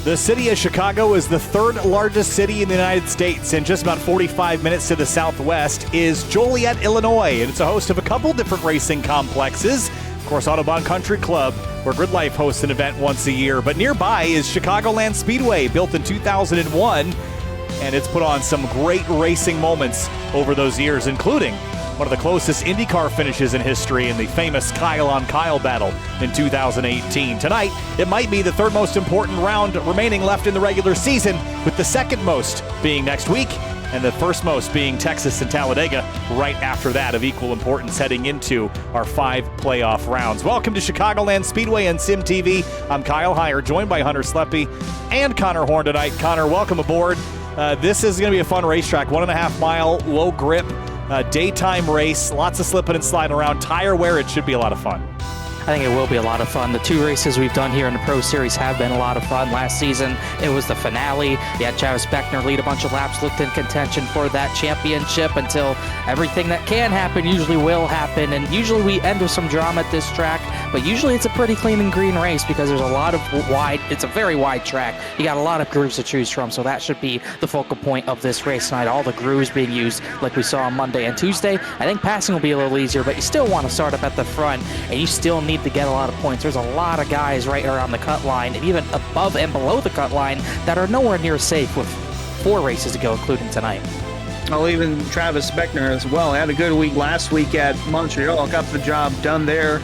The city of Chicago is the third largest city in the United States, and just about 45 minutes to the southwest is Joliet, Illinois, and it's a host of a couple different racing complexes. Of course, Autobahn Country Club, where Grid Life hosts an event once a year, but nearby is Chicagoland Speedway, built in 2001, and it's put on some great racing moments over those years, including one of the closest IndyCar finishes in history in the famous Kyle on Kyle battle in 2018. Tonight, it might be the third most important round remaining left in the regular season, with the second most being next week and the first most being Texas and Talladega right after that, of equal importance heading into our 5 playoff rounds. Welcome to Chicagoland Speedway and Sim TV. I'm Kyle Heyer, joined by Hunter Sleppy and Connor Horn tonight. Connor, welcome aboard. This is going to be a fun racetrack, 1.5 mile, low grip, daytime race, lots of slipping and sliding around, tire wear. It should be a lot of fun. I think it will be a lot of fun. The 2 races we've done here in the Pro Series have been a lot of fun. Last season, it was the finale. You had Travis Beckner lead a bunch of laps, looked in contention for that championship until everything that can happen usually will happen. And usually we end with some drama at this track, but usually it's a pretty clean and green race because there's a lot of it's a very wide track. You got a lot of grooves to choose from, so that should be the focal point of this race tonight. All the grooves being used like we saw on Monday and Tuesday. I think passing will be a little easier, but you still want to start up at the front, and you still need to get a lot of points. There's a lot of guys right around the cut line and even above and below the cut line that are nowhere near safe with 4 races to go, including tonight. Well, even Travis Beckner as well. Had a good week last week at Montreal, got the job done there,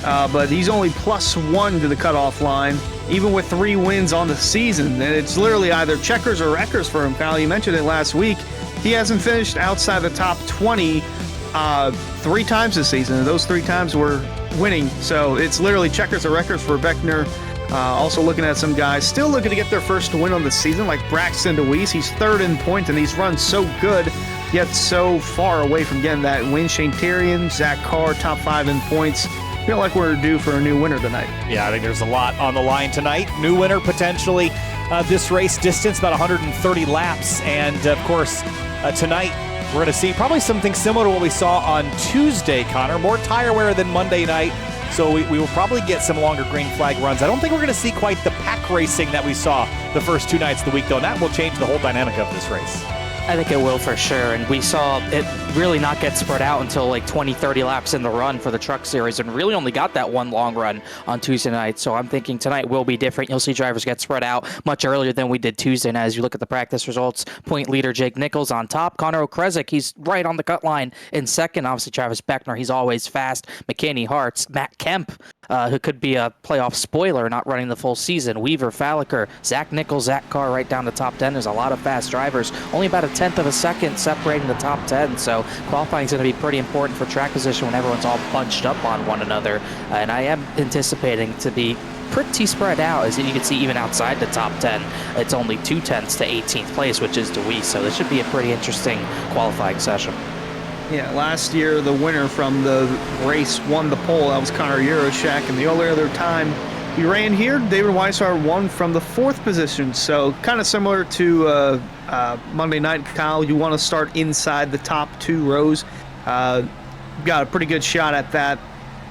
but he's only +1 to the cutoff line, even with 3 wins on the season. And it's literally either checkers or wreckers for him, Kyle. You mentioned it last week. He hasn't finished outside the top 20 3 times this season, and those 3 times were winning. So it's literally checkers or wreckers for Beckner. Also looking at some guys still looking to get their first win on the season, like Braxton DeWeese. He's 3rd in points, and he's run so good, yet so far away from getting that win. Shane Terrian, Zach Carr, top 5 in points. Feel like we're due for a new winner tonight. Yeah, I think there's a lot on the line tonight. New winner potentially. This race distance about 130 laps, and of course tonight we're going to see probably something similar to what we saw on Tuesday, Connor. More tire wear than Monday night, so we will probably get some longer green flag runs. I don't think we're going to see quite the pack racing that we saw the first 2 nights of the week, though, and that will change the whole dynamic of this race. I think it will for sure, and we saw it really not get spread out until like 20, 30 laps in the run for the Truck Series, and really only got that 1 long run on Tuesday night. So I'm thinking tonight will be different. You'll see drivers get spread out much earlier than we did Tuesday. And as you look at the practice results, point leader Jake Nichols on top. Connor Okrezik, he's right on the cut line in second. Obviously Travis Beckner, he's always fast. McKinney, Hartz, Matt Kemp, who could be a playoff spoiler, not running the full season. Weaver, Falliker, Zach Nichols, Zach Carr right down the top 10. There's a lot of fast drivers. Only about a 1/10 of a second separating the top 10. So qualifying is going to be pretty important for track position when everyone's all bunched up on one another. And I am anticipating to be pretty spread out, as you can see even outside the top 10. It's only 2/10 to 18th place, which is DeWeese. So this should be a pretty interesting qualifying session. Yeah, last year the winner from the race won the pole. That was Connor Yuroshek, and the only other time we ran here, David Weishart won from the 4th position. So kind of similar to Monday night, Kyle. You want to start inside the top 2 rows. Got a pretty good shot at that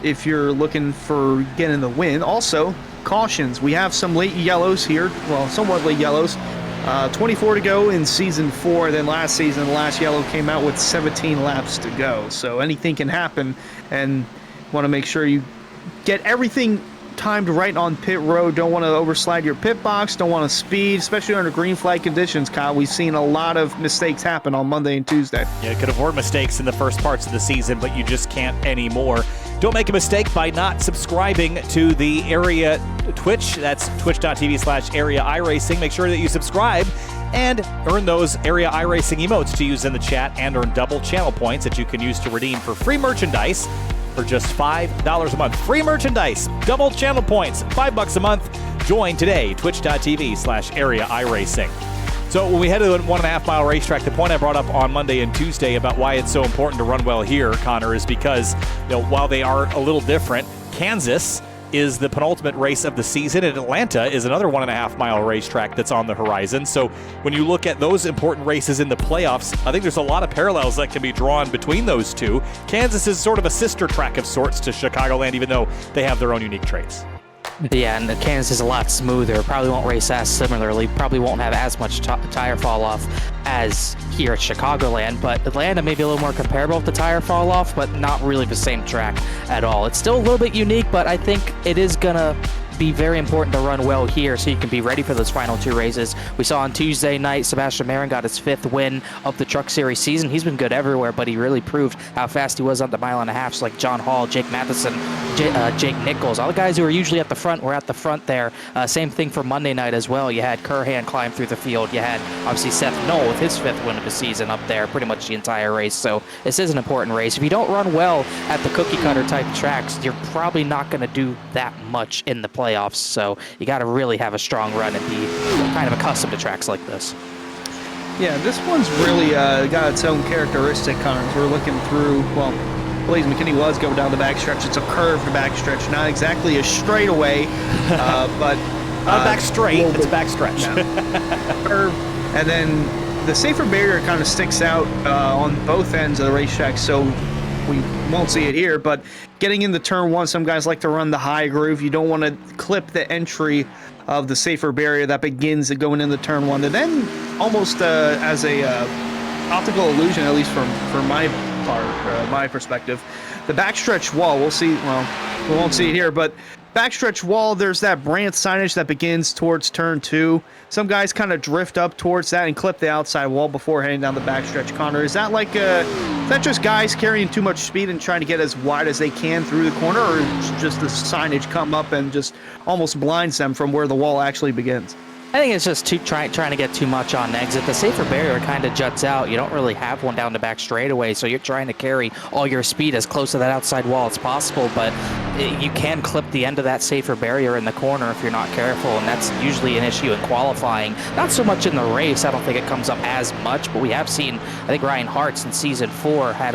if you're looking for getting the win. Also, cautions. We have some late yellows here. Well, somewhat late yellows. 24 to go in season 4. Then last season, the last yellow came out with 17 laps to go. So anything can happen, and want to make sure you get everything timed right on pit road. Don't want to overslide your pit box. Don't want to speed, especially under green flag conditions, Kyle. We've seen a lot of mistakes happen on Monday and Tuesday. Yeah, you could avoid mistakes in the first parts of the season, but you just can't anymore. Don't make a mistake by not subscribing to the area Twitch. That's twitch.tv/area iRacing. Make sure that you subscribe and earn those area iRacing emotes to use in the chat, and earn double channel points that you can use to redeem for free merchandise for just $5 a month. Free merchandise, double channel points, $5 a month. Join today, twitch.tv/area iRacing. So when we head to the 1.5 mile racetrack, the point I brought up on Monday and Tuesday about why it's so important to run well here, Connor, is because while they are a little different, Kansas is the penultimate race of the season, and Atlanta is another 1.5 mile racetrack that's on the horizon. So when you look at those important races in the playoffs, I think there's a lot of parallels that can be drawn between those two. Kansas is sort of a sister track of sorts to Chicagoland, even though they have their own unique traits. Yeah, and Kansas is a lot smoother. Probably won't race as similarly. Probably won't have as much tire fall off as here at Chicagoland. But Atlanta may be a little more comparable with the tire fall off, but not really the same track at all. It's still a little bit unique, but I think it is gonna be very important to run well here so you can be ready for those final 2 races. We saw on Tuesday night, Sebastian Marin got his 5th win of the Truck Series season. He's been good everywhere, but he really proved how fast he was on the mile and a half. So like John Hall, Jake Matheson, Jake Nichols, all the guys who are usually at the front were at the front there. Same thing for Monday night as well. You had Curhan climb through the field. You had obviously Seth Knoll with his 5th win of the season up there pretty much the entire race. So this is an important race. If you don't run well at the cookie cutter type tracks, you're probably not going to do that much in the playoffs. So you got to really have a strong run and be kind of accustomed to tracks like this. Yeah, this one's really got its own characteristic, Connor. As we're looking through, well, Blaze McKinney was going down the backstretch. It's a curved backstretch, not exactly a straightaway, but... Not back straight, it's a backstretch. Curve, and then the safer barrier kind of sticks out on both ends of the racetrack, so we won't see it here, but getting into turn 1, some guys like to run the high groove. You don't want to clip the entry of the safer barrier that begins going into turn 1. And then almost as a optical illusion, at least from my part, my perspective, the backstretch wall, we'll see, well, we won't see it here, but backstretch wall, there's that branch signage that begins towards turn 2. Some guys kind of drift up towards that and clip the outside wall before heading down the backstretch. Connor, is that like is that just guys carrying too much speed and trying to get as wide as they can through the corner, or just the signage come up and just almost blinds them from where the wall actually begins? I think it's just trying to get too much on exit. The safer barrier kind of juts out. You don't really have one down the back straightaway, so you're trying to carry all your speed as close to that outside wall as possible, but you can clip the end of that safer barrier in the corner if you're not careful, and that's usually an issue in qualifying. Not so much in the race. I don't think it comes up as much, but we have seen, I think Ryan Hartz in Season 4 had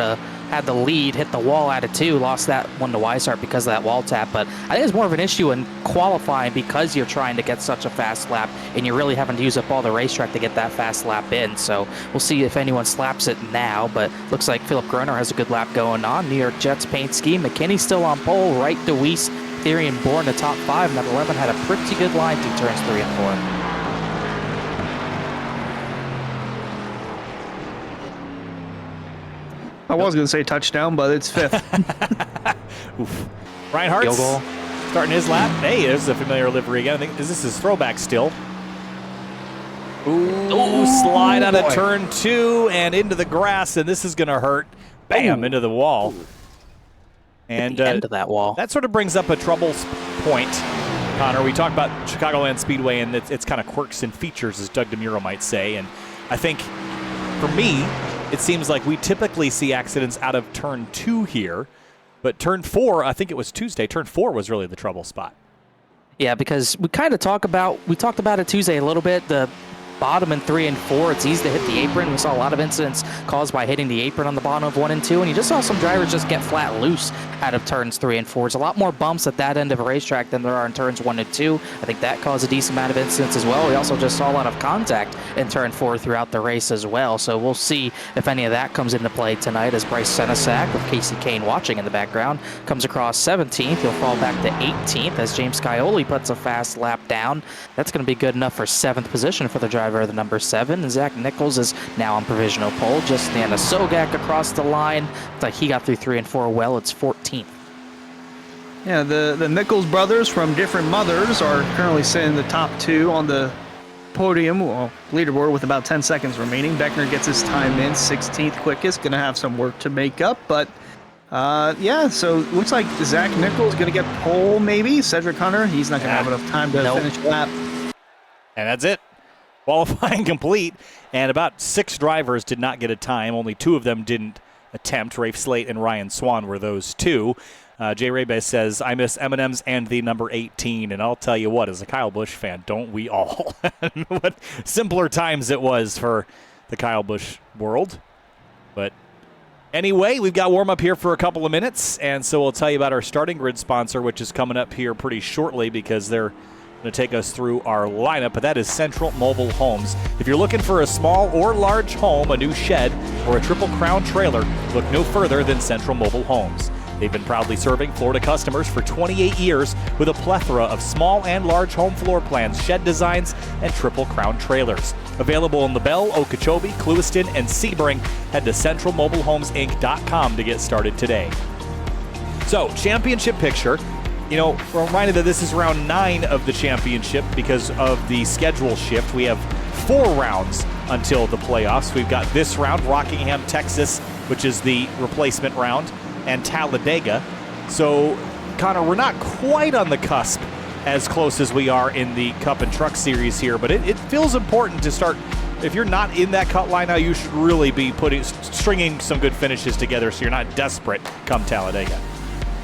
the lead, hit the wall out of 2, lost that one to Weishart because of that wall tap. But I think it's more of an issue in qualifying because you're trying to get such a fast lap and you're really having to use up all the racetrack to get that fast lap in. So we'll see if anyone slaps it now, but looks like Philip Groner has a good lap going on. New York Jets paint scheme. McKinney still on pole, Wright, DeWeese, Theory, and Bourne the top 5, and that 11 had a pretty good line through turns 3 and 4. I was going to say touchdown, but it's 5th. Oof. Ryan Hartz starting his lap. Hey, there's a familiar livery again. I think is this his throwback still? Ooh, slide out of turn 2 and into the grass, and this is going to hurt. Bam, into the wall. And the end of that wall. That sort of brings up a trouble point, Connor. We talk about Chicagoland Speedway and its kind of quirks and features, as Doug DeMuro might say. And I think, for me, it seems like we typically see accidents out of turn 2 here, but turn 4, I think it was Tuesday, turn 4 was really the trouble spot. Yeah, because we talked about it Tuesday a little bit. The bottom in 3 and 4, it's easy to hit the apron. We saw a lot of incidents caused by hitting the apron on the bottom of 1 and 2, and you just saw some drivers just get flat loose out of turns 3 and 4. There's a lot more bumps at that end of a racetrack than there are in turns 1 and 2. I think that caused a decent amount of incidents as well. We also just saw a lot of contact in turn 4 throughout the race as well, so we'll see if any of that comes into play tonight as Bryce Senesac, with Casey Kane watching in the background, comes across 17th. He'll fall back to 18th as James Scioli puts a fast lap down. That's going to be good enough for 7th position for the driver of the number 7. Zach Nichols is now on provisional pole. Just Nana Sogak across the line. Looks like he got through 3 and 4 well. It's 14th. Yeah, the Nichols brothers from different mothers are currently sitting in the top 2 on the podium, leaderboard, with about 10 seconds remaining. Beckner gets his time in, 16th quickest. Going to have some work to make up, but yeah, so looks like Zach Nichols going to get pole maybe. Cedric Hunter, he's not going to have enough time to finish the lap. And that's it. Qualifying complete, and about 6 drivers did not get a time. Only 2 of them didn't attempt. Rafe Slate and Ryan Swan were those 2. Jay Rebe says, I miss M&M's and the number 18, and I'll tell you what, as a Kyle Busch fan, don't we all? What simpler times it was for the Kyle Busch world. But anyway, we've got warm-up here for a couple of minutes, and so we'll tell you about our starting grid sponsor, which is coming up here pretty shortly because they're going to take us through our lineup, but that is Central Mobile Homes. If you're looking for a small or large home, a new shed, or a Triple Crown trailer, look no further than Central Mobile Homes. They've been proudly serving Florida customers for 28 years with a plethora of small and large home floor plans, shed designs, and triple crown trailers. Available in LaBelle, Okeechobee, Clewiston, and Sebring. Head to centralmobilehomesinc.com to get started today. So, championship picture. You know, we're reminded that this is round 9 of the championship because of the schedule shift. We have 4 rounds until the playoffs. We've got this round, Rockingham, Texas, which is the replacement round, and Talladega. So, Connor, we're not quite on the cusp as close as we are in the Cup and Truck Series here, but it feels important to start. If you're not in that cut line now, you should really be stringing some good finishes together so you're not desperate come Talladega.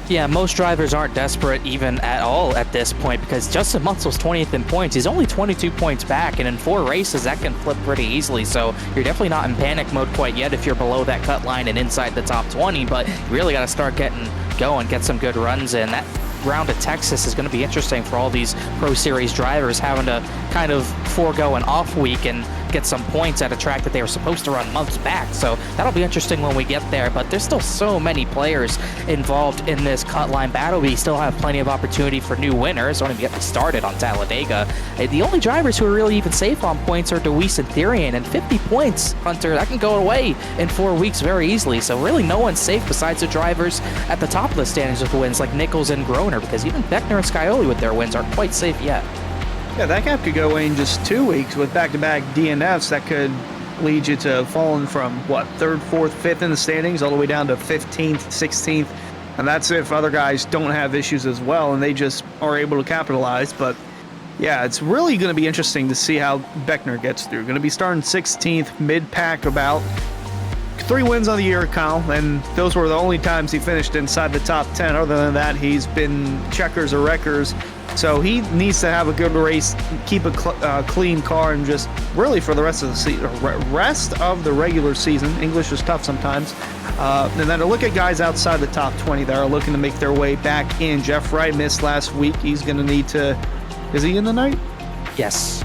Yeah, most drivers aren't desperate even at all at this point because Justin Munsel's 20th in points. He's only 22 points back, and in 4 races, that can flip pretty easily. So you're definitely not in panic mode quite yet if you're below that cut line and inside the top 20, but you really got to start getting going, get some good runs in. That round at Texas is going to be interesting for all these Pro Series drivers having to kind of forego an off week and get some points at a track that they were supposed to run months back. So that'll be interesting when we get there, but there's still so many players involved in this cut line battle. We still have plenty of opportunity for new winners. Don't even get me started on Talladega. The only drivers who are really even safe on points are Deweese and Therian, and 50 points, Hunter, that can go away in 4 weeks very easily. So really no one's safe besides the drivers at the top of the standings with wins like Nichols and Groner, because even Beckner and Scioli with their wins aren't quite safe yet. Yeah, that gap could go away in just 2 weeks with back-to-back DNFs. That could lead you to falling from, 3rd, 4th, 5th in the standings all the way down to 15th, 16th. And that's if other guys don't have issues as well and they just are able to capitalize. But, yeah, it's really going to be interesting to see how Beckner gets through. Going to be starting 16th, mid-pack about. 3 wins on the year, Kyle, and those were the only times he finished inside the top 10. Other than that, he's been checkers or wreckers. So he needs to have a good race, keep a clean car, and just really for the rest of the regular season. English is tough sometimes. And then to look at guys outside the top 20 that are looking to make their way back in. Jeff Wright missed last week. He's going to need to. Is he in tonight? Yes.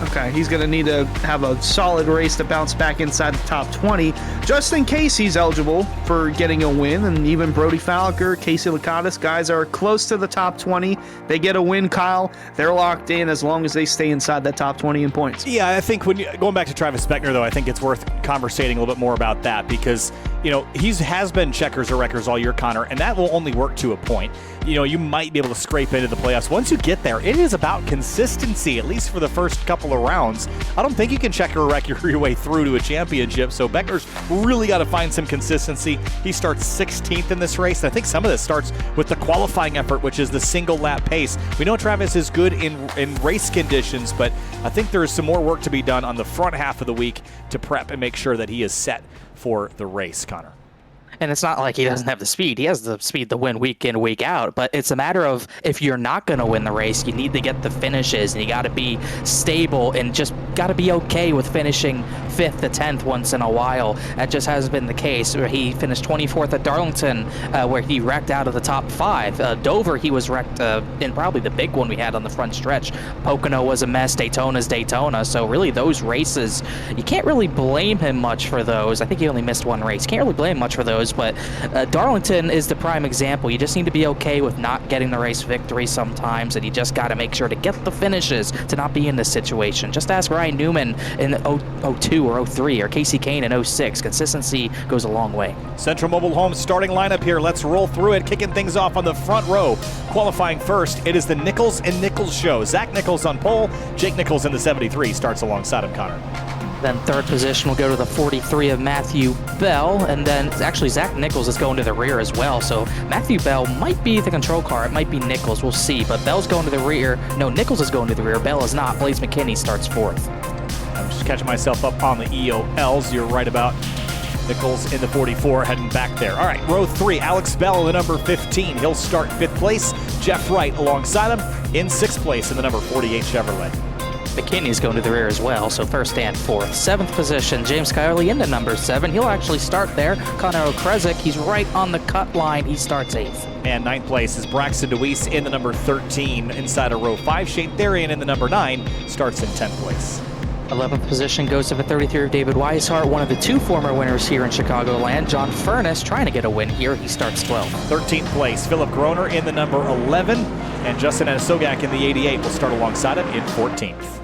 Okay, he's going to need to have a solid race to bounce back inside the top 20, just in case he's eligible for getting a win. And even Brody Falker, Casey Lakatos, guys are close to the top 20. They get a win, Kyle. They're locked in as long as they stay inside that top 20 in points. Yeah, I think going back to Travis Beckner, though, I think it's worth conversating a little bit more about that because, he has been checkers or wreckers all year, Connor, and that will only work to a point. You might be able to scrape into the playoffs. Once you get there, it is about consistency, at least for the first couple of rounds. I don't think you can checker or wreck your way through to a championship, so Beckner's really got to find some consistency. He starts 16th in this race, and I think some of this starts with the qualifying effort, which is the single lap pace. We know Travis is good in race conditions, but I think there is some more work to be done on the front half of the week to prep and make sure that he is set for the race, Connor. And it's not like he doesn't have the speed. He has the speed to win week in, week out. But it's a matter of if you're not going to win the race, you need to get the finishes. And you got to be stable and just got to be okay with finishing 5th to 10th once in a while. That just hasn't been the case. He finished 24th at Darlington, where he wrecked out of the top 5. Dover, he was wrecked in probably the big one we had on the front stretch. Pocono was a mess. Daytona's Daytona. So really those races, you can't really blame him much for those. I think he only missed 1 race. Can't really blame him much for those. But Darlington is the prime example. You just need to be okay with not getting the race victory sometimes, and you just got to make sure to get the finishes to not be in this situation. Just ask Ryan Newman in 02 or 03 or Casey Kane in 06. Consistency goes a long way. Central Mobile Homes starting lineup here. Let's roll through it. Kicking things off on the front row. Qualifying first, it is the Nichols and Nichols show. Zach Nichols on pole. Jake Nichols in the 73 starts alongside him, Connor. Then 3rd position will go to the 43 of Matthew Bell, and then actually Zach Nichols is going to the rear as well. So Matthew Bell might be the control car. It might be Nichols. We'll see. But Bell's going to the rear. No, Nichols is going to the rear. Bell is not. Blaze McKinney starts 4th. I'm just catching myself up on the EOLs. You're right about Nichols in the 44 heading back there. All right, row 3, Alex Bell in the number 15. He'll start 5th place. Jeff Wright alongside him in 6th place in the number 48 Chevrolet. McKinney's going to the rear as well, so 1st and 4th. 7th position, James Scioli into number 7. He'll actually start there. Connor Okrezik, he's right on the cut line. He starts 8th. And 9th place is Braxton Deweese in the number 13 inside of row 5. Shane Therian in the number 9 starts in 10th place. 11th position goes to the 33 of David Weishart, one of the 2 former winners here in Chicagoland. John Furness trying to get a win here. He starts 12th. 13th place, Philip Groner in the number 11, and Justin Anasogak in the 88 will start alongside him in 14th.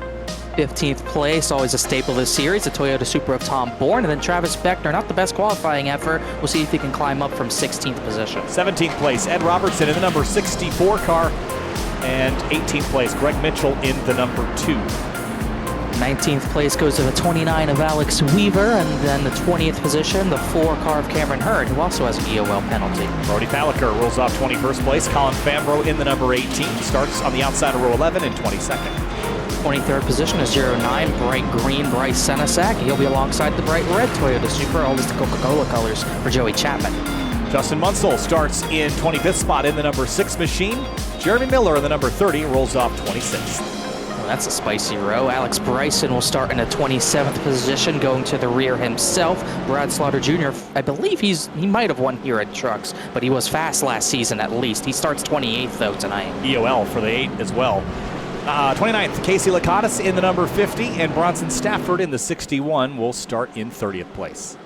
15th place, always a staple of this series, the Toyota Supra of Tom Bourne, and then Travis Beckner, not the best qualifying effort. We'll see if he can climb up from 16th position. 17th place, Ed Robertson in the number 64 car, and 18th place, Greg Mitchell in the number 2. 19th place goes to the 29 of Alex Weaver, and then the 20th position, the 4 car of Cameron Hurd, who also has an EOL penalty. Brody Paliker rolls off 21st place. Colin Fambro in the number 18, starts on the outside of row 11 in 22nd. 23rd position is 09, bright green Bryce Senesac. He'll be alongside the bright red Toyota Supra, always the Coca-Cola colors for Joey Chapman. Justin Munsell starts in 25th spot in the number 6 machine. Jeremy Miller in the number 30 rolls off 26th. That's a spicy row. Alex Bryson will start in a 27th position, going to the rear himself. Brad Slaughter Jr., I believe he might have won here at Trucks, but he was fast last season at least. He starts 28th, though, tonight. EOL for the 8 as well. 29th, Casey Lakatos in the number 50, and Bronson Stafford in the 61 will start in 30th place.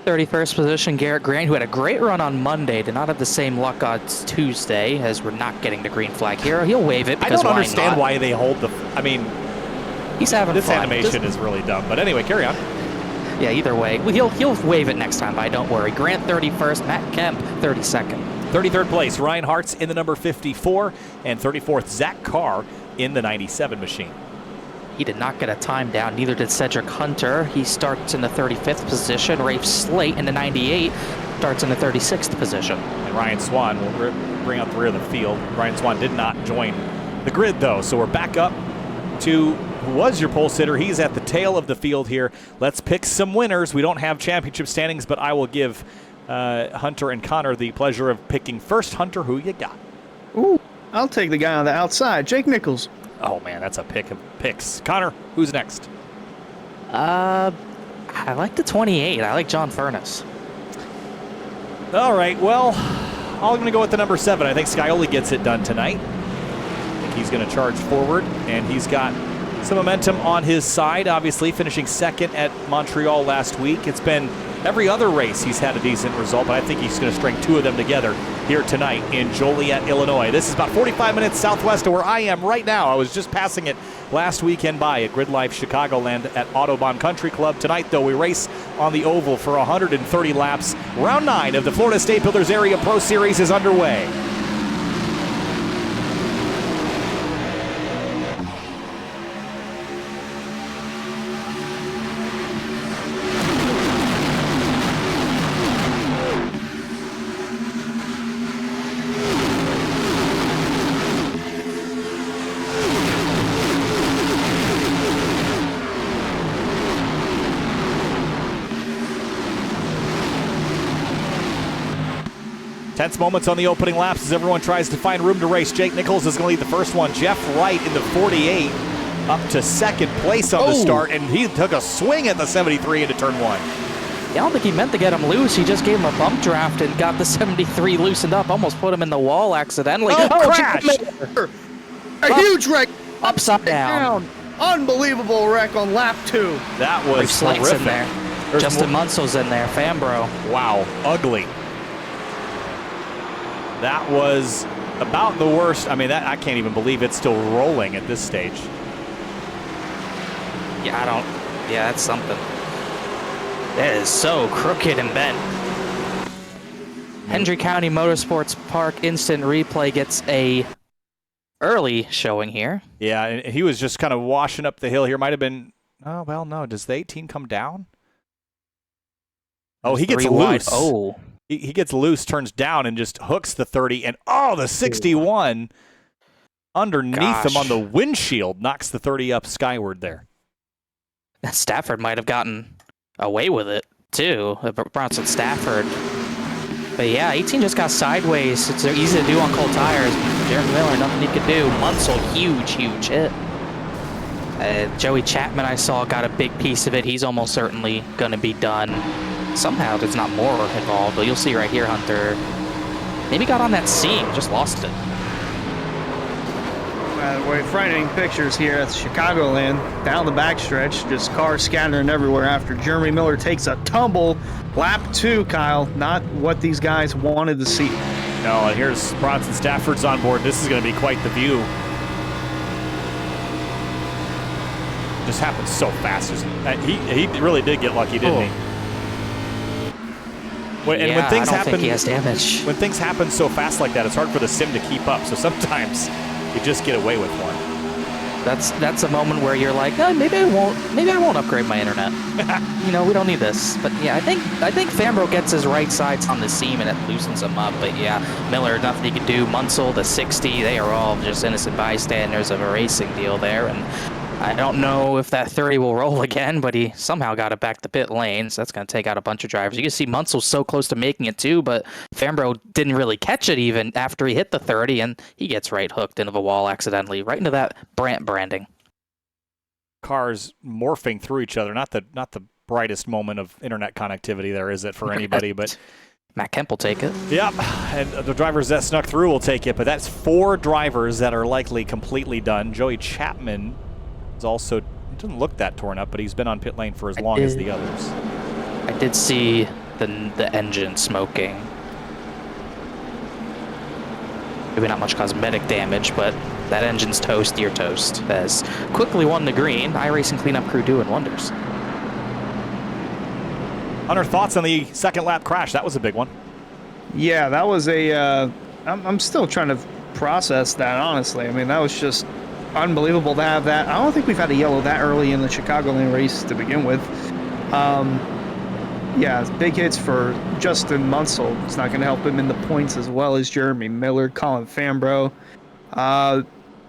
31st position, Garrett Grant, who had a great run on Monday, did not have the same luck on Tuesday, as we're not getting the green flag here. He'll wave it because I don't understand why they hold the... I mean... He's having this fun. Animation is really dumb. But anyway, carry on. Yeah, either way. He'll wave it next time, but don't worry. Grant 31st, Matt Kemp 32nd. 33rd place, Ryan Hartz in the number 54, and 34th, Zach Carr in the 97 machine. He did not get a time down, neither did Cedric Hunter. He starts in the 35th position. Rafe Slate in the 98 starts in the 36th position. And Ryan Swan will bring out the rear of the field. Ryan Swan did not join the grid, though, so we're back up to who was your pole sitter. He's at the tail of the field here. Let's pick some winners. We don't have championship standings, but I will give Hunter and Connor the pleasure of picking first. Hunter, who you got? Ooh, I'll take the guy on the outside, Jake Nichols. Oh, man, that's a pick of picks. Connor, who's next? I like the 28. I like John Furness. All right, well, I'm going to go with the number 7. I think Scioli gets it done tonight. I think he's going to charge forward, and he's got some momentum on his side, obviously, finishing second at Montreal last week. It's been every other race he's had a decent result, but I think he's going to string 2 of them together here tonight in Joliet, Illinois. This is about 45 minutes southwest of where I am right now. I was just passing it last weekend by at Grid Life Chicagoland at Autobahn Country Club. Tonight, though, we race on the oval for 130 laps. Round 9 of the Florida State Builders Area Pro Series is underway. Tense moments on the opening laps as everyone tries to find room to race. Jake Nichols is going to lead the first one. Jeff Wright in the 48 up to second place on the start, and he took a swing at the 73 into turn 1. Yeah, I don't think he meant to get him loose. He just gave him a bump draft and got the 73 loosened up. Almost put him in the wall accidentally. Crash! A huge wreck. Upside down. Unbelievable wreck on lap 2. That was Slate's horrific. in there. Justin Munsell's in there. Fambro. Wow, ugly. That was about the worst. I mean, I can't even believe it's still rolling at this stage. Yeah, that's something. That is so crooked and bent. Hendry County Motorsports Park Instant Replay gets a early showing here. Yeah, and he was just kind of washing up the hill here. Might have been, oh, well, no. Does the 18 come down? Oh, he gets loose. Oh. He gets loose, turns down, and just hooks the 30. And, the 61 underneath him on the windshield knocks the 30 up skyward there. Stafford might have gotten away with it, too. Bronson Stafford. But, yeah, 18 just got sideways. It's easy to do on cold tires. Jeremy Miller, nothing he could do. Munsell, huge hit. Joey Chapman, I saw, got a big piece of it. He's almost certainly going to be done. Somehow there's not more involved, but you'll see right here, Hunter. Maybe got on that seam, just lost it. Way frightening pictures here at Chicagoland. Down the backstretch, just cars scattering everywhere after Jeremy Miller takes a tumble. Lap 2, Kyle. Not what these guys wanted to see. No, and here's Bronson Stafford's on board. This is going to be quite the view. Just happened so fast. He really did get lucky, didn't he? And when things I don't happen, think he has damage. when things happen so fast like that, it's hard for the sim to keep up. So sometimes you just get away with one. That's a moment where you're like, oh, maybe I won't upgrade my internet. We don't need this. But yeah, I think Fambro gets his right sides on the seam and it loosens him up. But yeah, Miller, nothing he can do. Munsell, the 60, they are all just innocent bystanders of a racing deal there. And I don't know if that 30 will roll again, but he somehow got it back to pit lane, so that's going to take out a bunch of drivers. You can see Munsell so close to making it too, but Fambro didn't really catch it even after he hit the 30, and he gets right hooked into the wall accidentally, right into that Brandt branding. Cars morphing through each other. Not the brightest moment of internet connectivity there, is it, for anybody? But Matt Kemp will take it. Yep, and the drivers that snuck through will take it, but that's 4 drivers that are likely completely done. Joey Chapman also doesn't look that torn up, but he's been on pit lane for as long as the others. I did see the engine smoking. Maybe not much cosmetic damage, but that engine's toast, you're toast. Has quickly won the green. iRacing cleanup crew doing wonders. Hunter, thoughts on the second lap crash? That was a big one. Yeah, that was a. I'm still trying to process that, honestly. I mean, that was just unbelievable to have that. I don't think we've had a yellow that early in the Chicagoland race to begin with. Yeah, big hits for Justin Munsell. It's not going to help him in the points as well as Jeremy Miller, Colin Fambro.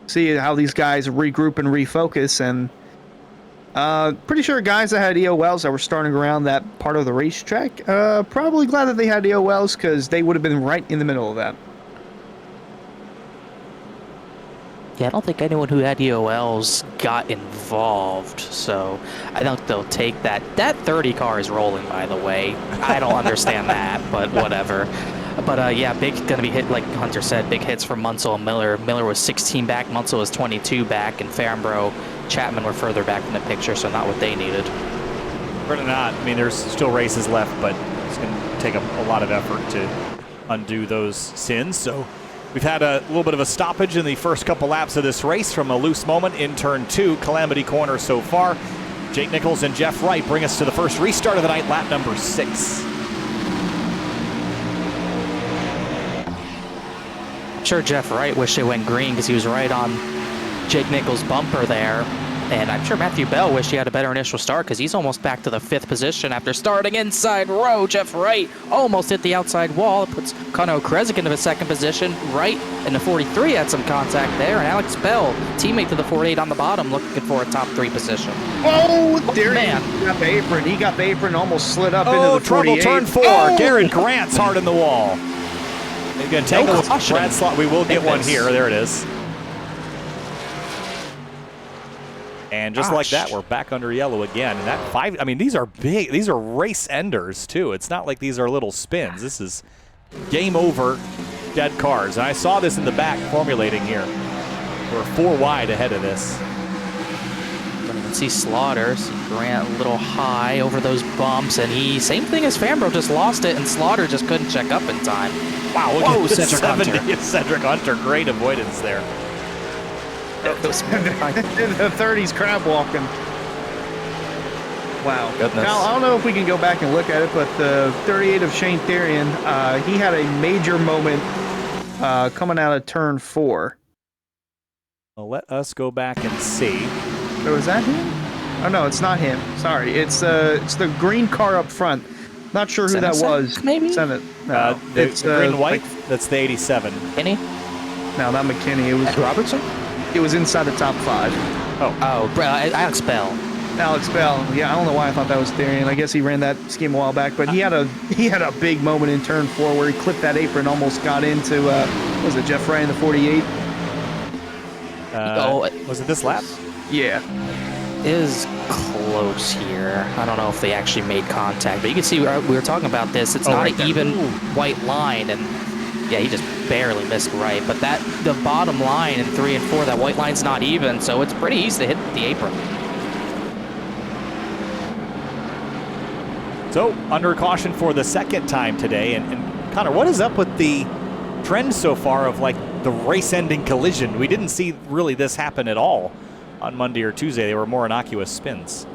See how these guys regroup and refocus. And pretty sure guys that had EOLs that were starting around that part of the racetrack, probably glad that they had EOLs because they would have been right in the middle of that. Yeah, I don't think anyone who had EOLs got involved, so I think they'll take that. That 30 car is rolling, by the way. I don't understand that, but whatever. But yeah, gonna be hit, like Hunter said, big hits from Munsell and Miller. Miller was 16 back, Munsell was 22 back, and Fambro, Chapman were further back in the picture, so not what they needed. Really not. I mean, there's still races left, but it's going to take a lot of effort to undo those sins, so we've had a little bit of a stoppage in the first couple laps of this race from a loose moment in turn 2, Calamity Corner so far. Jake Nichols and Jeff Wright bring us to the first restart of the night, lap number 6. I'm sure Jeff Wright wished it went green because he was right on Jake Nichols' bumper there. And I'm sure Matthew Bell wished he had a better initial start because he's almost back to the 5th position after starting inside row. Jeff Wright almost hit the outside wall. It puts Conor Kresick into the 2nd position. Wright in the 43 had some contact there. And Alex Bell, teammate to the 48 on the bottom, looking for a top 3 position. Oh, there he got the apron. He got the apron, almost slid up into the 48. Trouble turn 4. Oh! Garrett Grant's hard in the wall. They're going to tangle with Brad Slot. We will get one here. There it is. And just like that, we're back under yellow again. And that 5, I mean, these are big. These are race enders, too. It's not like these are little spins. This is game over, dead cars. And I saw this in the back formulating here. We're 4 wide ahead of this. You can see Slaughter, see Grant a little high over those bumps. And same thing as Fambro, just lost it. And Slaughter just couldn't check up in time. Wow, look at Cedric Hunter. Cedric Hunter, great avoidance there. The 30s crab walking. Wow. Goodness. Now, I don't know if we can go back and look at it, but the 38 of Shane Therian, he had a major moment coming out of turn 4. Well, let us go back and see. So is that him? Oh, no, it's not him. Sorry. It's the green car up front. Not sure who that was. Maybe? Senate. No, it's the green and white. That's the 87. Kenny? No, not McKinney. It was Ed Robertson? It was inside the top 5. Alex Bell. Alex Bell. Yeah, I don't know why I thought that was Therian. I guess he ran that scheme a while back, but he had a big moment in turn 4 where he clipped that apron, almost got into was it Jeff Wright in the 48? Was it this lap? Yeah. It is close here. I don't know if they actually made contact, but you can see we were talking about this. It's not an even white line, and Yeah, he just barely missed right. But the bottom line in 3 and 4, that white line's not even, so it's pretty easy to hit the apron. So, under caution for the second time today. And Connor, what is up with the trend so far of like the race-ending collision? We didn't see really this happen at all on Monday or Tuesday. They were more innocuous spins.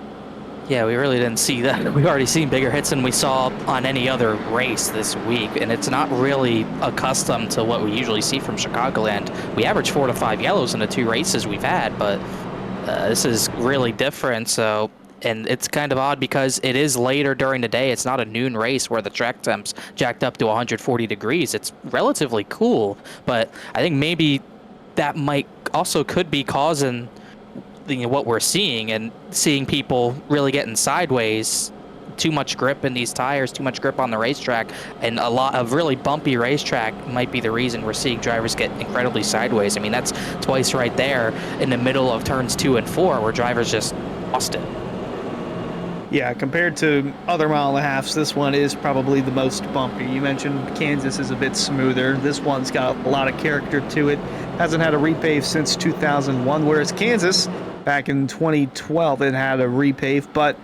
Yeah, we really didn't see that. We've already seen bigger hits than we saw on any other race this week, and it's not really accustomed to what we usually see from Chicagoland. We average 4 to 5 yellows in the 2 races we've had, but this is really different. So, and it's kind of odd because it is later during the day. It's not a noon race where the track temp's jacked up to 140 degrees. It's relatively cool, but I think maybe that might also could be causing what we're seeing, and seeing people really getting sideways. Too much grip in these tires, too much grip on the racetrack, and a lot of really bumpy racetrack might be the reason we're seeing drivers get incredibly sideways. I mean, that's twice right there in the middle of turns 2 and 4 where drivers just lost it. Yeah, compared to other mile and a halves, this one is probably the most bumpy. You mentioned Kansas is a bit smoother. This one's got a lot of character to it. Hasn't had a repave since 2001, whereas Kansas, back in 2012, it had a repave. But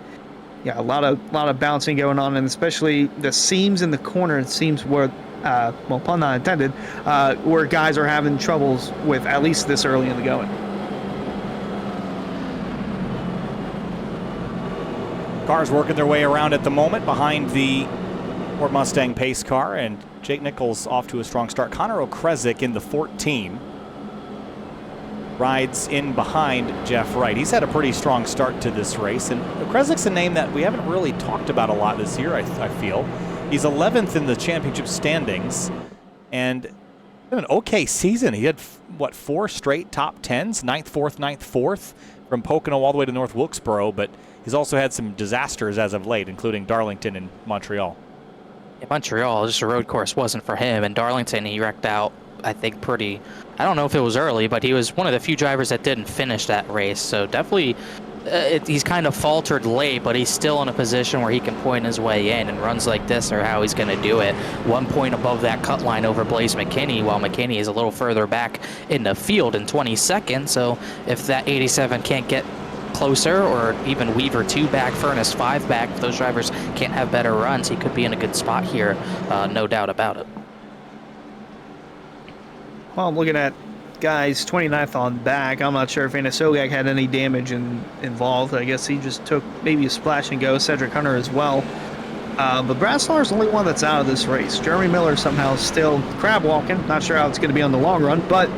yeah, a lot of bouncing going on, and especially the seams in the corner. It seems where, well, pun not intended, where guys are having troubles with, at least this early in the going. Cars working their way around at the moment behind the Ford Mustang pace car, and Jake Nichols off to a strong start. Connor O'Kresick in the 14 rides in behind Jeff Wright. He's had a pretty strong start to this race, and O'Kresick's a name that we haven't really talked about a lot this year, I feel. He's 11th in the championship standings, and an okay season. He had, what, 4 straight top 10s, 9th, 4th, 9th, 4th, from Pocono all the way to North Wilkesboro, but he's also had some disasters as of late, including Darlington and Montreal. In Montreal, just a road course wasn't for him. And Darlington, he wrecked out, I think, pretty... I don't know if it was early, but he was one of the few drivers that didn't finish that race. So definitely, he's kind of faltered late, but he's still in a position where he can point his way in. And runs like this are how he's going to do it. 1 point above that cut line over Blaze McKinney, while McKinney is a little further back in the field in 22nd. So if that 87 can't get closer, or even Weaver 2 back, Furnace 5 back, if those drivers can't have better runs, he could be in a good spot here, no doubt about it. Well, I'm looking at guys 29th on back. I'm not sure if Anna Sogak had any damage involved. I guess he just took maybe a splash and go. Cedric Hunter as well. But Brad Slar's the only one that's out of this race. Jeremy Miller somehow still crab walking. Not sure how it's going to be on the long run, but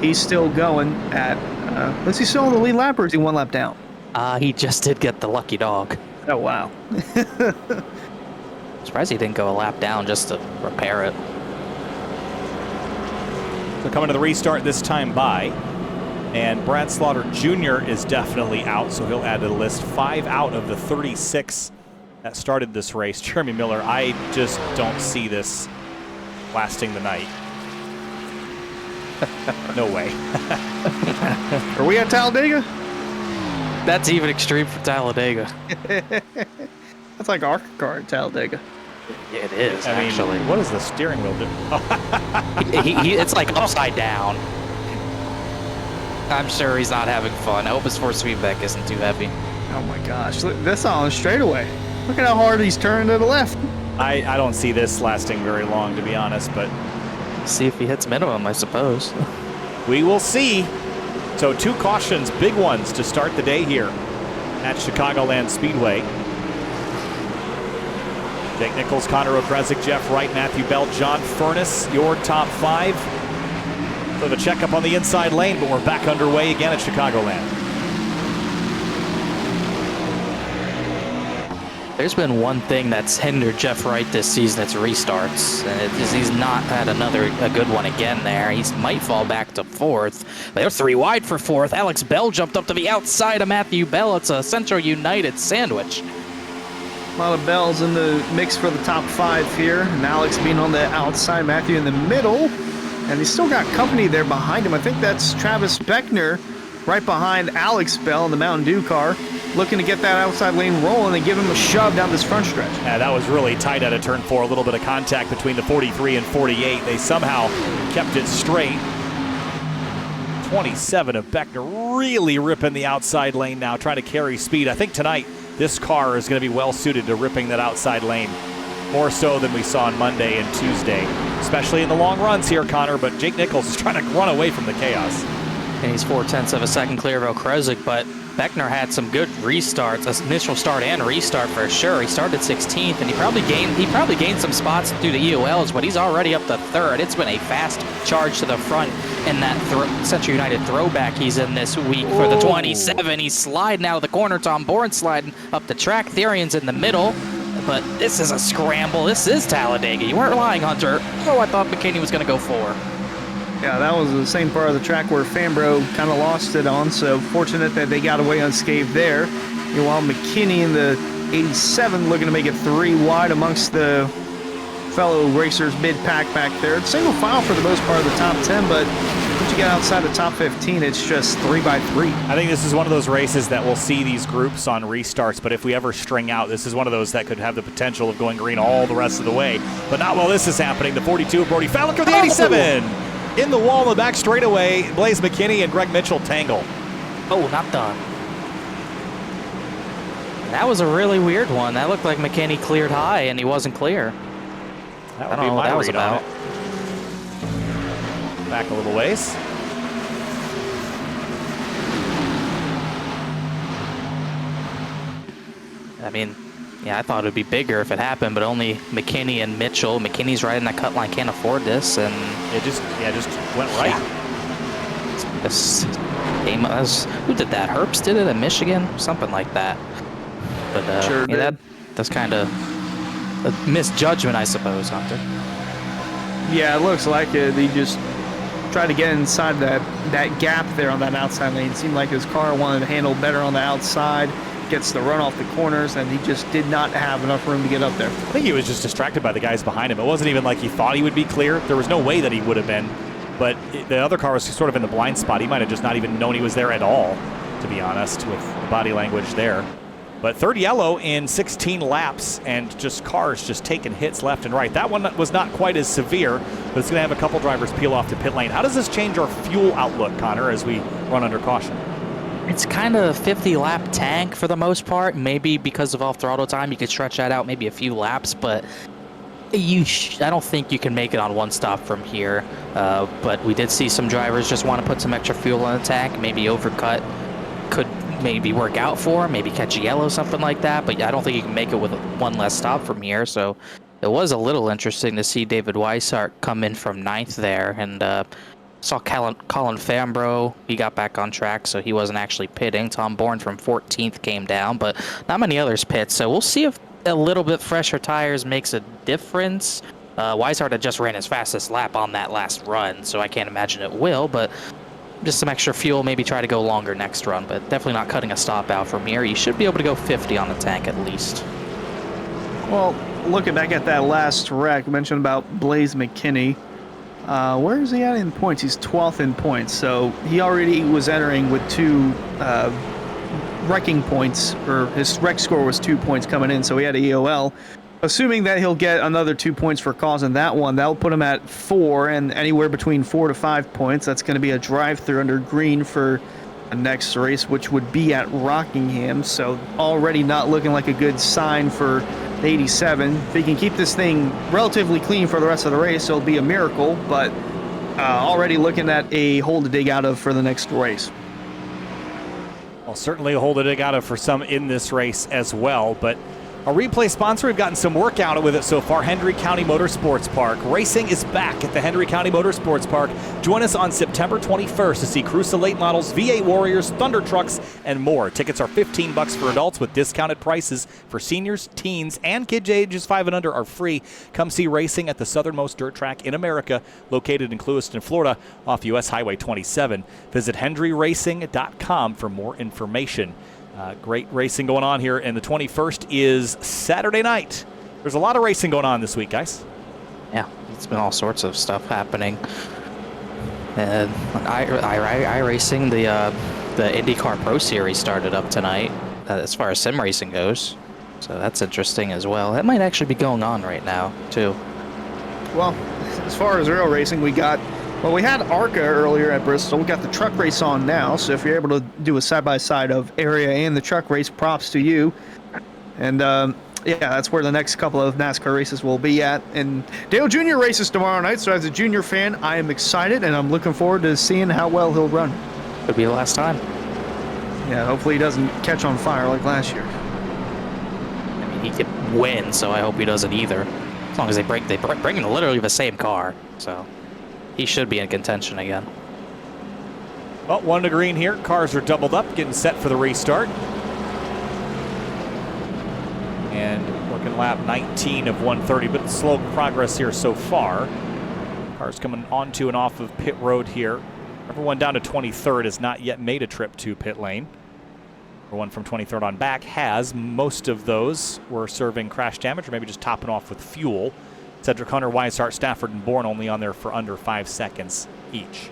he's still going at, is he still on the lead lap, or is he 1 lap down? He just did get the lucky dog. Oh, wow. Surprised he didn't go a lap down just to repair it. So coming to the restart this time by, and Brad Slaughter Jr. is definitely out, so he'll add to the list. 5 out of the 36 that started this race. Jeremy Miller, I just don't see this lasting the night. No way. Are we at Talladega? That's even extreme for Talladega. That's like our car at Talladega. Yeah, it is, I mean, actually. what does the steering wheel do? It's like upside down. I'm sure he's not having fun. I hope his force feedback isn't too heavy. Oh my gosh, look, that's on straightaway. Look at how hard he's turning to the left. I don't see this lasting very long, to be honest, but See if he hits minimum, I suppose. we will see. So 2 cautions, big ones to start the day here at Chicagoland Speedway. Jake Nichols, Connor O'Kresick, Jeff Wright, Matthew Bell, John Furnace, your top 5. So the checkup on the inside lane, but we're back underway again at Chicagoland. There's been one thing that's hindered Jeff Wright this season. It's restarts, and he's not had a good one again there. He might fall back to 4th. They're 3 wide for 4th. Alex Bell jumped up to the outside of Matthew Bell. It's a Central United sandwich. A lot of Bells in the mix for the top 5 here, and Alex being on the outside, Matthew in the middle, and he's still got company there behind him. I think that's Travis Beckner right behind Alex Bell in the Mountain Dew car. looking to get that outside lane rolling and give him a shove down this front stretch. Yeah, that was really tight out of turn 4. A little bit of contact between the 43 and 48. They somehow kept it straight. 27 of Beckner really ripping the outside lane now, trying to carry speed. I think tonight this car is going to be well suited to ripping that outside lane, more so than we saw on Monday and Tuesday, especially in the long runs here, Connor. But Jake Nichols is trying to run away from the chaos. And he's 0.4 of a second clear of Okrezik, but Beckner had some good restarts, initial start and restart for sure. He started 16th, and he probably gained some spots due to EOLs, but he's already up to 3rd. It's been a fast charge to the front in that Century United throwback he's in this week for the 27. He's sliding out of the corner. Tom Bourne sliding up the track. Therian's in the middle, but this is a scramble. This is Talladega. You weren't lying, Hunter. Oh, I thought McKinney was going to go 4. Yeah, that was the same part of the track where Fambro kind of lost it on, so fortunate that they got away unscathed there. Meanwhile, McKinney in the 87 looking to make it 3 wide amongst the fellow racers mid-pack back there. It's single file for the most part of the top 10, but once you get outside the top 15, it's just 3 by 3. I think this is one of those races that we'll see these groups on restarts, but if we ever string out, this is one of those that could have the potential of going green all the rest of the way, but not while this is happening. The 42 of Brody Fowler with the 87. In the wall in the back straightaway, Blaze McKinney and Greg Mitchell tangle. Oh, not done. That was a really weird one. That looked like McKinney cleared high, and he wasn't clear. That would be my read on it. Back a little ways. I mean, yeah, I thought it would be bigger if it happened, but only McKinney and Mitchell. McKinney's right in that cut line, can't afford this, and it just went right. Yeah. This game, who did that? Herbst did it in Michigan, something like that. But sure yeah, that's kind of a misjudgment, I suppose, Hunter. Yeah, it looks like it. He just tried to get inside that gap there on that outside lane. It seemed like his car wanted to handle better on the outside. Gets the run off the corners, and he just did not have enough room to get up there. I think he was just distracted by the guys behind him. It wasn't even like he thought he would be clear. There was no way that he would have been, but the other car was sort of in the blind spot. He might have just not even known he was there at all, to be honest, with the body language there. But 3rd yellow in 16 laps, and just cars just taking hits left and right. That one was not quite as severe, but it's going to have a couple drivers peel off to pit lane. How does this change our fuel outlook, Connor, as we run under caution? It's kind of a 50-lap tank for the most part. Maybe because of off-throttle time, you could stretch that out maybe a few laps, but I don't think you can make it on one stop from here. But we did see some drivers just want to put some extra fuel in the tank, maybe overcut. Could maybe work out for him, maybe catch a yellow, something like that. But I don't think you can make it with one less stop from here. So it was a little interesting to see David Weishart come in from 9th there, and saw Colin Fambro. He got back on track, so he wasn't actually pitting. Tom Bourne from 14th came down, but not many others pit. So we'll see if a little bit fresher tires makes a difference. Weishart had just ran his fastest lap on that last run, so I can't imagine it will, but just some extra fuel, maybe try to go longer next run, but definitely not cutting a stop out from here. You should be able to go 50 on the tank at least. Well, looking back at that last wreck, mentioned about Blaze McKinney. Where is he at in points? He's 12th in points, so he already was entering with 2 wrecking points, or his wreck score was 2 points coming in, so he had an EOL. Assuming that he'll get another 2 points for causing that one, that'll put him at 4, and anywhere between 4 to 5 points. That's going to be a drive-through under green for the next race, which would be at Rockingham, so already not looking like a good sign for 87. If he can keep this thing relatively clean for the rest of the race, it'll be a miracle, but already looking at a hole to dig out of for the next race. Well, certainly a hole to dig out of for some in this race as well, but our replay sponsor, we've gotten some work out with it so far, Hendry County Motorsports Park. Racing is back at the Hendry County Motorsports Park. Join us on September 21st to see Crusoe late models, V8 Warriors, Thunder Trucks, and more. Tickets are $15 for adults with discounted prices for seniors, teens, and kids ages 5 and under are free. Come see racing at the southernmost dirt track in America, located in Clewiston, Florida, off U.S. Highway 27. Visit HendryRacing.com for more information. Great racing going on here, and the 21st is Saturday night. There's a lot of racing going on this week, guys. Yeah, it's been all sorts of stuff happening. And iRacing, the IndyCar Pro Series started up tonight. as far as sim racing goes. So that's interesting as well. That might actually be going on right now, too. Well, as far as real racing, we had ARCA earlier at Bristol. We got the truck race on now, so if you're able to do a side-by-side of area and the truck race, props to you. And yeah, that's where the next couple of NASCAR races will be at. And Dale Jr. races tomorrow night, so as a Junior fan, I am excited, and I'm looking forward to seeing how well he'll run. Could be the last time. Yeah, hopefully he doesn't catch on fire like last year. I mean, he could win, so I hope he doesn't either. As long as they bring in literally the same car, so he should be in contention again. Well, 1 to green here. Cars are doubled up, getting set for the restart. And working lap 19 of 130, but slow progress here so far. Cars coming onto and off of pit road here. Everyone down to 23rd has not yet made a trip to pit lane. Everyone from 23rd on back has. Most of those were serving crash damage or maybe just topping off with fuel. Cedric Hunter, Weishart, Stafford, and Bourne only on there for under 5 seconds each.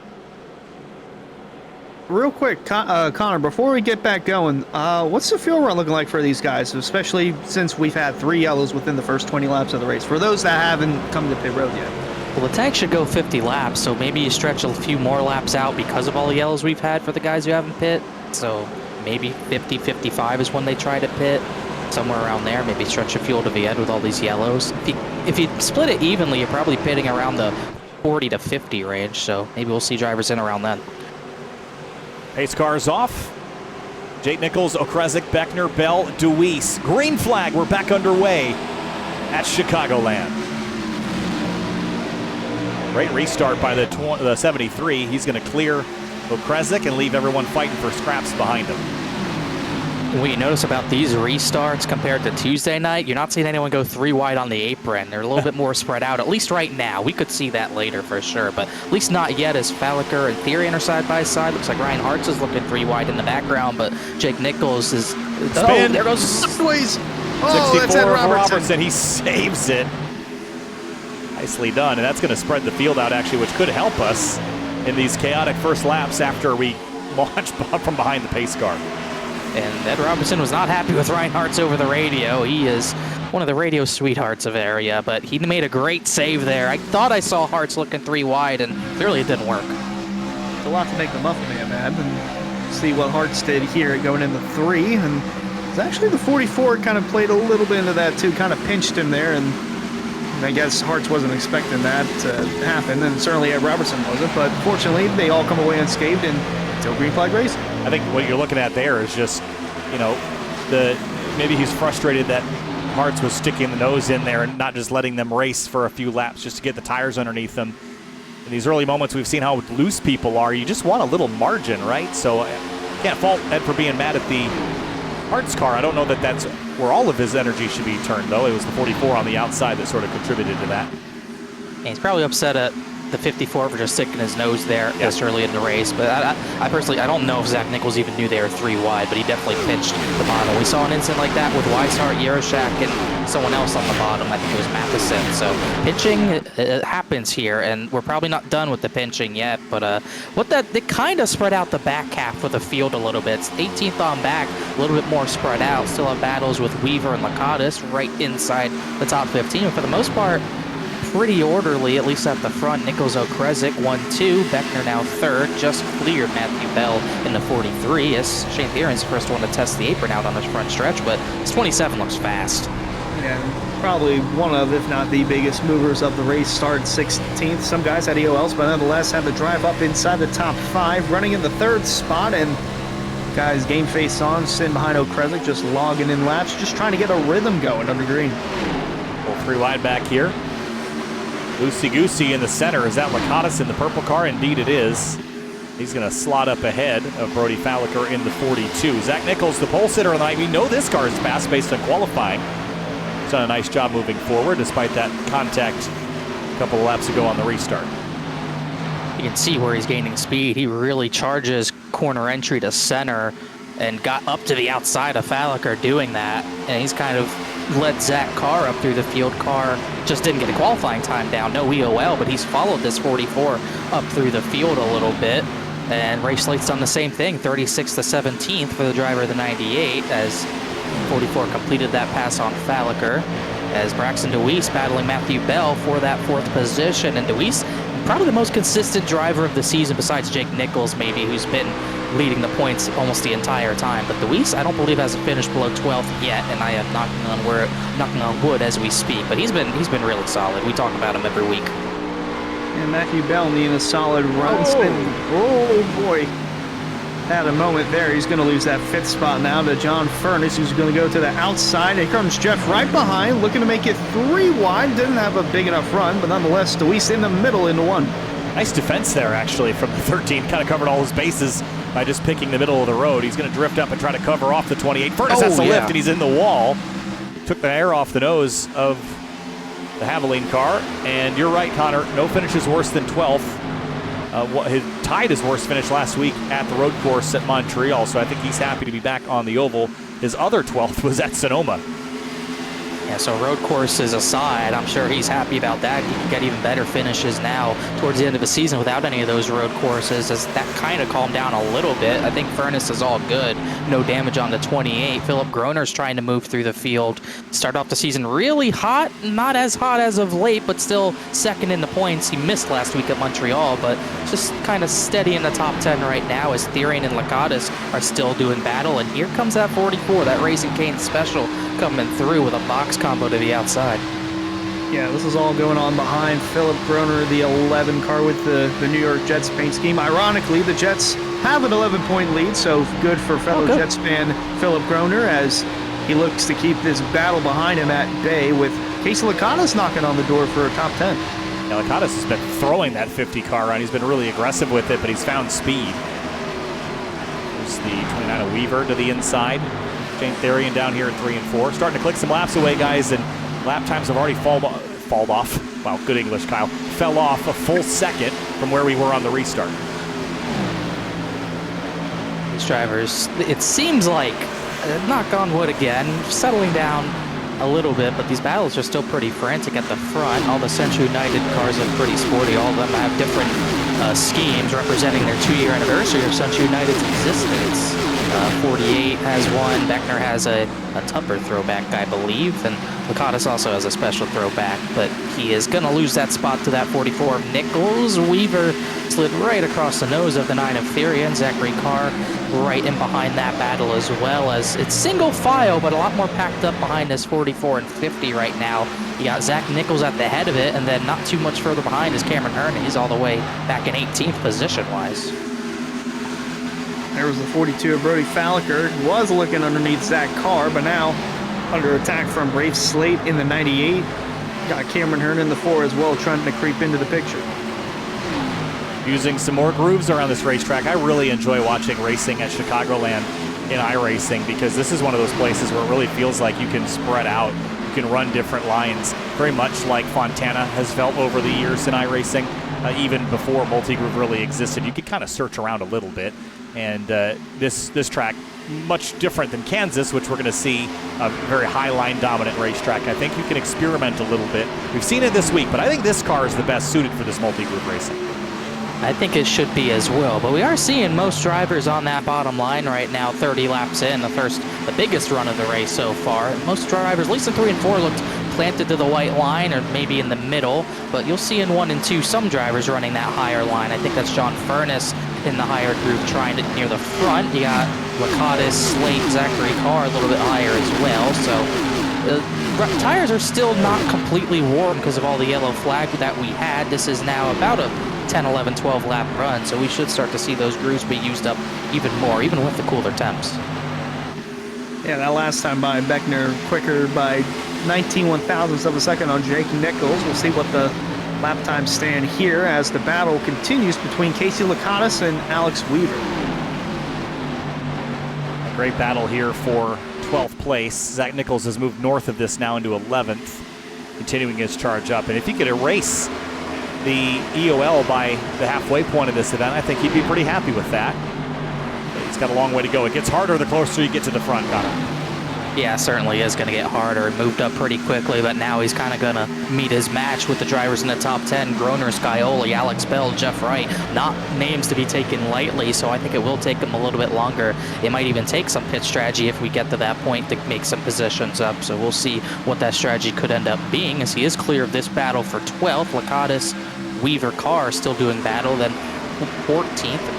Real quick, Connor, before we get back going, what's the fuel run looking like for these guys, especially since we've had 3 yellows within the first 20 laps of the race, for those that haven't come to pit road yet? Well, the tank should go 50 laps, so maybe you stretch a few more laps out because of all the yellows we've had for the guys who haven't pit. So maybe 50, 55 is when they try to pit, somewhere around there. Maybe stretch the fuel to the end with all these yellows. If you split it evenly, you're probably pitting around the 40 to 50 range, so maybe we'll see drivers in around then. Pace cars off. Jake Nichols, Okresic, Beckner, Bell, DeWeese. Green flag, we're back underway at Chicagoland. Great restart by the 73. He's going to clear Okresic and leave everyone fighting for scraps behind him. What you notice about these restarts compared to Tuesday night, you're not seeing anyone go 3 wide on the apron. They're a little bit more spread out, at least right now. We could see that later for sure, but at least not yet as Falliker and Therian are side by side. Looks like Ryan Hartz is looking 3 wide in the background, but Jake Nichols is... Spin. Oh, there goes... Sideways. 64 for Robertson. He saves it. Nicely done, and that's going to spread the field out, actually, which could help us in these chaotic first laps after we launch from behind the pace car. And Ed Robertson was not happy with Ryan Hartz over the radio. He is one of the radio sweethearts of the area, but he made a great save there. I thought I saw Hartz looking 3 wide, and clearly it didn't work. It's a lot to make the Muffin Man mad, and see what Hartz did here going into 3. And it's actually the 44 kind of played a little bit into that too, kind of pinched him there, and I guess Hartz wasn't expecting that to happen, and certainly Ed Robertson wasn't, but fortunately they all come away unscathed and still green flag racing. I think what you're looking at there is just, you know, maybe he's frustrated that Hartz was sticking the nose in there and not just letting them race for a few laps just to get the tires underneath them. In these early moments, we've seen how loose people are. You just want a little margin, right? So I can't fault Ed for being mad at the Hartz car. I don't know that that's where all of his energy should be turned, though. It was the 44 on the outside that sort of contributed to that. And he's probably upset at the 54 for just sticking his nose there this early in the race. But I personally, I don't know if Zach Nichols even knew they were 3 wide, but he definitely pinched the bottom. We saw an incident like that with Weishart, Yaroshak, and someone else on the bottom. I think it was Matheson. So pinching happens here, and we're probably not done with the pinching yet. But they kind of spread out the back half of the field a little bit. It's 18th on back, a little bit more spread out. Still have battles with Weaver and Lakatos right inside the top 15. But for the most part, pretty orderly, at least at the front. Nichols, Okresic 1-2. Beckner now 3rd. Just cleared Matthew Bell in the 43. As Shane Therian's the first one to test the apron out on this front stretch, but his 27 looks fast. Yeah, probably one of, if not the biggest movers of the race. Started 16th. Some guys had EOLs, but nonetheless had to drive up inside the top 5, running in the 3rd spot. And guys, game face on, sitting behind Okresic, just logging in laps, just trying to get a rhythm going under green. Well, 3 wide back here. Loosey-goosey in the center. Is that Lakatos in the purple car? Indeed it is. He's going to slot up ahead of Brody Falliker in the 42. Zach Nichols, the pole sitter of the night. We know this car is fast based on qualifying. He's done a nice job moving forward despite that contact a couple of laps ago on the restart. You can see where he's gaining speed. He really charges corner entry to center and got up to the outside of Falliker doing that. And he's kind of led Zach Carr up through the field. Carr just didn't get a qualifying time down, no EOL, but he's followed this 44 up through the field a little bit. And Ray Slate's done the same thing, 36th to 17th for the driver of the 98, as 44 completed that pass on Falliker, as Braxton Deweese battling Matthew Bell for that 4th position. And Deweese, probably the most consistent driver of the season besides Jake Nichols maybe, who's been leading the points almost the entire time. But Deweese, I don't believe, hasn't finished below 12th yet, and I am knocking on wood as we speak. But he's been really solid. We talk about him every week. And Matthew Bell needing a solid run. Oh boy. Had a moment there. He's going to lose that 5th spot now to John Furness, who's going to go to the outside. Here comes Jeff right behind, looking to make it 3 wide. Didn't have a big enough run, but nonetheless, Deweese in the middle into 1. Nice defense there, actually, from the 13. Kind of covered all his bases by just picking the middle of the road. He's going to drift up and try to cover off the 28. Furness has to lift, and he's in the wall. Took the air off the nose of the Haviland car. And you're right, Connor, no finishes worse than 12th. Tied his worst finish last week at the road course at Montreal, so I think he's happy to be back on the oval. His other 12th was at Sonoma. Yeah, so road courses aside, I'm sure he's happy about that. He can get even better finishes now towards the end of the season without any of those road courses, as that kind of calmed down a little bit. I think Furness is all good. No damage on the 28. Philip Groner's trying to move through the field. Start off the season really hot. Not as hot as of late, but still second in the points. He missed last week at Montreal, but just kind of steady in the top 10 right now, as Therian and Lakatos are still doing battle. And here comes that 44, that Raising Cane special, coming through with a box combo to the outside. Yeah, this is all going on behind Philip Groner, the 11 car with the New York Jets paint scheme. Ironically, the Jets have an 11-point lead, so good for fellow Jets fan Philip Groner, as he looks to keep this battle behind him at bay, with Casey Lakatos knocking on the door for a top 10. Yeah, Lakatos has been throwing that 50 car around. He's been really aggressive with it, but he's found speed. There's the 29 of Weaver to the inside. Shane Therian down here at 3 and 4. Starting to click some laps away, guys, and lap times have already falled off. Wow, good English, Kyle. Fell off a full second from where we were on the restart. These drivers, it seems like, knock on wood again, settling down a little bit, but these battles are still pretty frantic at the front. All the Central United cars look pretty sporty. All of them have different schemes representing their 2-year anniversary of Central United's existence. 48 has one. Beckner has a Tupper throwback, I believe, and Lakatos also has a special throwback, but he is going to lose that spot to that 44 of Nichols. Weaver slid right across the nose of the 9 of Therian. Zachary Carr right in behind that battle, as well as it's single file, but a lot more packed up behind this 44 and 50 right now. You got Zach Nichols at the head of it, and then not too much further behind is Cameron Hearn. He's all the way back in 18th position-wise. There was the 42 of Brody Falliker. Was looking underneath Zach Carr, but now under attack from Ray Slate in the 98. Got Cameron Hearn in the 4 as well, trying to creep into the picture. Using some more grooves around this racetrack. I really enjoy watching racing at Chicagoland in iRacing, because this is one of those places where it really feels like you can spread out. You can run different lines, very much like Fontana has felt over the years in iRacing. Even before multi-groove really existed, you could kind of search around a little bit. And this track, much different than Kansas, which we're going to see a very high line dominant racetrack. I think you can experiment a little bit. We've seen it this week, but I think this car is the best suited for this multi-group racing. I think it should be as well, but we are seeing most drivers on that bottom line right now, 30 laps in, the biggest run of the race so far. Most drivers, at least in 3 and 4, looked planted to the white line or maybe in the middle, but you'll see in 1 and 2 some drivers running that higher line. I think that's John Furness in the higher group trying to near the front. You got Lakatos, Slate, Zachary Carr a little bit higher as well, so tires are still not completely warm because of all the yellow flag that we had. This is now about a 10, 11, 12 lap run, so we should start to see those grooves be used up even more, even with the cooler temps. Yeah, that last time by Beckner, quicker by 19 one-thousandths of a second on Jake Nichols. We'll see what the lap times stand here as the battle continues between Casey Lakatos and Alex Weaver. A great battle here for 12th place. Zach Nichols has moved north of this now into 11th, continuing his charge up. And if he could erase the EOL by the halfway point of this event, I think he'd be pretty happy with that. But he's got a long way to go. It gets harder the closer you get to the front, Connor. Yeah, certainly is going to get harder. Moved up pretty quickly, but now he's kind of going to meet his match with the drivers in the top 10. Groner, Scioli, Alex Bell, Jeff Wright. Not names to be taken lightly, so I think it will take him a little bit longer. It might even take some pit strategy if we get to that point to make some positions up. So we'll see what that strategy could end up being, as he is clear of this battle for 12th. Lakatos, Weaver, Carr still doing battle. Then 14th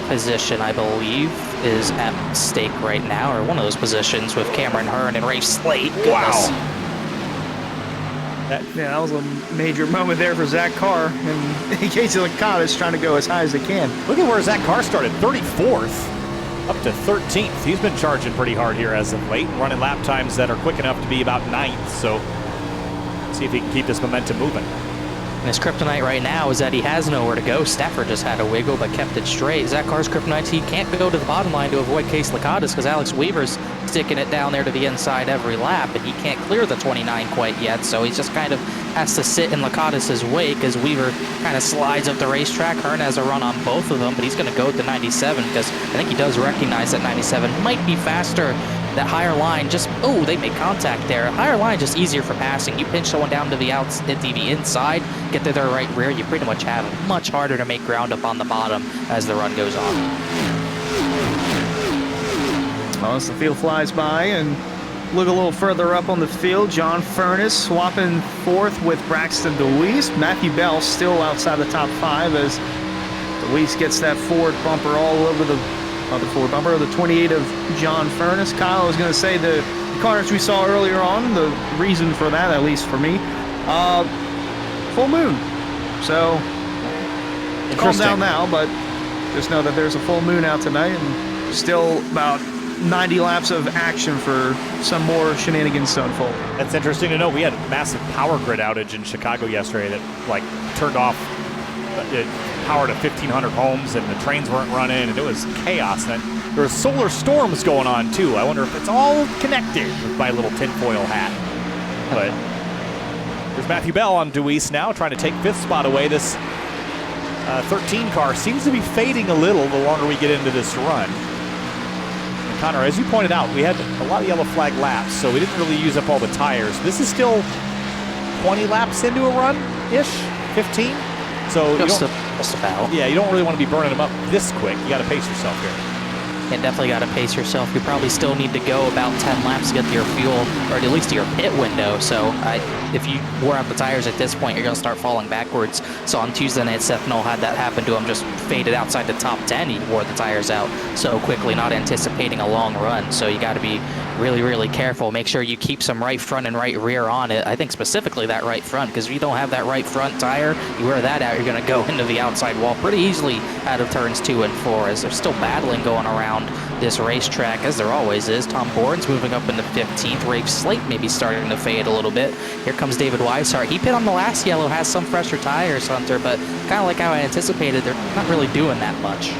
position, I believe, is at stake right now, or one of those positions with Cameron Hearn and Ray Slate. Goodness. Wow. That was a major moment there for Zach Carr, and Casey Lakatos trying to go as high as they can. Look at where Zach Carr started, 34th up to 13th. He's been charging pretty hard here as of late, running lap times that are quick enough to be about 9th, so see if he can keep this momentum moving. And his kryptonite right now is that he has nowhere to go. Stafford just had a wiggle, but kept it straight. Zach Carr's kryptonite, he can't go to the bottom line to avoid Case Lakatos because Alex Weaver's sticking it down there to the inside every lap, and he can't clear the 29 quite yet, so he just kind of has to sit in Lakatos' wake as Weaver kind of slides up the racetrack. Hearn has a run on both of them, but he's going to go with the 97 because I think he does recognize that 97 might be faster. That higher line just, oh, they made contact there. Higher line just easier for passing. You pinch someone down to the inside, get to their right rear, you pretty much have it much harder to make ground up on the bottom as the run goes on. Well, as the field flies by and look a little further up on the field, John Furness swapping fourth with Braxton DeWeese. Matthew Bell still outside the top 5 as DeWeese gets that forward bumper all over the forward bumper, the 28 of John Furness. Kyle, was going to say the cars we saw earlier on, the reason for that, at least for me, full moon. So calm down now, but just know that there's a full moon out tonight and still about 90 laps of action for some more shenanigans to unfold. That's interesting to know. We had a massive power grid outage in Chicago yesterday that like turned off power to 1,500 homes, and the trains weren't running, and it was chaos. And there were solar storms going on too. I wonder if it's all connected with my little tinfoil hat. But there's Matthew Bell on DeWeese now, trying to take 5th spot away. This 13 car seems to be fading a little the longer we get into this run. And Connor, as you pointed out, we had a lot of yellow flag laps, so we didn't really use up all the tires. This is still 20 laps into a run-ish, 15. So just about. Yeah, you don't really want to be burning them up this quick. You got to pace yourself here. You definitely got to pace yourself. You probably still need to go about 10 laps to get to your fuel, or at least to your pit window. So if you wore out the tires at this point, you're going to start falling backwards. So on Tuesday night, Seth Knoll had that happen to him, just faded outside the top 10. He wore the tires out so quickly, not anticipating a long run. So you got to be really, really careful. Make sure you keep some right front and right rear on it. I think specifically that right front, because if you don't have that right front tire, you wear that out, you're going to go into the outside wall pretty easily out of turns 2 and 4, as they're still battling going around this racetrack, as there always is. Tom Bourne's moving up into 15th. Rafe Slate maybe starting to fade a little bit. Here comes David Weishart. He pit on the last yellow, has some fresher tires, Hunter, but kind of like how I anticipated, they're not really doing that much.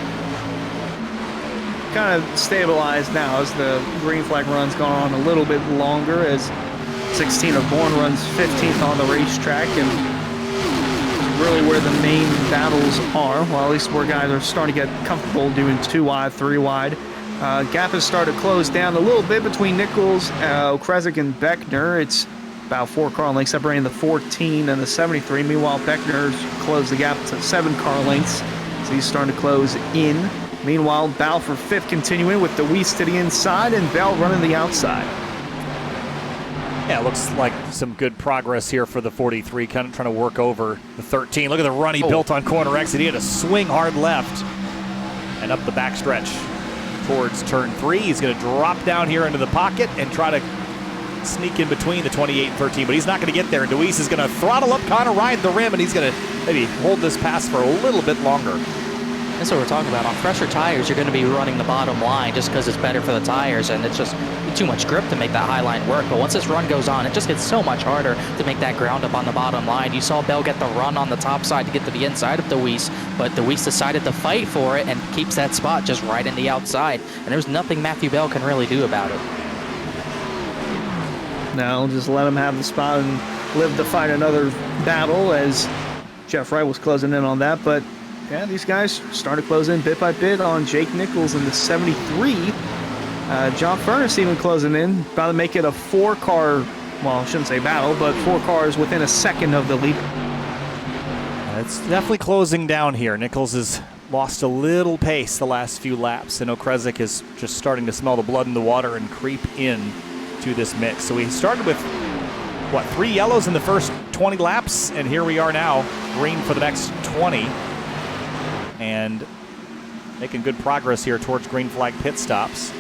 Kind of stabilized now as the green flag run's gone on a little bit longer, as 16 of Bourne runs 15th on the racetrack, and really where the main battles are. Well, at least where guys are starting to get comfortable doing 2 wide, 3 wide. Gap has started to close down a little bit between Nichols, Krezek, and Beckner. It's about 4 car lengths separating the 14 and the 73. Meanwhile, Beckner's closed the gap to 7 car lengths, so he's starting to close in. Meanwhile, Bell for 5th continuing with DeWeese to the inside and Bell running the outside. Yeah, it looks like some good progress here for the 43, kind of trying to work over the 13. Look at the run he built on corner exit. He had to swing hard left and up the backstretch towards turn 3. He's going to drop down here into the pocket and try to sneak in between the 28 and 13, but he's not going to get there. And DeWeese is going to throttle up, kind of ride the rim, and he's going to maybe hold this pass for a little bit longer. That's what we're talking about. On fresher tires, you're going to be running the bottom line just because it's better for the tires, and it's just too much grip to make that high line work. But once this run goes on, it just gets so much harder to make that ground up on the bottom line. You saw Bell get the run on the top side to get to the inside of DeWeese, but DeWeese decided to fight for it and keeps that spot just right in the outside. And there's nothing Matthew Bell can really do about it. No, just let him have the spot and live to fight another battle, as Jeff Wright was closing in on that. But yeah, these guys started to close in bit by bit on Jake Nichols in the 73. John Furness even closing in, about to make it a 4-car, well, I shouldn't say battle, but 4 cars within a second of the leader. It's definitely closing down here. Nichols has lost a little pace the last few laps, and Okrezik is just starting to smell the blood in the water and creep in to this mix. So we started with, what, 3 yellows in the first 20 laps, and here we are now, green for the next 20. And making good progress here towards green flag pit stops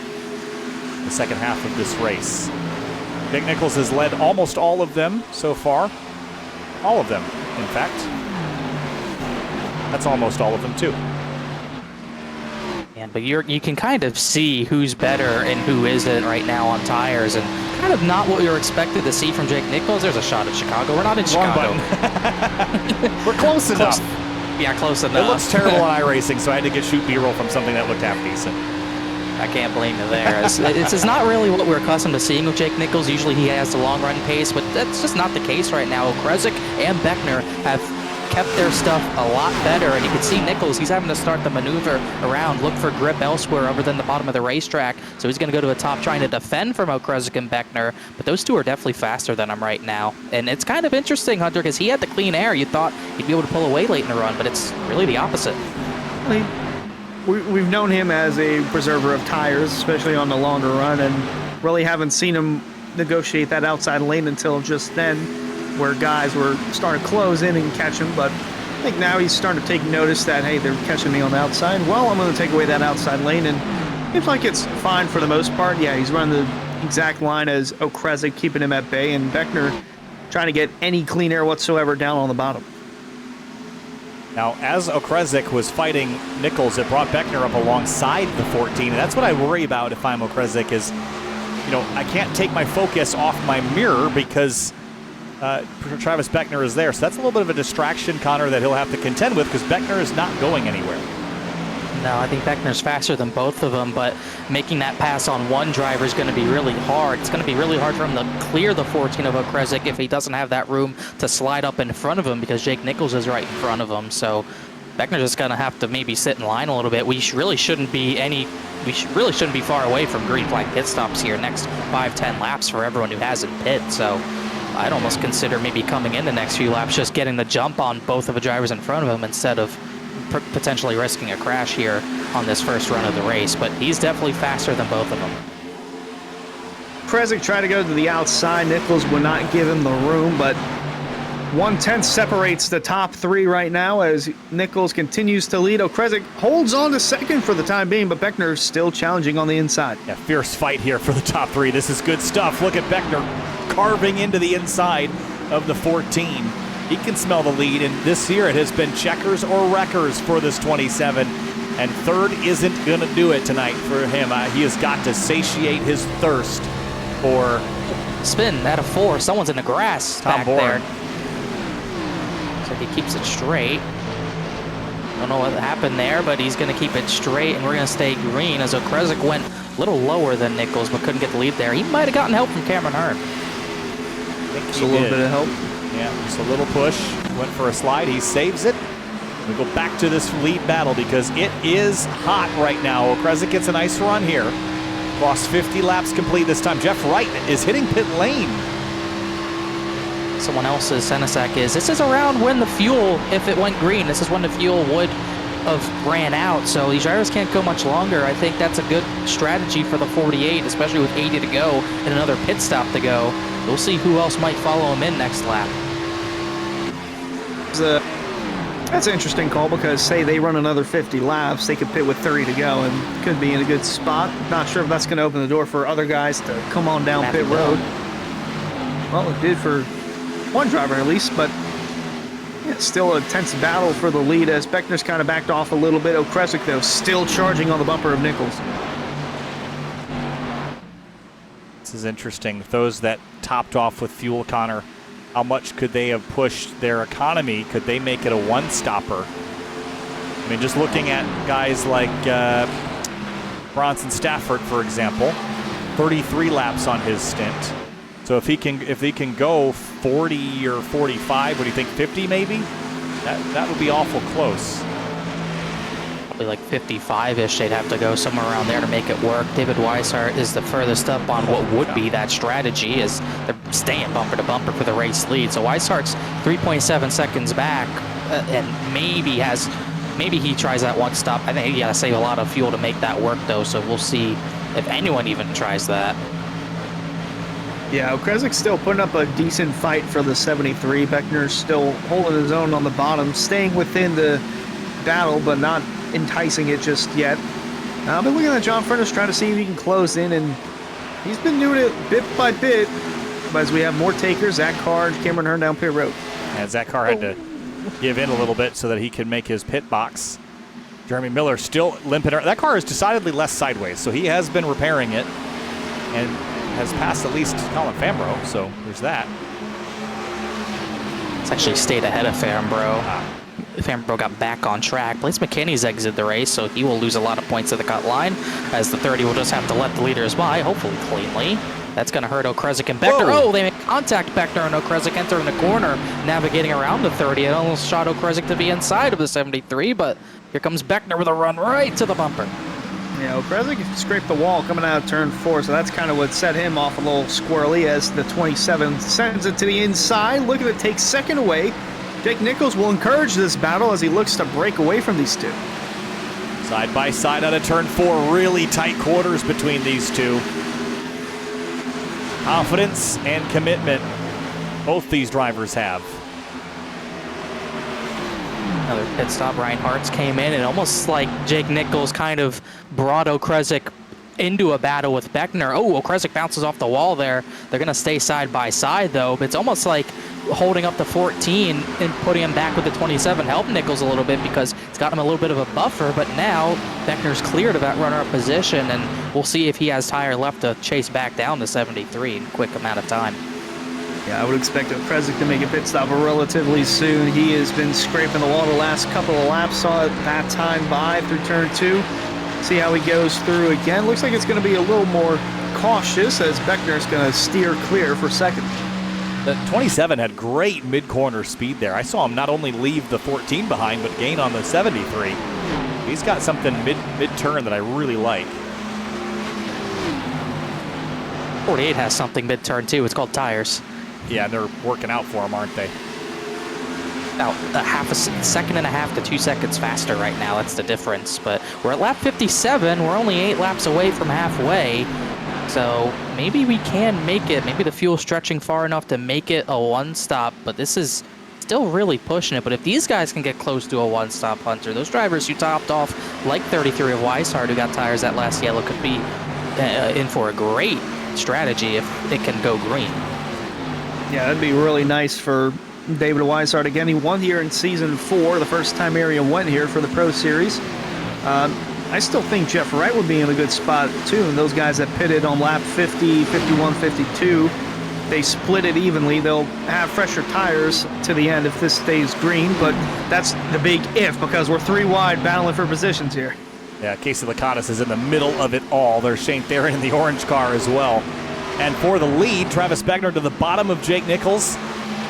the second half of this race. Big Nichols has led almost all of them so far. All of them, in fact. That's almost all of them, too. Yeah, but you can kind of see who's better and who isn't right now on tires, and kind of not what you're expected to see from Jake Nichols. There's a shot at Chicago. We're not in Chicago. We're close enough. Yeah, close enough. It looks terrible on iRacing, so I had to get shoot B-roll from something that looked half decent. I can't blame you there. It's not really what we're accustomed to seeing with Jake Nichols. Usually he has the long run pace, but that's just not the case right now. Okrezik and Beckner have kept their stuff a lot better, and you can see Nichols, he's having to start the maneuver around, look for grip elsewhere other than the bottom of the racetrack, so he's going to go to the top trying to defend from Okrezik and Beckner, but those two are definitely faster than him right now. And it's kind of interesting, Hunter, because he had the clean air. You thought he'd be able to pull away late in the run, but it's really the opposite. We've known him as a preserver of tires, especially on the longer run, and really haven't seen him negotiate that outside lane until just then, where guys were starting to close in and catch him. But I think now he's starting to take notice that, hey, they're catching me on the outside. Well, I'm going to take away that outside lane, and it seems like it's fine for the most part. Yeah, he's running the exact line as Okrezik, keeping him at bay, and Beckner trying to get any clean air whatsoever down on the bottom. Now, as Okrezik was fighting Nichols, it brought Beckner up alongside the 14, and that's what I worry about if I'm Okrezik is, you know, I can't take my focus off my mirror because Travis Beckner is there. So that's a little bit of a distraction, Connor, that he'll have to contend with because Beckner is not going anywhere. No, I think Beckner's faster than both of them, but making that pass on one driver is going to be really hard. It's going to be really hard for him to clear the 14 of Okrezik if he doesn't have that room to slide up in front of him because Jake Nichols is right in front of him. So Beckner's just going to have to maybe sit in line a little bit. We really shouldn't be far away from green flag pit stops here next 5-10 laps for everyone who hasn't pit. So I'd almost consider maybe coming in the next few laps just getting the jump on both of the drivers in front of him instead of potentially risking a crash here on this first run of the race. But he's definitely faster than both of them. Okrezik tried to go to the outside. Nichols would not give him the room, but 1/10 separates the top 3 right now as Nichols continues to lead. Okrezik holds on to second for the time being, but Beckner still challenging on the inside. Yeah, fierce fight here for the top 3. This is good stuff. Look at Beckner carving into the inside of the 14. He can smell the lead, and this year it has been checkers or wreckers for this 27, and third isn't going to do it tonight for him. He has got to satiate his thirst for... Spin at a 4. Someone's in the grass back there. So he keeps it straight. Don't know what happened there, but he's going to keep it straight, and we're going to stay green as Okrezik went a little lower than Nichols, but couldn't get the lead there. He might have gotten help from Cameron Hearn. Just a little bit of help. Yeah, just a little push. Went for a slide. He saves it. We go back to this lead battle because it is hot right now. Okrezik gets a nice run here. Lost 50 laps complete this time. Jeff Wright is hitting pit lane. Someone else's Senesac is. This is around when the fuel, if it went green, this is when the fuel would have ran out. So these drivers can't go much longer. I think that's a good strategy for the 48, especially with 80 to go and another pit stop to go. We'll see who else might follow him in next lap. That's an interesting call because, say, they run another 50 laps, they could pit with 30 to go and could be in a good spot. Not sure if that's going to open the door for other guys to come on down pit road. Well, it did for one driver at least, but yeah, still a tense battle for the lead as Beckner's kind of backed off a little bit. Okrezik, though, still charging on the bumper of Nichols. This is interesting. Those that topped off with fuel, Connor, how much could they have pushed their economy? Could they make it a one-stopper? I mean, just looking at guys like Bronson Stafford, for example, 33 laps on his stint. So if he can go 40 or 45, what do you think, 50 maybe? That would be awful close. probably like 55-ish. They'd have to go somewhere around there to make it work. David Weishart is the furthest up on what would be that strategy, as they're staying bumper to bumper for the race lead. So Weishart's 3.7 seconds back, and maybe he tries that one stop. I think he got to save a lot of fuel to make that work, though. So we'll see if anyone even tries that. Yeah, Okresik's still putting up a decent fight for the 73. Beckner's still holding his own on the bottom, staying within the battle, but not enticing it just yet. I've been looking at John Furnace trying to see if he can close in, and he's been doing it bit by bit. But as we have more takers, Zach Carr and Cameron Hearn down pit road. And Zach Carr had to give in a little bit so that he could make his pit box. Jeremy Miller still limping. That car is decidedly less sideways, so he has been repairing it and has passed at least Colin Fambro, so there's that. It's actually stayed ahead of Fambro. Fambro got back on track. Blaze McKinney's exited the race, so he will lose a lot of points at the cut line, as the 30 will just have to let the leaders by, hopefully cleanly. That's going to hurt Okrezik and Beckner. Whoa. Oh, they make contact. Beckner and Okrezik entering the corner, navigating around the 30. It almost shot Okrezik to be inside of the 73, but here comes Beckner with a run right to the bumper. Yeah, Okrezik scraped the wall coming out of turn 4, so that's kind of what set him off a little squirrely as the 27 sends it to the inside. Look at it take second away. Jake Nichols will encourage this battle as he looks to break away from these two. Side by side out of turn 4, really tight quarters between these two. Confidence and commitment, both these drivers have. Another pit stop. Ryan Hartz came in, and almost like Jake Nichols kind of brought Okrezik into a battle with Beckner. Oh, Okrezik bounces off the wall there. They're going to stay side by side, though. But it's almost like holding up the 14 and putting him back with the 27 helped Nichols a little bit, because it's got him a little bit of a buffer. But now Beckner's cleared of that runner-up position, and we'll see if he has tire left to chase back down to 73 in a quick amount of time. Yeah, I would expect Okrezik to make a pit stop relatively soon. He has been scraping the wall the last couple of laps. Saw it that time by through turn 2. See how he goes through again. Looks like it's going to be a little more cautious, as Beckner's going to steer clear for second. The 27 had great mid-corner speed there. I saw him not only leave the 14 behind, but gain on the 73. He's got something mid-turn that I really like. 48 has something mid-turn, too. It's called tires. Yeah, they're working out for him, aren't they? About a second and a half to 2 seconds faster right now. That's the difference. But we're at lap 57. We're only 8 laps away from halfway. So maybe we can make it. Maybe the fuel's stretching far enough to make it a one-stop. But this is still really pushing it. But if these guys can get close to a one-stop, Hunter, those drivers who topped off, like 33 of Weishart, who got tires that last yellow, could be in for a great strategy if it can go green. Yeah, that'd be really nice for David Weishart. Again, he won here in Season 4, the first time area went here for the Pro Series. I still think Jeff Wright would be in a good spot, too. And those guys that pitted on lap 50, 51, 52, they split it evenly. They'll have fresher tires to the end if this stays green, but that's the big if, because we're 3 wide battling for positions here. Yeah, Casey Lakatos is in the middle of it all. There's Shane Theron in the orange car as well. And for the lead, Travis Beckner to the bottom of Jake Nichols.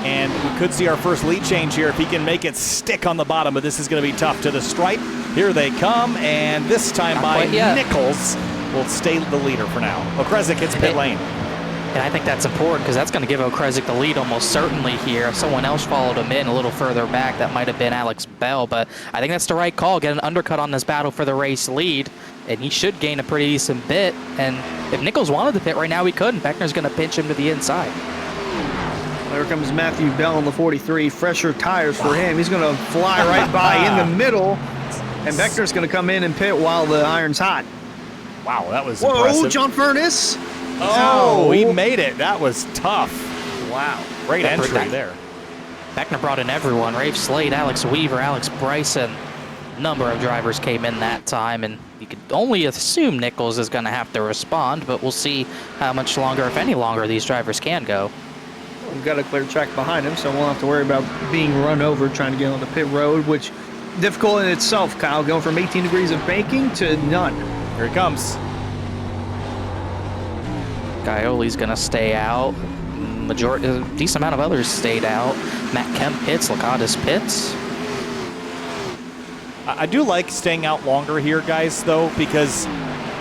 And we could see our first lead change here if he can make it stick on the bottom, but this is going to be tough. To the stripe, here they come, and this time by Nichols will stay the leader for now. Okrezik hits pit lane. And I think that's important, because that's going to give Okrezik the lead almost certainly here. If someone else followed him in a little further back, that might have been Alex Bell, but I think that's the right call. Get an undercut on this battle for the race lead, and he should gain a pretty decent bit. And if Nichols wanted to pit right now, he could, and Beckner's going to pinch him to the inside. There comes Matthew Bell on the 43. Fresher tires for him. He's going to fly right by in the middle, and Beckner's going to come in and pit while the iron's hot. Wow, that was Whoa, impressive. John Furnace. Oh, he made it. That was tough. Wow, great entry there. Beckner brought in everyone. Rafe Slade, Alex Weaver, Alex Bryson. A number of drivers came in that time, and you could only assume Nichols is going to have to respond, but we'll see how much longer, if any longer, these drivers can go. We've got a clear track behind him, so we won't have to worry about being run over trying to get on the pit road, which difficult in itself, Kyle, going from 18 degrees of baking to none. Here he comes. Gaioli's going to stay out. A decent amount of others stayed out. Matt Kemp pits, Lakatos pits. I do like staying out longer here, guys, though, because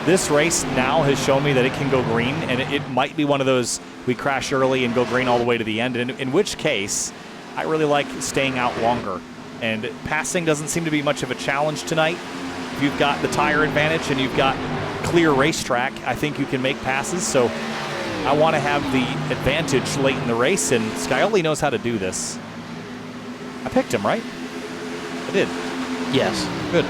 this race now has shown me that it can go green, and it might be one of those we crash early and go green all the way to the end, in which case I really like staying out longer. And passing doesn't seem to be much of a challenge tonight. If you've got the tire advantage and you've got clear racetrack, I think you can make passes. So I want to have the advantage late in the race, and Scioli knows how to do this. I picked him, right? I did. Yes. Good.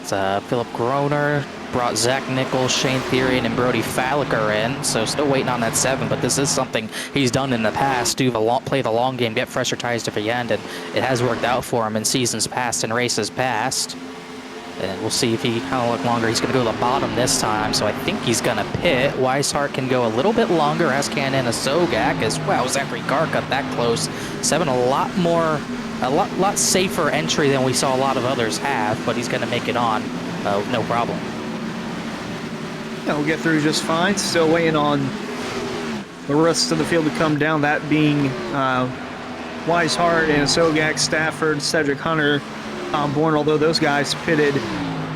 It's Philip Groner brought Zach Nichols, Shane Therian, and Brody Falliker in, so still waiting on that 7, but this is something he's done in the past, play the long game, get fresher tires to the end, and it has worked out for him in seasons past and races past. And we'll see if how much longer he's going to go to the bottom this time, so I think he's going to pit. Weishart can go a little bit longer, as can Sogak as well. Zachary Carr got that close. 7 a lot safer entry than we saw a lot of others have, but he's going to make it on, no problem. Yeah, we'll get through just fine. Still waiting on the rest of the field to come down, that being Weishart and Sogak, Stafford, Cedric Hunter on board, although those guys pitted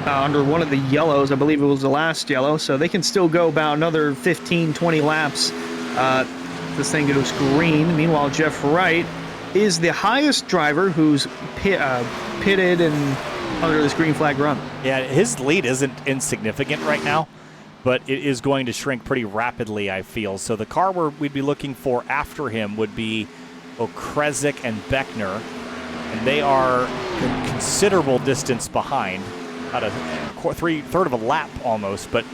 under one of the yellows. I believe it was the last yellow, so they can still go about another 15, 20 laps. This thing goes green. Meanwhile, Jeff Wright is the highest driver who's pitted and under this green flag run. Yeah, his lead isn't insignificant right now, but it is going to shrink pretty rapidly, I feel. So the car we'd be looking for after him would be Okrezik and Beckner, and they are a considerable distance behind, about a third of a lap almost, but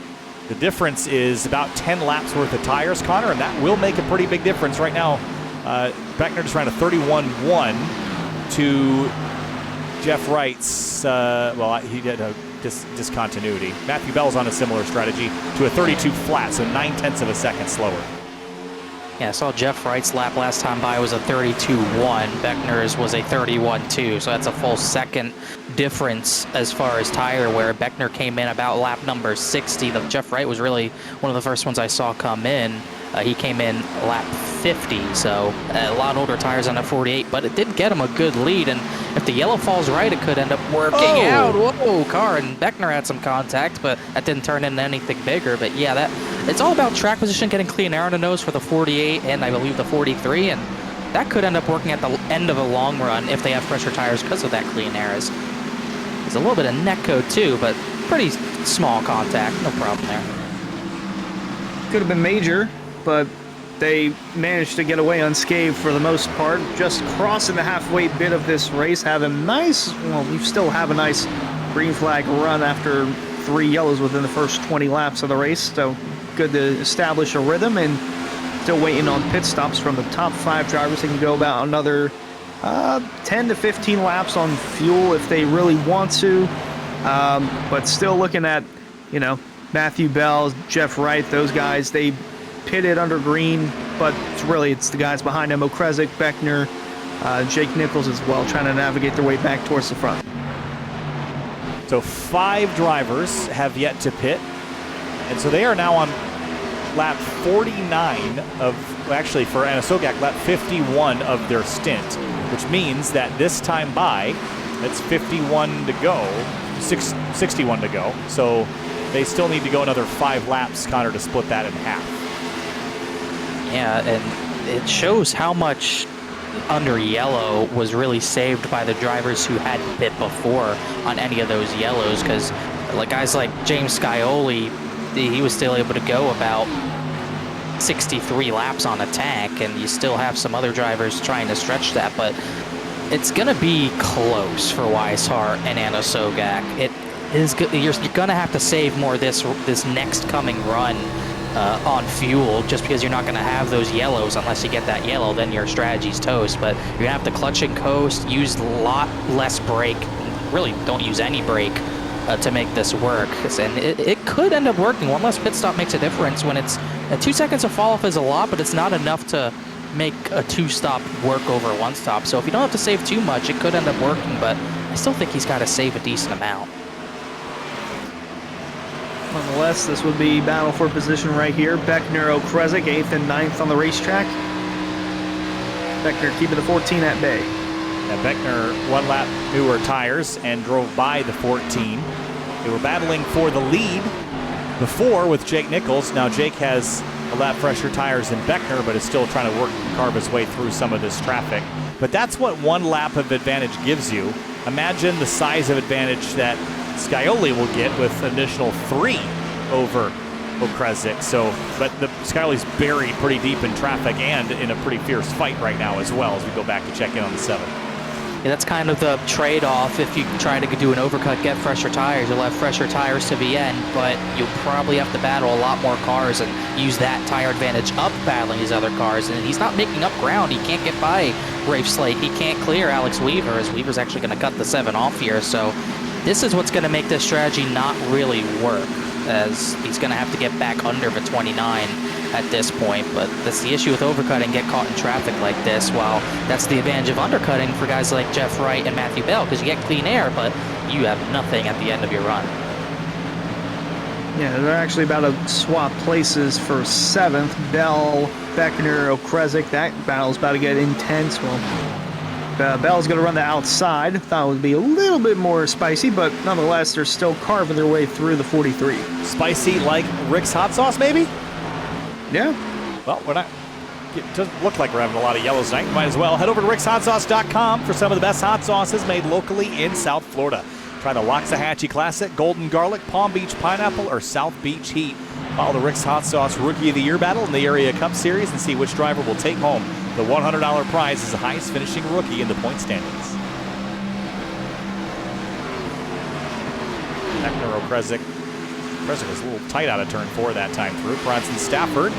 the difference is about 10 laps worth of tires, Connor, and that will make a pretty big difference right now. Beckner just ran a 31-1 to Jeff Wright's, he did a discontinuity. Matthew Bell's on a similar strategy to a 32 flat, so 9/10 of a second slower. Yeah, I saw Jeff Wright's lap last time by was a 32-1. Beckner's was a 31-2, so that's a full second difference as far as tire wear. Beckner came in about lap number 60. Jeff Wright was really one of the first ones I saw come in. He came in lap 50, so a lot older tires on the 48, but it did get him a good lead, and if the yellow falls right, it could end up working out. Whoa, Carr and Beckner had some contact, but that didn't turn into anything bigger. But yeah, it's all about track position, getting clean air on the nose for the 48 and I believe the 43, and that could end up working at the end of a long run if they have fresher tires because of that clean air. There's a little bit of neck code too, but pretty small contact, no problem there. Could have been major, but they managed to get away unscathed for the most part. Just crossing the halfway bit of this race, we still have a nice green flag run after 3 yellows within the first 20 laps of the race. So good to establish a rhythm, and still waiting on pit stops from the top 5 drivers. They can go about another 10 to 15 laps on fuel if they really want to. But still looking at, Matthew Bell, Jeff Wright, those guys, they pitted under green, but it's the guys behind him, Okrezik, Beckner, Jake Nichols as well, trying to navigate their way back towards the front. So 5 drivers have yet to pit, and so they are now on lap 49 for Sogak, lap 51 of their stint, which means that this time by, it's 51 to go, 61 to go, so they still need to go another 5 laps, Connor, to split that in half. Yeah, and it shows how much under yellow was really saved by the drivers who hadn't pit before on any of those yellows, because guys like James Scioli, he was still able to go about 63 laps on a tank, and you still have some other drivers trying to stretch that, but it's going to be close for Weishart and Sogak. It is good. You're going to have to save more this next coming run on fuel, just because you're not going to have those yellows unless you get that yellow, then your strategy's toast. But you're going to have to clutch and coast, use a lot less brake, really don't use any brake to make this work. And it could end up working. One less pit stop makes a difference when it's 2 seconds of fall off is a lot, but it's not enough to make a 2-stop work over 1 stop. So if you don't have to save too much, it could end up working, but I still think he's got to save a decent amount. Nonetheless, this would be battle for position right here. Beckner, Okrezik, 8th and 9th on the racetrack. Beckner keeping the 14 at bay. And Beckner one lap newer tires and drove by the 14. They were battling for the lead before with Jake Nichols. Now Jake has a lap fresher tires than Beckner, but is still trying to carve his way through some of this traffic. But that's what one lap of advantage gives you. Imagine the size of advantage that Scioli will get with an additional 3 over Okrezik. But Scioli's buried pretty deep in traffic and in a pretty fierce fight right now as well as we go back to check in on the 7. Yeah, that's kind of the trade-off. If you try to do an overcut, get fresher tires, you'll have fresher tires to the end, but you'll probably have to battle a lot more cars and use that tire advantage up battling these other cars. And he's not making up ground. He can't get by Rafe Slate. He can't clear Alex Weaver, as Weaver's actually going to cut the 7 off here. So this is what's going to make this strategy not really work, as he's going to have to get back under the 29 at this point. But that's the issue with overcutting, get caught in traffic like this. While that's the advantage of undercutting for guys like Jeff Wright and Matthew Bell, because you get clean air, but you have nothing at the end of your run. Yeah, they're actually about to swap places for 7th. Bell, Beckner, Okrezik. That battle's about to get intense. Well, Bell's going to run the outside. Thought it would be a little bit more spicy, but nonetheless, they're still carving their way through the 43. Spicy like Rick's hot sauce, maybe? Yeah. Well, it doesn't look like we're having a lot of yellows tonight. Might as well head over to rickshotsauce.com for some of the best hot sauces made locally in South Florida. Try the Loxahatchee Classic, Golden Garlic, Palm Beach Pineapple, or South Beach Heat. Follow the Rick's Hot Sauce Rookie of the Year battle in the Area Cup Series and see which driver will take home the $100 prize as the highest finishing rookie in the point standings. Beckner, Okrezik. Okrezik was a little tight out of turn 4 that time through. Bronson Stafford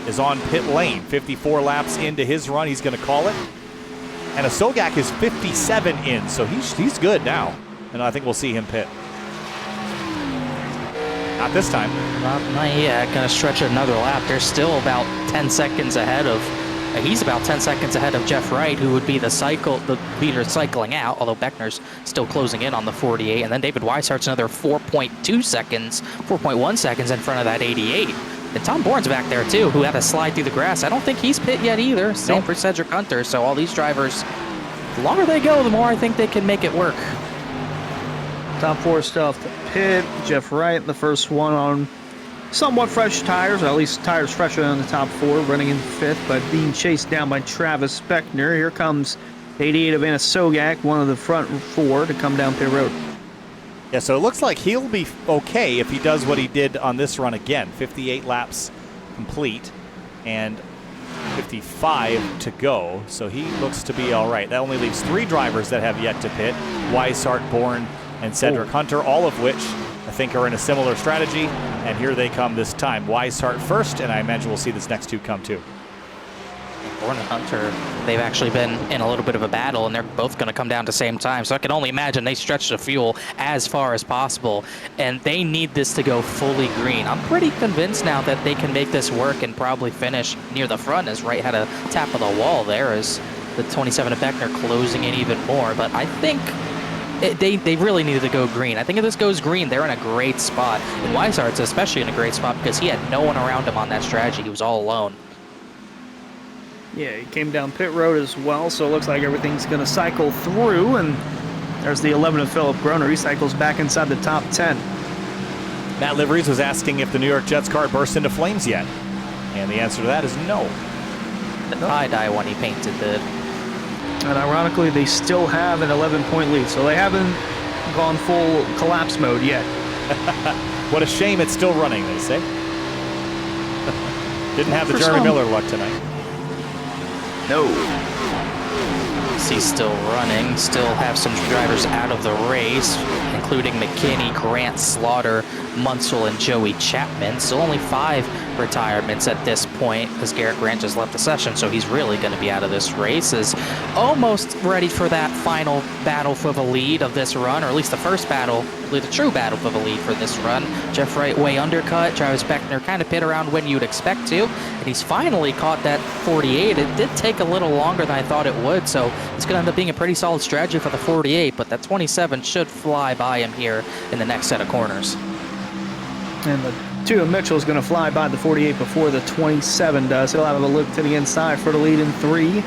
is on pit lane. 54 laps into his run. He's going to call it. And Sogak is 57 in, so he's good now. And I think we'll see him pit. Not this time. Not yet. Going to stretch another lap. They're still about 10 seconds ahead of... He's about 10 seconds ahead of Jeff Wright, who would be the leader cycling out, although Beckner's still closing in on the 48. And then David Weishart's another 4.1 seconds in front of that 88. And Tom Bourne's back there, too, who had to slide through the grass. I don't think he's pit yet either. Same for Cedric Hunter. So all these drivers, the longer they go, the more I think they can make it work. Top 4 stuff to pit. Jeff Wright, the first one on somewhat fresh tires, or at least tires fresher than the top 4, running in 5th, but being chased down by Travis Beckner. Here comes 88 of Anna Sogak, one of the front 4 to come down pit road. Yeah, so it looks like he'll be okay if he does what he did on this run again. 58 laps complete and 55 to go, so he looks to be all right. That only leaves 3 drivers that have yet to pit: Weishart, Bourne, and Cedric Hunter, all of which I think are in a similar strategy, and here they come this time. Weishart first, and I imagine we'll see this next 2 come too. Bourne and Hunter, they've actually been in a little bit of a battle, and they're both going to come down at the same time. So I can only imagine they stretch the fuel as far as possible, and they need this to go fully green. I'm pretty convinced now that they can make this work and probably finish near the front, as Wright had a tap of the wall there, as the 27 of Beckner closing in even more. But I think they really needed to go green. I think if this goes green, they're in a great spot. And Weishart's especially in a great spot because he had no one around him on that strategy. He was all alone. Yeah, he came down pit road as well, so it looks like everything's going to cycle through. And there's the 11 of Philip Groner. He cycles back inside the top 10. Matt Liveries was asking if the New York Jets car burst into flames yet. And the answer to that is no. The tie-dye one he painted did. And ironically, they still have an 11-point lead, so they haven't gone full collapse mode yet. What a shame it's still running, they say. Didn't have the Jeremy Miller luck tonight. No. He's still running, still have some drivers out of the race, including McKinney, Grant, Slaughter, Munsell, and Joey Chapman. Still only 5 retirements at this point, as Garrett Grant just left the session, so he's really going to be out of this race. Is almost ready for that final battle for the lead of this run, or at least the first battle, the true battle for the lead for this run. Jeff Wright way undercut, Travis Beckner kind of pit around when you'd expect to, and he's finally caught that 48. It did take a little longer than I thought it would, so it's going to end up being a pretty solid strategy for the 48, but that 27 should fly by him here in the next set of corners. And the 2 of Mitchell is going to fly by the 48 before the 27 does. He'll have a look to the inside for the lead in 3.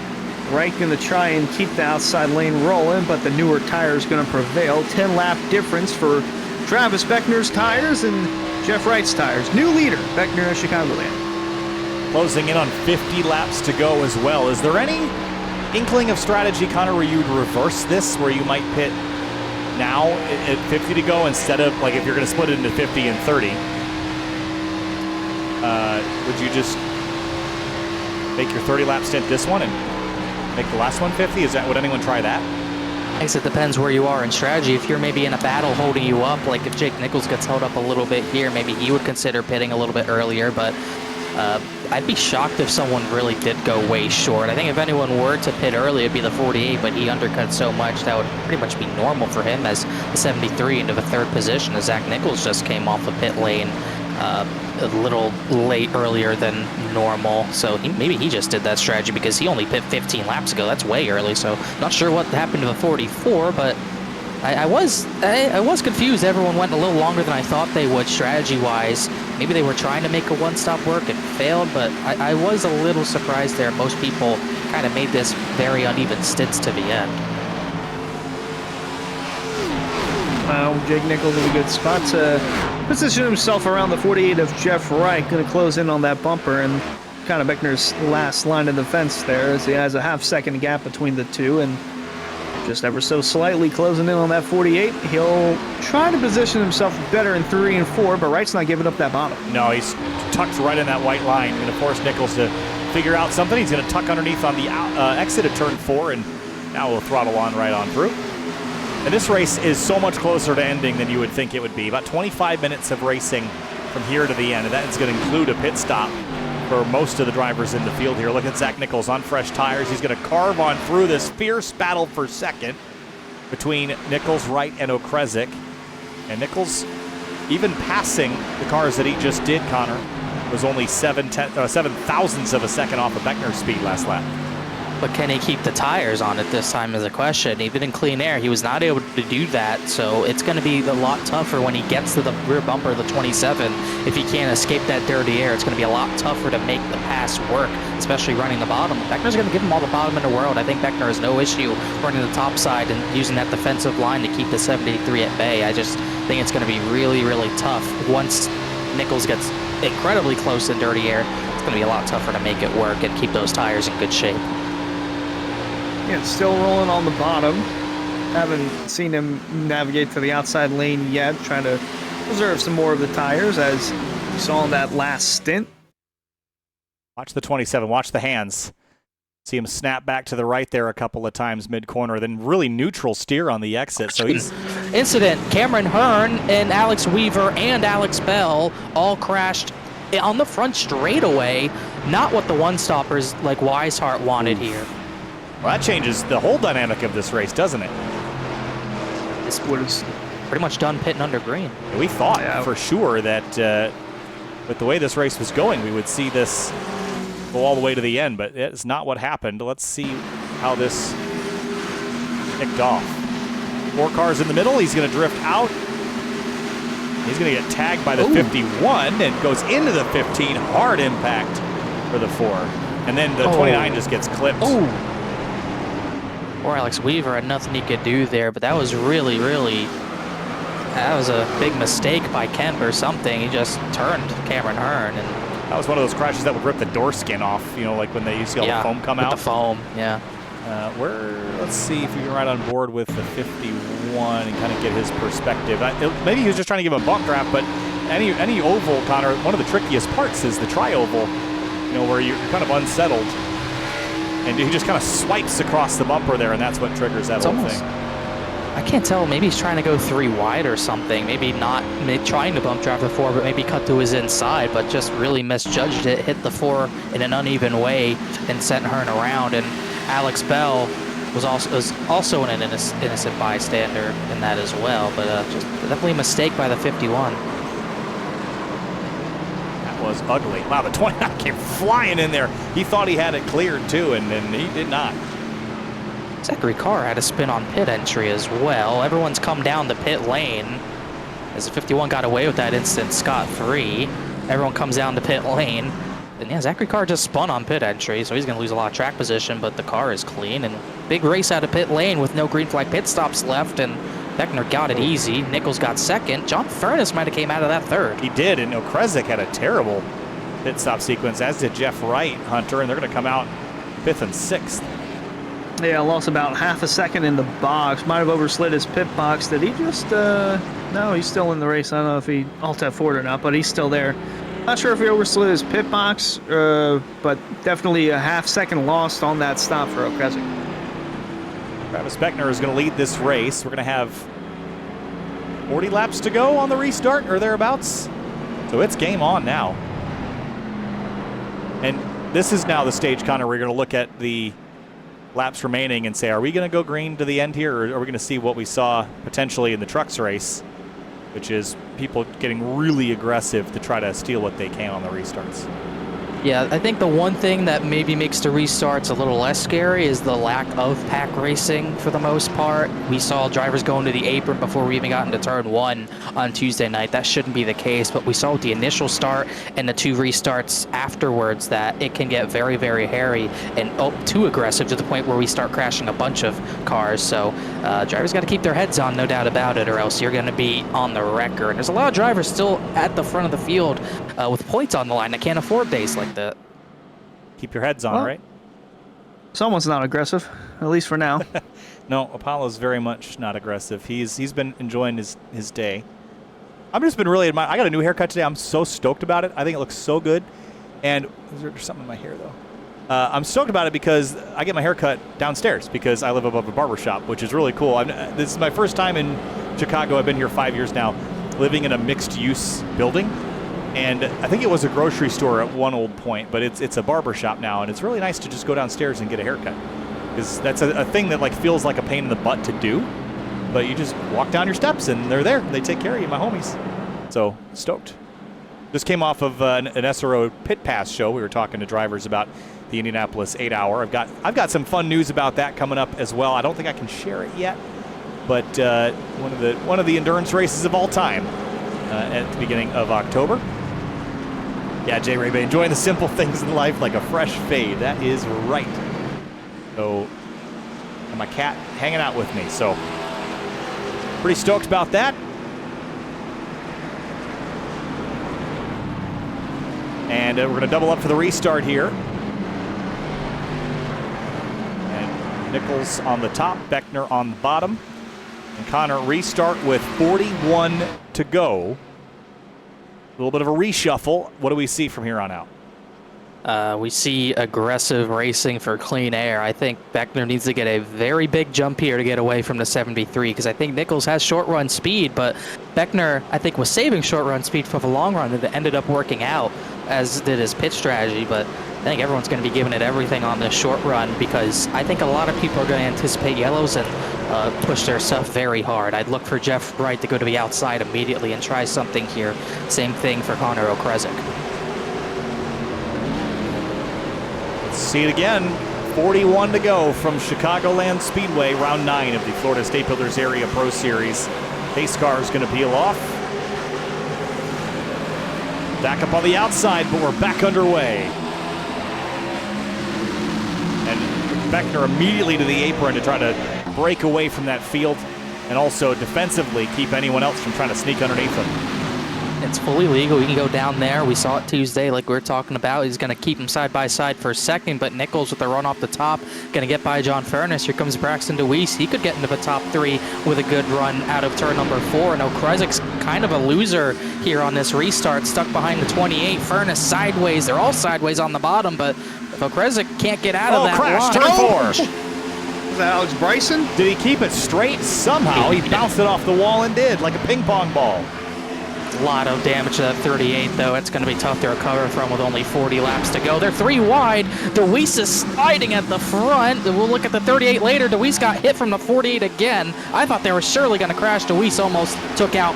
Wright going to try and keep the outside lane rolling, but the newer tire is going to prevail. 10-lap difference for Travis Beckner's tires and Jeff Wright's tires. New leader, Beckner at Chicagoland. Closing in on 50 laps to go as well. Is there any inkling of strategy, Connor, where you'd reverse this, where you might pit now at 50 to go instead of, like, if you're going to split it into 50 and 30? Would you just make your 30-lap stint this one and make the last one 50? Would anyone try that? I guess it depends where you are in strategy. If you're maybe in a battle holding you up, like if Jake Nichols gets held up a little bit here, maybe he would consider pitting a little bit earlier, but I'd be shocked if someone really did go way short. I think if anyone were to pit early, it'd be the 48, but he undercut so much that would pretty much be normal for him as the 73 into the third position, as Zach Nichols just came off the pit lane a little late earlier than normal. So maybe he just did that strategy because he only pit 15 laps ago. That's way early, so not sure what happened to the 44, but I was confused. Everyone went a little longer than I thought they would strategy-wise. Maybe they were trying to make a one-stop work and failed, but I was a little surprised there. Most people kind of made this very uneven stints to the end. Well, Jake Nichols in a good spot to position himself around the 48 of Jeff Wright. Going to close in on that bumper, and kind of Beckner's last line of defense there as he has a half-second gap between the two, and just ever so slightly closing in on that 48. He'll try to position himself better in 3 and 4, but Wright's not giving up that bottom. No, he's tucked right in that white line. Going to force Nichols to figure out something. He's going to tuck underneath on the exit of turn 4, and now we'll throttle on right on through. And this race is so much closer to ending than you would think it would be. About 25 minutes of racing from here to the end, and that's going to include a pit stop for most of the drivers in the field here. Look at Zach Nichols on fresh tires. He's going to carve on through this fierce battle for second between Nichols, Wright, and Okresic. And Nichols, even passing the cars that he just did, Connor, was only 7 thousandths of a second off of Beckner's speed last lap. But can he keep the tires on it this time is a question. Even in clean air, he was not able to do that, so it's going to be a lot tougher when he gets to the rear bumper of the 27. If he can't escape that dirty air, it's going to be a lot tougher to make the pass work, especially running the bottom. Beckner's going to give him all the bottom in the world. I think Beckner has no issue running the top side and using that defensive line to keep the 73 at bay. I just think it's going to be really, really tough. Once Nichols gets incredibly close in dirty air, it's going to be a lot tougher to make it work and keep those tires in good shape. Yeah, still rolling on the bottom. Haven't seen him navigate to the outside lane yet, trying to preserve some more of the tires as you saw in that last stint. Watch the 27, watch the hands. See him snap back to the right there a couple of times mid-corner, then really neutral steer on the exit. So he's incident. Cameron Hearn and Alex Weaver and Alex Bell all crashed on the front straightaway. Not what the one-stoppers like Weishart wanted here. Well, that changes the whole dynamic of this race, doesn't it? This was pretty much done pitting under green. We thought for sure that with the way this race was going, we would see this go all the way to the end, but it's not what happened. Let's see how this kicked off. 4 cars in the middle. He's going to drift out. He's going to get tagged by the 51 and goes into the 15. Hard impact for the 4. And then the 29 just gets clipped. Poor Alex Weaver had nothing he could do there, but that was really, that was a big mistake by Kemp or something. He just turned Cameron Hearn. And that was one of those crashes that would rip the door skin off, you know, like when they used to see all the foam come out. The foam, yeah. Let's see if we can ride on board with the 51 and kind of get his perspective. Maybe he was just trying to give a bump draft, but any oval, Connor, one of the trickiest parts is the tri-oval, you know, where you're kind of unsettled. And he just kind of swipes across the bumper there, and that's what triggers that whole thing. I can't tell. Maybe he's trying to go 3 wide or something. Maybe not trying to bump draft the 4, but maybe cut to his inside, but just really misjudged it, hit the 4 in an uneven way, and sent Hearn around. And Alex Bell was also an innocent bystander in that as well, but just definitely a mistake by the 51. Was ugly. Wow, the 29 came flying in there. He thought he had it cleared too, and he did not. Zachary Carr had a spin on pit entry as well. Everyone's come down the pit lane. As the 51 got away with that instant scot-free. Everyone comes down the pit lane. And yeah, Zachary Carr just spun on pit entry, so he's going to lose a lot of track position, but the car is clean. And big race out of pit lane with no green flag pit stops left, and Beckner got it easy. Nichols got second. John Furness might have came out of that third. He did, and Okrezik had a terrible pit stop sequence, as did Jeff Wright, Hunter, and they're going to come out 5th and 6th. Yeah, lost about half a second in the box. Might have overslid his pit box. Did he just, no, he's still in the race. I don't know if he alt forward or not, but he's still there. Not sure if he overslid his pit box, but definitely a half-second lost on that stop for Okrezik. Travis Beckner is going to lead this race. We're going to have 40 laps to go on the restart or thereabouts. So it's game on now. And this is now the stage, Connor, where you're going to look at the laps remaining and say, are we going to go green to the end here, or are we going to see what we saw potentially in the trucks race, which is people getting really aggressive to try to steal what they can on the restarts? Yeah, I think the one thing that maybe makes the restarts a little less scary is the lack of pack racing for the most part. We saw drivers go into the apron before we even got into turn 1 on Tuesday night. That shouldn't be the case, but we saw with the initial start and the 2 restarts afterwards that it can get very, very hairy and too aggressive to the point where we start crashing a bunch of cars. So drivers got to keep their heads on, no doubt about it, or else you're going to be on the wrecker. And there's a lot of drivers still at the front of the field with points on the line that can't afford days like that. Keep your heads on, right? Someone's not aggressive, at least for now. No, Apollo's very much not aggressive. He's been enjoying his day. I've just been really admiring. I got a new haircut today. I'm so stoked about it. I think it looks so good. And there's something in my hair, though. I'm stoked about it because I get my haircut downstairs because I live above a barber shop, which is really cool. This is my first time in Chicago. I've been here 5 years now, living in a mixed-use building. And I think it was a grocery store at one old point, but it's a barber shop now, and it's really nice to just go downstairs and get a haircut. Because that's a thing that feels like a pain in the butt to do, but you just walk down your steps and they're there. They take care of you, my homies. So stoked. Just came off of an SRO Pit Pass show. We were talking to drivers about the Indianapolis 8-hour. I've got some fun news about that coming up as well. I don't think I can share it yet, but one of the endurance races of all time at the beginning of October. Yeah, Jay Ray Bay, enjoying the simple things in life like a fresh fade. That is right. So, and my cat hanging out with me. So, pretty stoked about that. And we're going to double up for the restart here. And Nichols on the top, Beckner on the bottom. And Connor, restart with 41 to go. A little bit of a reshuffle. What do we see from here on out? We see aggressive racing for clean air. I think Beckner needs to get a very big jump here to get away from the 73 because I think Nichols has short run speed, but Beckner, I think, was saving short run speed for the long run and it ended up working out, as did his pit strategy. But I think everyone's going to be giving it everything on this short run because I think a lot of people are going to anticipate yellows and push their stuff very hard. I'd look for Jeff Wright to go to the outside immediately and try something here. Same thing for Connor Okrezik. Let's see it again. 41 to go from Chicagoland Speedway, round 9 of the Florida State Builders Area Pro Series. Pace car is going to peel off. Back up on the outside, but we're back underway. And Beckner immediately to the apron to try to break away from that field and also defensively keep anyone else from trying to sneak underneath him. It's fully legal. He can go down there. We saw it Tuesday like we were talking about. He's going to keep him side by side for a second, but Nichols with the run off the top, going to get by John Furness. Here comes Braxton DeWeese. He could get into the top 3 with a good run out of turn number 4. And Okrezik's kind of a loser here on this restart, stuck behind the 28. Furness sideways. They're all sideways on the bottom, but if Okrezik can't get out of that crash, line. turn 4. Is that Alex Bryson? Did he keep it straight? Somehow he bounced it off the wall and did, like a ping pong ball. A lot of damage to that 38, though. It's going to be tough to recover from with only 40 laps to go. They're 3 wide. DeWeese is sliding at the front. We'll look at the 38 later. DeWeese got hit from the 48 again. I thought they were surely going to crash. DeWeese almost took out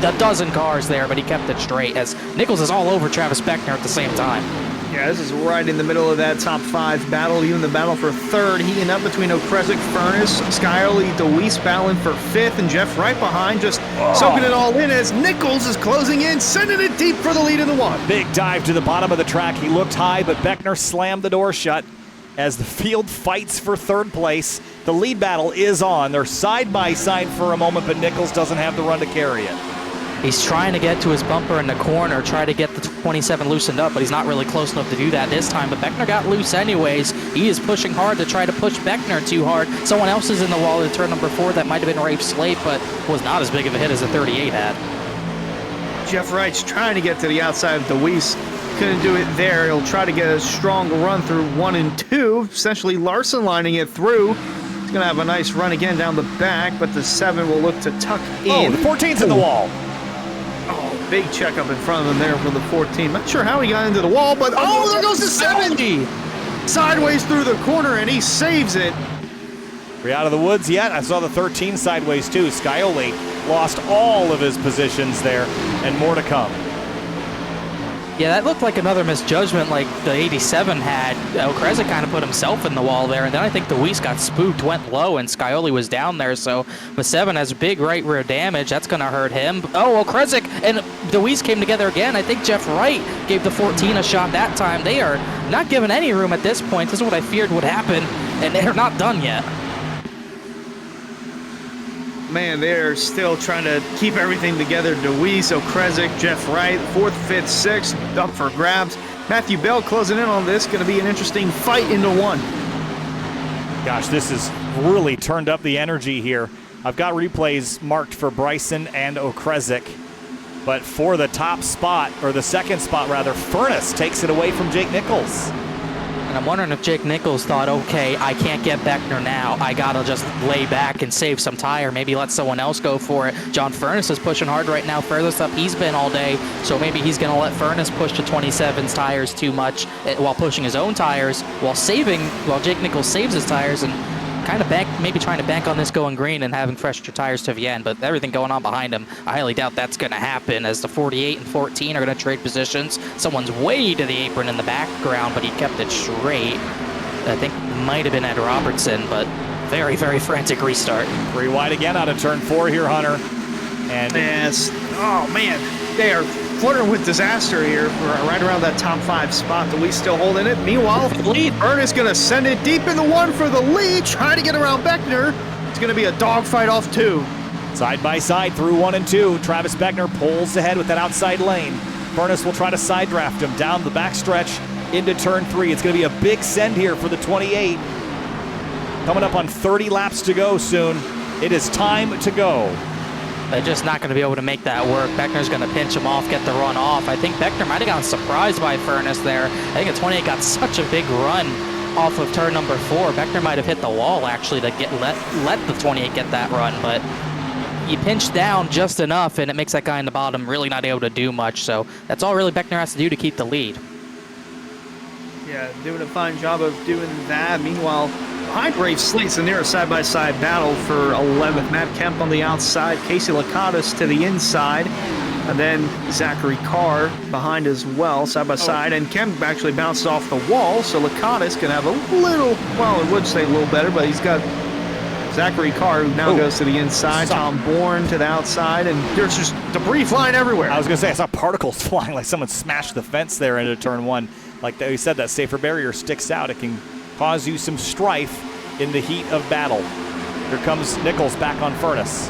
a dozen cars there, but he kept it straight as Nichols is all over Travis Beckner at the same time. Yeah, this is right in the middle of that top 5 battle, even the battle for 3rd, heating up between Okrezik, Furness, Skyly, Deweese battling for 5th, and Jeff right behind, just soaking it all in as Nichols is closing in, sending it deep for the lead in the 1. Big dive to the bottom of the track. He looked high, but Beckner slammed the door shut as the field fights for 3rd place. The lead battle is on. They're side by side for a moment, but Nichols doesn't have the run to carry it. He's trying to get to his bumper in the corner, try to get the 27 loosened up, but he's not really close enough to do that this time. But Beckner got loose anyways. He is pushing hard to try to push Beckner too hard. Someone else is in the wall in turn number 4. That might have been Rafe Slate, but was not as big of a hit as the 38 had. Jeff Wright's trying to get to the outside of Deweese. Couldn't do it there. He'll try to get a strong run through 1 and 2. Essentially Larson lining it through. He's going to have a nice run again down the back, but the 7 will look to tuck in. Oh, the 14's in the wall. Oh, big checkup in front of him there for the 14. Not sure how he got into the wall, but oh, there goes the 70! Sideways through the corner, and he saves it. Are we out of the woods yet? I saw the 13 sideways too. Skyly lost all of his positions there, and more to come. Yeah, that looked like another misjudgment like the 87 had. Okrezik kind of put himself in the wall there, and then I think Deweese got spooked, went low, and Skyoli was down there, so the 7 has big right rear damage. That's going to hurt him. Oh, Okrezik and Deweese came together again. I think Jeff Wright gave the 14 a shot that time. They are not given any room at this point. This is what I feared would happen, and they're not done yet. Man, they're still trying to keep everything together. Deweese, Okrezik, Jeff Wright, 4th, 5th, 6th, up for grabs. Matthew Bell closing in on this. Going to be an interesting fight into 1. Gosh, this has really turned up the energy here. I've got replays marked for Bryson and Okrezik, but for the top spot, or the 2nd spot rather, Furness takes it away from Jake Nichols. And I'm wondering if Jake Nichols thought, okay, I can't get Beckner now. I got to just lay back and save some tire. Maybe let someone else go for it. John Furness is pushing hard right now. Furthest up he's been all day. So maybe he's going to let Furness push the 27's tires too much while pushing his own tires, while Jake Nichols saves his tires and kind of maybe trying to bank on this going green and having fresher tires to the end. But everything going on behind him, I highly doubt that's going to happen as the 48 and 14 are going to trade positions. Someone's way to the apron in the background, but he kept it straight. I think might have been Ed Robertson, but very, very frantic restart. 3 wide again out of turn 4 here, Hunter. And yes. Oh, man. They are flirting with disaster here right around that top 5 spot. Deweese still holding it. Meanwhile, Ernest going to send it deep in the 1 for the lead, trying to get around Beckner. It's going to be a dogfight off 2. side by side through 1 and 2. Travis Beckner pulls ahead with that outside lane. Furness will try to side draft him down the backstretch into turn 3. It's going to be a big send here for the 28. Coming up on 30 laps to go soon. It is time to go. They're just not going to be able to make that work. Beckner's going to pinch him off, get the run off. I think Beckner might have gotten surprised by Furness there. I think a 28 got such a big run off of turn number 4. Beckner might have hit the wall actually to let the 28 get that run, but you pinch down just enough and it makes that guy in the bottom really not able to do much. So that's all really Beckner has to do to keep the lead. Yeah, doing a fine job of doing that. Meanwhile, behind Rafe Slate's a near side-by-side battle for 11th. Matt Kemp on the outside, Casey Lakatos to the inside, and then Zachary Carr behind as well, side-by-side. And Kemp actually bounced off the wall, so Lakatos can have a little, well, it would say a little better, but he's got Zachary Carr, who now goes to the inside, Tom Bourne to the outside, and there's just debris flying everywhere. I was going to say, I saw particles flying like someone smashed the fence there into turn 1. Like they said, that safer barrier sticks out. It can cause you some strife in the heat of battle. Here comes Nichols back on Furness.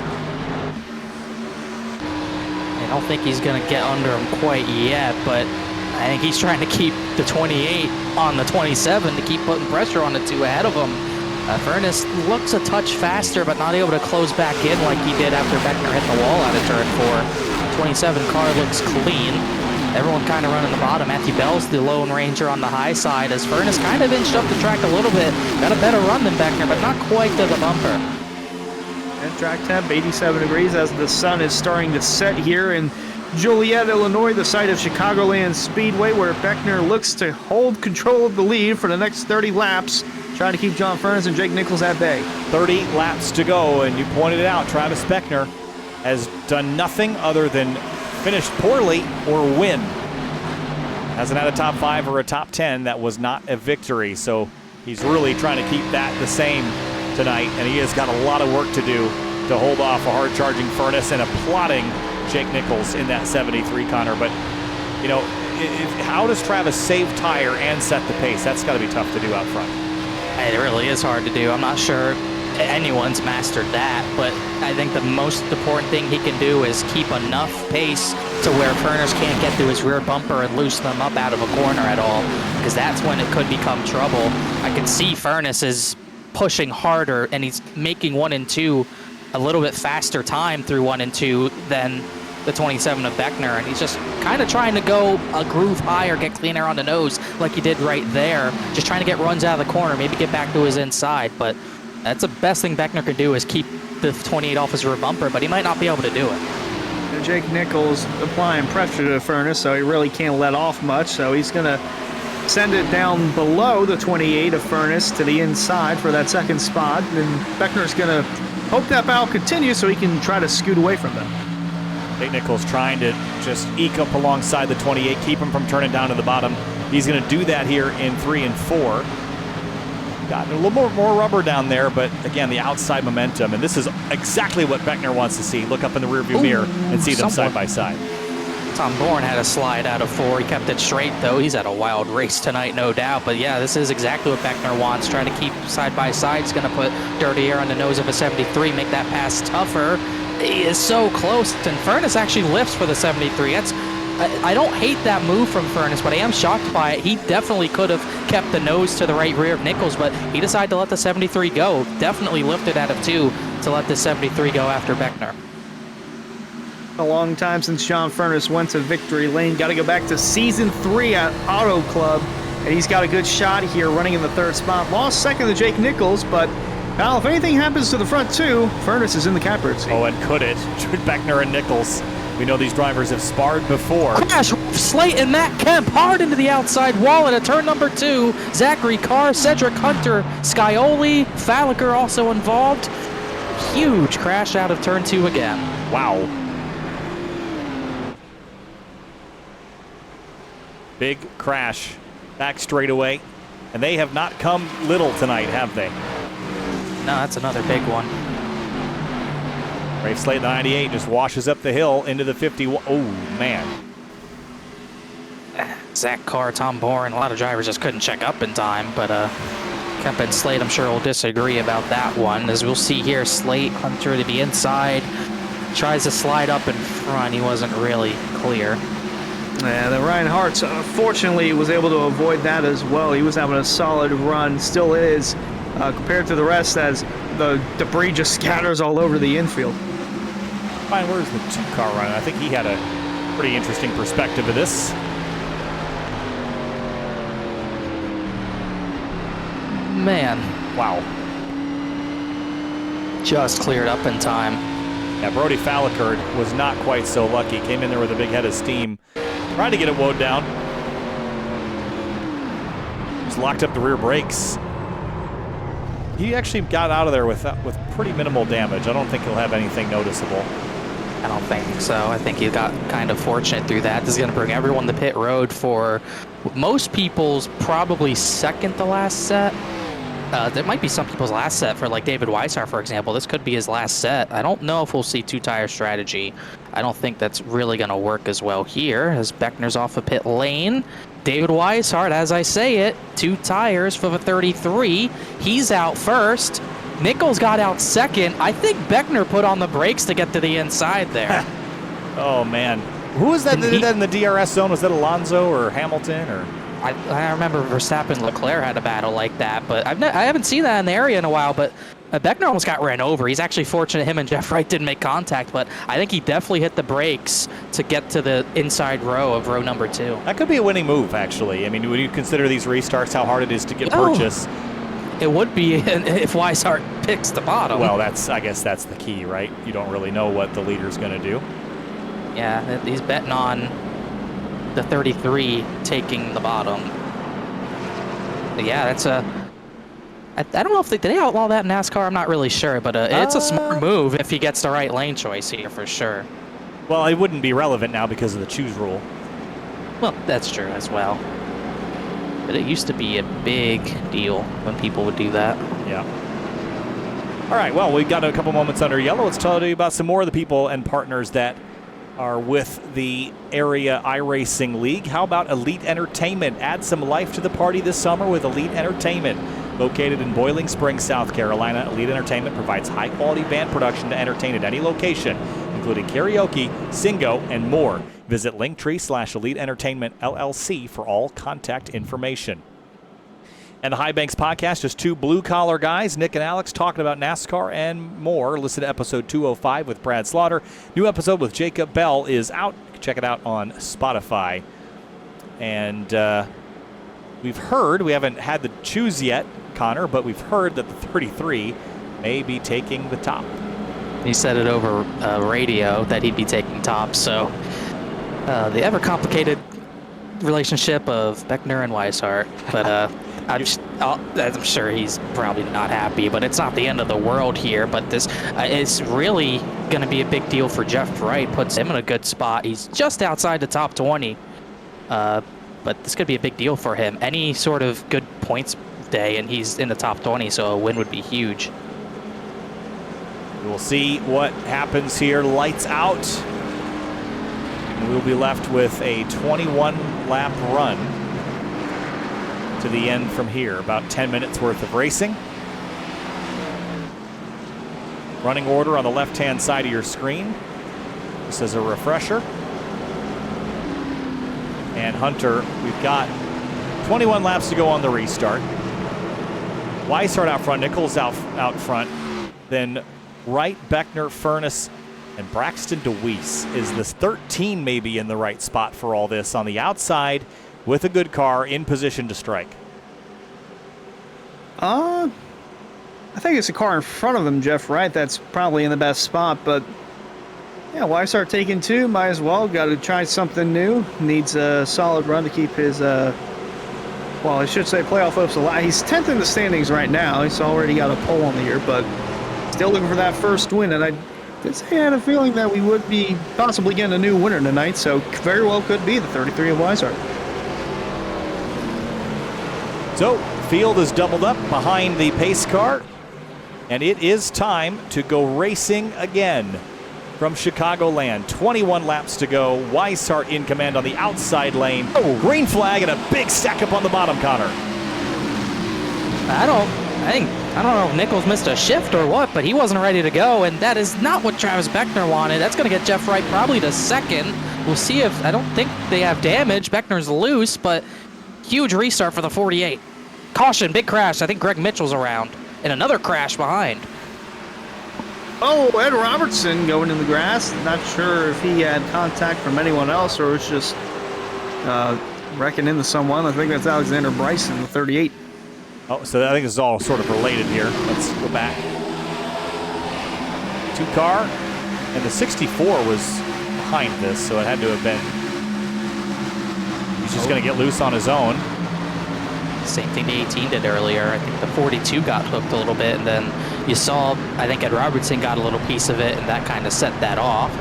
I don't think he's going to get under him quite yet, but I think he's trying to keep the 28 on the 27 to keep putting pressure on the 2 ahead of him. Furness looks a touch faster, but not able to close back in like he did after Beckner hit the wall out of turn 4. 27 car looks clean. Everyone kind of running the bottom. Matthew Bell's the Lone Ranger on the high side as Furness kind of inched up the track a little bit. Got a better run than Beckner, but not quite to the bumper. And track temp, 87 degrees as the sun is starting to set here in Joliet, Illinois, the site of Chicagoland Speedway, where Beckner looks to hold control of the lead for the next 30 laps, trying to keep John Furness and Jake Nichols at bay. 30 laps to go, and you pointed it out, Travis Beckner has done nothing other than finish poorly or win. Hasn't had a top 5 or a top 10. That was not a victory. So he's really trying to keep that the same tonight. And he has got a lot of work to do to hold off a hard-charging Furnace and a plodding Jake Nichols in that 73, Connor. But, you know, how does Travis save tire and set the pace? That's got to be tough to do out front. It really is hard to do. I'm not sure anyone's mastered that, but I think the most important thing he can do is keep enough pace to where Furnace can't get to his rear bumper and loosen them up out of a corner at all, because that's when it could become trouble. I can see Furnace is pushing harder, and he's making 1 and 2 a little bit faster time through 1 and 2 than the 27 of Beckner, and he's just kind of trying to go a groove higher, get clean air on the nose like he did right there, just trying to get runs out of the corner, maybe get back to his inside. But that's the best thing Beckner can do, is keep the 28 off his rear bumper, but he might not be able to do it. And Jake Nichols applying pressure to the Furnace, so he really can't let off much, so he's going to send it down below the 28 of Furnace to the inside for that second spot, and Beckner's going to hope that battle continues so he can try to scoot away from them. Jake Nichols trying to just eke up alongside the 28, keep him from turning down to the bottom. He's going to do that here in 3 and 4. Got a little more rubber down there, but again, the outside momentum. And this is exactly what Beckner wants to see. Look up in the rearview mirror and see them side by side. Tom Bourne had a slide out of 4. He kept it straight, though. He's had a wild race tonight, no doubt. But yeah, this is exactly what Beckner wants. Trying to keep side by side. He's going to put dirty air on the nose of a 73, make that pass tougher. He is so close, and Furnace actually lifts for the 73. I don't hate that move from Furnace, but I am shocked by it. He definitely could have kept the nose to the right rear of Nichols, but he decided to let the 73 go. Definitely lifted out of 2 to let the 73 go after Beckner. A long time since John Furnace went to victory lane. Got to go back to season 3 at Auto Club, and he's got a good shot here running in the 3rd spot. Lost 2nd to Jake Nichols, but now if anything happens to the front 2, Furnace is in the catbird seat. Oh, and could it? Beckner and Nichols. We know these drivers have sparred before. Crash, Slate and Matt Kemp hard into the outside wall at a turn number 2. Zachary Carr, Cedric Hunter, Scioli, Falliker also involved. Huge crash out of turn 2 again. Wow. Big crash back straightaway. And they have not come little tonight, have they? No, that's another big one. Rafe Slate, the 98, just washes up the hill into the 51. Oh, man. Zach Carr, Tom Bourne, a lot of drivers just couldn't check up in time, but Kemp and Slate, I'm sure, will disagree about that one. As we'll see here, Slate, Hunter to the inside, tries to slide up in front. He wasn't really clear. Yeah, the Ryan Hartz, fortunately, was able to avoid that as well. He was having a solid run, still is, compared to the rest, as the debris just scatters all over the infield. Fine, where's the 2-car run? I think he had a pretty interesting perspective of this. Man. Wow. Just cleared up in time. Yeah, Brody Falliker was not quite so lucky. Came in there with a big head of steam. Tried to get it woed down. Just locked up the rear brakes. He actually got out of there with pretty minimal damage. I don't think he'll have anything noticeable. I don't think so. I think he got kind of fortunate through that. This is going to bring everyone to pit road for most people's probably second to last set. There might be some people's last set for like David Weishaupt, for example. This could be his last set. I don't know if we'll see 2-tire strategy. I don't think that's really going to work as well here as Beckner's off a pit lane. David Weishaupt, as I say it, 2 tires for the 33. He's out first. Nichols got out second. I think Beckner put on the brakes to get to the inside there. Oh, man. Who was that that did that in the DRS zone? Was that Alonso or Hamilton? Or I remember Verstappen and Leclerc had a battle like that, but I haven't seen that in the area in a while, but Beckner almost got ran over. He's actually fortunate him and Jeff Wright didn't make contact, but I think he definitely hit the brakes to get to the inside row of row number 2. That could be a winning move, actually. I mean, when you consider these restarts, how hard it is to get purchase. It would be if Weishaupt picks the bottom. Well, I guess that's the key, right? You don't really know what the leader's going to do. Yeah, he's betting on the 33 taking the bottom. But yeah, that's I don't know if did they outlaw that in NASCAR? I'm not really sure, but it's a smart move if he gets the right lane choice here for sure. Well, it wouldn't be relevant now because of the choose rule. Well, that's true as well. But it used to be a big deal when people would do that. Yeah. All right, well, we've got a couple moments under yellow. Let's tell you about some more of the people and partners that are with the area iRacing League. How about Elite Entertainment? Add some life to the party this summer with Elite Entertainment. Located in Boiling Springs, South Carolina, Elite Entertainment provides high-quality band production to entertain at any location, including karaoke, singo, and more. Visit Linktree/Elite Entertainment LLC for all contact information. And the High Banks Podcast, just two blue-collar guys, Nick and Alex, talking about NASCAR and more. Listen to episode 205 with Brad Slaughter. New episode with Jacob Bell is out. Check it out on Spotify. And we've heard, we haven't had the choose yet, Connor, but we've heard that the 33 may be taking the top. He said it over radio that he'd be taking top, so the ever-complicated relationship of Beckner and Weishart, but I'm sure he's probably not happy, but it's not the end of the world here. But this is really going to be a big deal for Jeff Wright. Puts him in a good spot. He's just outside the top 20, but this could be a big deal for him. Any sort of good points day, and he's in the top 20, so a win would be huge. We'll see what happens here. Lights out. We'll be left with a 21-lap run to the end from here. About 10 minutes worth of racing. Running order on the left-hand side of your screen. This is a refresher. And Hunter, we've got 21 laps to go on the restart. Weishart out front, Nichols out front. Then Wright, Beckner, Furness, and Braxton DeWeese. Is this 13 maybe in the right spot for all this on the outside with a good car in position to strike? I think it's a car in front of him, Jeff Wright, that's probably in the best spot, but yeah, Weishart taking two, might as well. Got to try something new. Needs a solid run to keep his, well, I should say playoff hopes alive. He's 10th in the standings right now. He's already got a pole on the year, but still looking for that first win, and I did say I had a feeling that we would be possibly getting a new winner tonight, so very well could be the 33 of Weishart. So, field is doubled up behind the pace car, and it is time to go racing again from Chicagoland. 21 laps to go. Weishart in command on the outside lane. Oh, green flag and a big stack up on the bottom, Connor. I don't know if Nichols missed a shift or what, but he wasn't ready to go, and that is not what Travis Beckner wanted. That's going to get Jeff Wright probably to second. We'll see if, I don't think they have damage. Beckner's loose, but huge restart for the 48. Caution, big crash. I think Greg Mitchell's around, and another crash behind. Oh, Ed Robertson going in the grass. Not sure if he had contact from anyone else or was just wrecking into someone. I think that's Alexander Bryson, the 38. Oh, so I think this is all sort of related here. Let's go back. Two car, and the 64 was behind this, so it had to have been. He's just going to get loose on his own. Same thing the 18 did earlier. I think the 42 got hooked a little bit, and then you saw, I think Ed Robertson got a little piece of it, and that kind of set that off.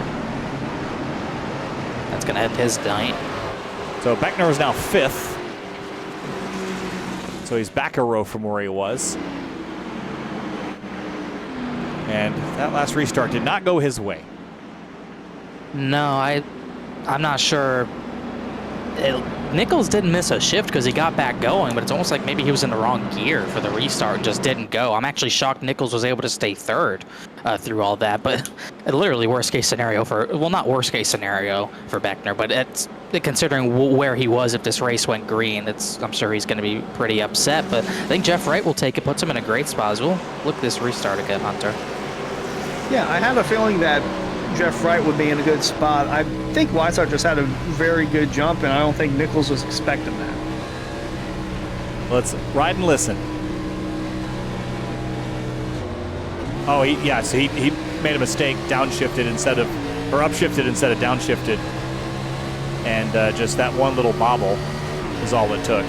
That's going to have his night. So Beckner is now 5th. So he's back a row from where he was. And that last restart did not go his way. No, I'm not sure. Nichols didn't miss a shift because he got back going, but it's almost like maybe he was in the wrong gear for the restart and just didn't go. I'm actually shocked Nichols was able to stay third through all that, but literally worst case scenario for, well, not worst case scenario for Beckner, but it's considering where he was if this race went green, I'm sure he's going to be pretty upset, but I think Jeff Wright will take it, puts him in a great spot as we'll look at this restart again, Hunter. Yeah, I had a feeling that Jeff Wright would be in a good spot. I think Weishart just had a very good jump, and I don't think Nichols was expecting that. Let's ride and listen. Oh, so he made a mistake, downshifted instead of, or upshifted instead of downshifted. And just that one little bobble is all it took.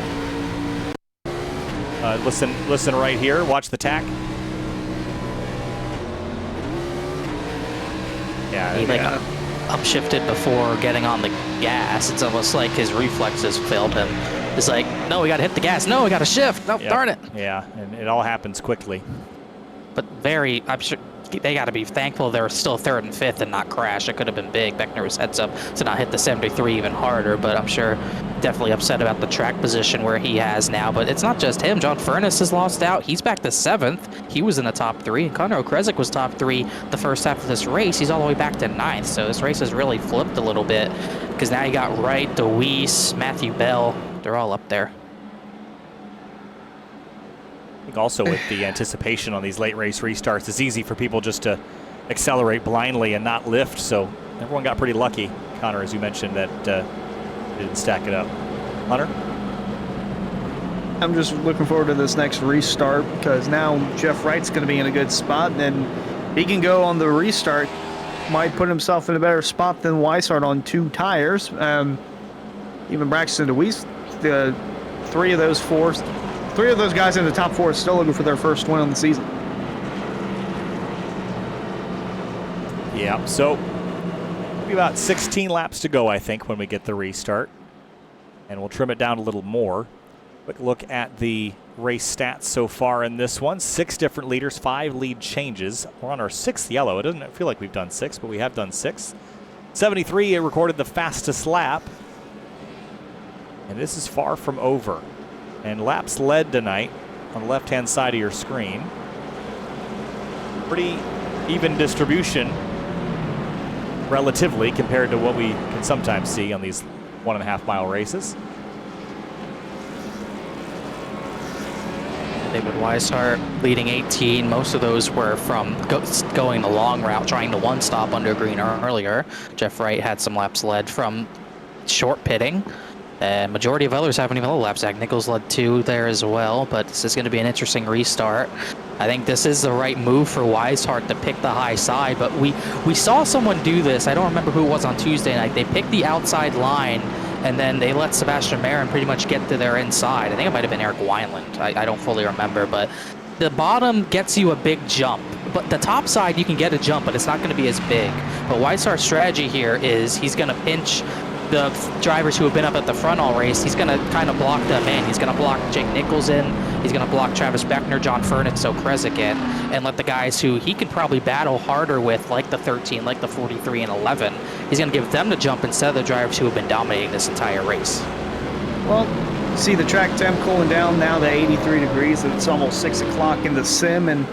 Listen right here. Watch the tack. upshifted before getting on the gas. It's almost like his reflexes failed him. It's like, no, we got to hit the gas. No, we got to shift. No, darn it. Yeah, and it all happens quickly. But I'm sure they got to be thankful they're still third and fifth and not crash. It could have been big. Beckner was heads up to not hit the 73 even harder, but I'm sure definitely upset about the track position where he has now. But it's not just him. John Furness has lost out. He's back to 7th. He was in the top 3. And Conor Okrezik was top 3 the first half of this race. He's all the way back to 9th. So this race has really flipped a little bit because now you got Wright, DeWeese, Matthew Bell. They're all up there. I think also with the anticipation on these late race restarts, it's easy for people just to accelerate blindly and not lift. So everyone got pretty lucky, Connor, as you mentioned, that didn't stack it up. Hunter? I'm just looking forward to this next restart because now Jeff Wright's going to be in a good spot, and then he can go on the restart. Might put himself in a better spot than Weishart on 2 tires. Even Braxton DeWeese, the three of those guys in the top 4 are still looking for their first win on the season. Yeah, so maybe about 16 laps to go, I think, when we get the restart. And we'll trim it down a little more. Quick look at the race stats so far in this one. 6 different leaders, 5 lead changes. We're on our 6th yellow. It doesn't feel like we've done 6, but we have done 6. 73 recorded the fastest lap. And this is far from over. And laps led tonight on the left-hand side of your screen. Pretty even distribution relatively compared to what we can sometimes see on these 1.5 mile races. David Weishart leading 18. Most of those were from going the long route, trying the one stop under green earlier. Jeff Wright had some laps led from short pitting. Majority of others haven't even led laps. Zach Nichols led 2 there as well, but this is going to be an interesting restart. I think this is the right move for Weishart to pick the high side, but we saw someone do this. I don't remember who it was on Tuesday night. They picked the outside line, and then they let Sebastian Marin pretty much get to their inside. I think it might have been Eric Wineland. I don't fully remember, but the bottom gets you a big jump. But the top side, you can get a jump, but it's not going to be as big. But Weishart's strategy here is he's going to pinch the drivers who have been up at the front all race. He's going to kind of block them in. He's going to block Jake Nichols in. He's going to block Travis Beckner, John Furness, Okrezik in, and let the guys who he can probably battle harder with, like the 13, like the 43 and 11, he's going to give them the jump instead of the drivers who have been dominating this entire race. Well, see the track temp cooling down now to 83 degrees. It's almost 6 o'clock in the sim, and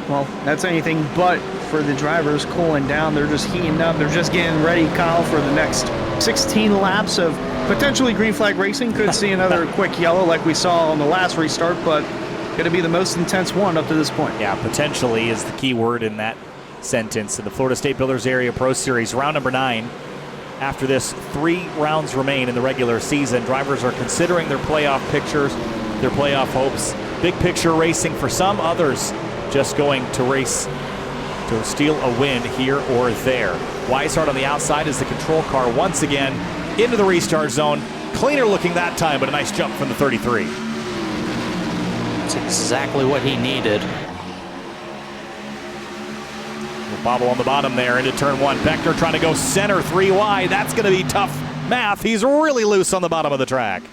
well, that's anything but for the drivers cooling down. They're just heating up. They're just getting ready, Kyle, for the next 16 laps of potentially green flag racing. Could see another quick yellow like we saw on the last restart, but going to be the most intense one up to this point. Yeah, potentially is the key word in that sentence. In the Florida State Builders Area Pro Series, round number 9. After this, 3 rounds remain in the regular season. Drivers are considering their playoff pictures, their playoff hopes. Big picture racing for some, others just going to race to steal a win here or there. Weishart on the outside is the control car once again into the restart zone. Cleaner looking that time, but a nice jump from the 33. That's exactly what he needed. Bobble on the bottom there into turn 1. Beckner trying to go center 3 wide. That's going to be tough math. He's really loose on the bottom of the track.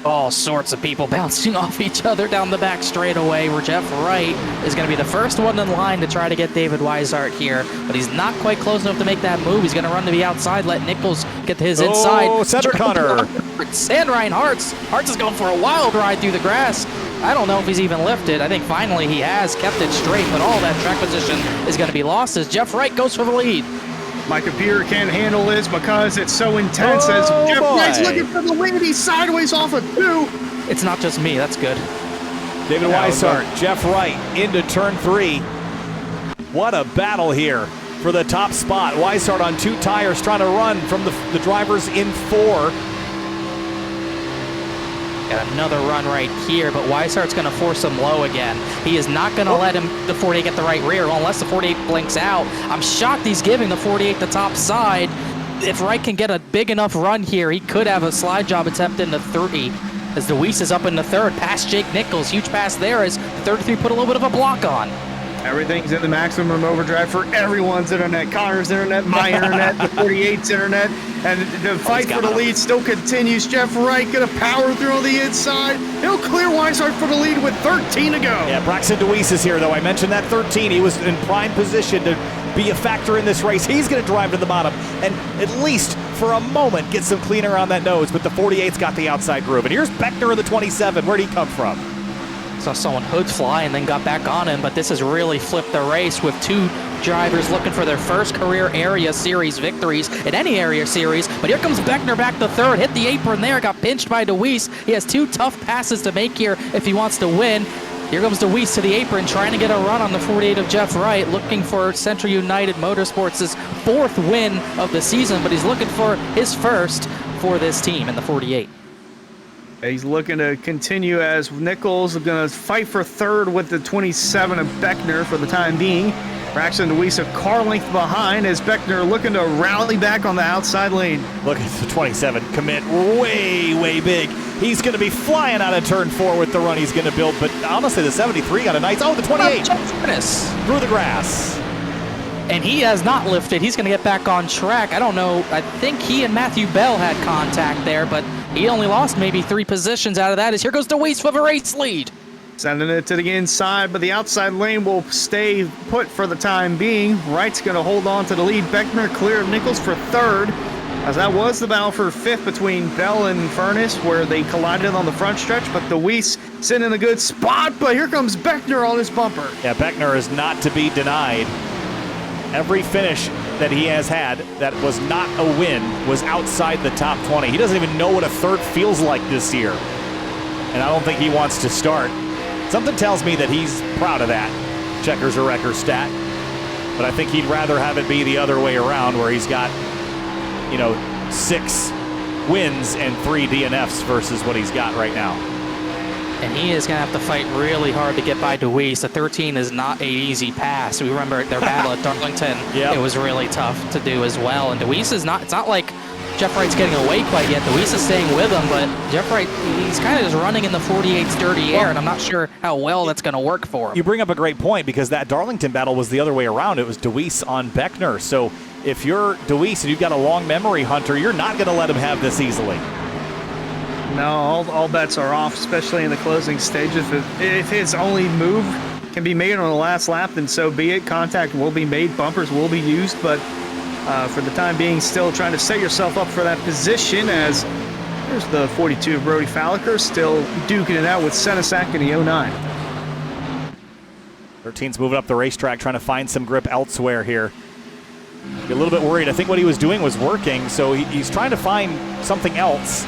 All sorts of people bouncing off each other down the back straightaway, where Jeff Wright is going to be the first one in line to try to get David Weishart here, but he's not quite close enough to make that move. He's going to run to the outside, let Nichols get to his inside. Oh, center Connor. And Ryan Hartz. Hartz is going for a wild ride through the grass. I don't know if he's even lifted. I think finally he has kept it straight, but all that track position is going to be lost as Jeff Wright goes for the lead. My computer can't handle this because it's so intense as Jeff Wright's looking for the lead. He's sideways off of 2. It's not just me. That's good. David Weishart, Jeff Wright into turn 3. What a battle here for the top spot. Weishart on 2 tires trying to run from the drivers in 4. Got another run right here, but Weishart's going to force him low again. He is not going to let the 48 get the right rear unless the 48 blinks out. I'm shocked he's giving the 48 the top side. If Wright can get a big enough run here, he could have a slide job attempt into 3. As DeWeese is up in the 3rd, past Jake Nichols. Huge pass there as the 33 put a little bit of a block on. Everything's in the maximum overdrive for everyone's internet. Connor's internet, my internet, the 48's internet. And the fight for the lead still continues. Jeff Wright going to power through on the inside. He'll clear Weishart for the lead with 13 to go. Yeah, Braxton DeWeese is here, though. I mentioned that 13. He was in prime position to be a factor in this race. He's going to drive to the bottom and at least for a moment get some cleaner on that nose, but the 48's got the outside groove. And here's Beckner in the 27. Where'd he come from? Saw someone hood fly and then got back on him, but this has really flipped the race with two drivers looking for their first career area series victories in any area series. But here comes Beckner back to third, hit the apron there, got pinched by DeWeese. He has two tough passes to make here if he wants to win. Here comes DeWeese to the apron, trying to get a run on the 48 of Jeff Wright, looking for Central United Motorsports' fourth win of the season, but he's looking for his first for this team in the 48. He's looking to continue as Nichols is going to fight for third with the 27 of Beckner for the time being. Braxton DeWeese a car length behind as Beckner looking to rally back on the outside lane. Look at the 27 commit way big. He's going to be flying out of turn 4 with the run he's going to build, but honestly the 73 got a nice, the 28 through the grass. And he has not lifted. He's going to get back on track. I don't know. I think he and Matthew Bell had contact there, but he only lost maybe 3 positions out of that. As here goes DeWeese for the race lead. Sending it to the inside, but the outside lane will stay put for the time being. Wright's going to hold on to the lead. Beckner clear of Nichols for third, as that was the battle for fifth between Bell and Furness, where they collided on the front stretch, but DeWeese sitting in a good spot, but here comes Beckner on his bumper. Yeah, Beckner is not to be denied. Every finish that he has had that was not a win was outside the top 20. He doesn't even know what a third feels like this year, and I don't think he wants to start. Something tells me that he's proud of that checkers or wrecker stat, but I think he'd rather have it be the other way around, where he's got, 6 wins and 3 DNFs versus what he's got right now. And he is going to have to fight really hard to get by DeWeese. The 13 is not an easy pass. We remember their battle at Darlington. Yep. It was really tough to do as well. And DeWeese is not, it's not like Jeff Wright's getting away quite yet. DeWeese is staying with him, but Jeff Wright, he's kind of just running in the 48's dirty air, and I'm not sure how well that's going to work for him. You bring up a great point, because that Darlington battle was the other way around. It was DeWeese on Beckner. So if you're DeWeese and you've got a long memory, Hunter, you're not going to let him have this easily. No, all bets are off, especially in the closing stages. If his only move can be made on the last lap, then so be it. Contact will be made, bumpers will be used, but for the time being, still trying to set yourself up for that position, as there's the 42 of Brody Falliker still duking it out with Senesac in the 09. 13's moving up the racetrack, trying to find some grip elsewhere here. Be a little bit worried. I think what he was doing was working, so he's trying to find something else.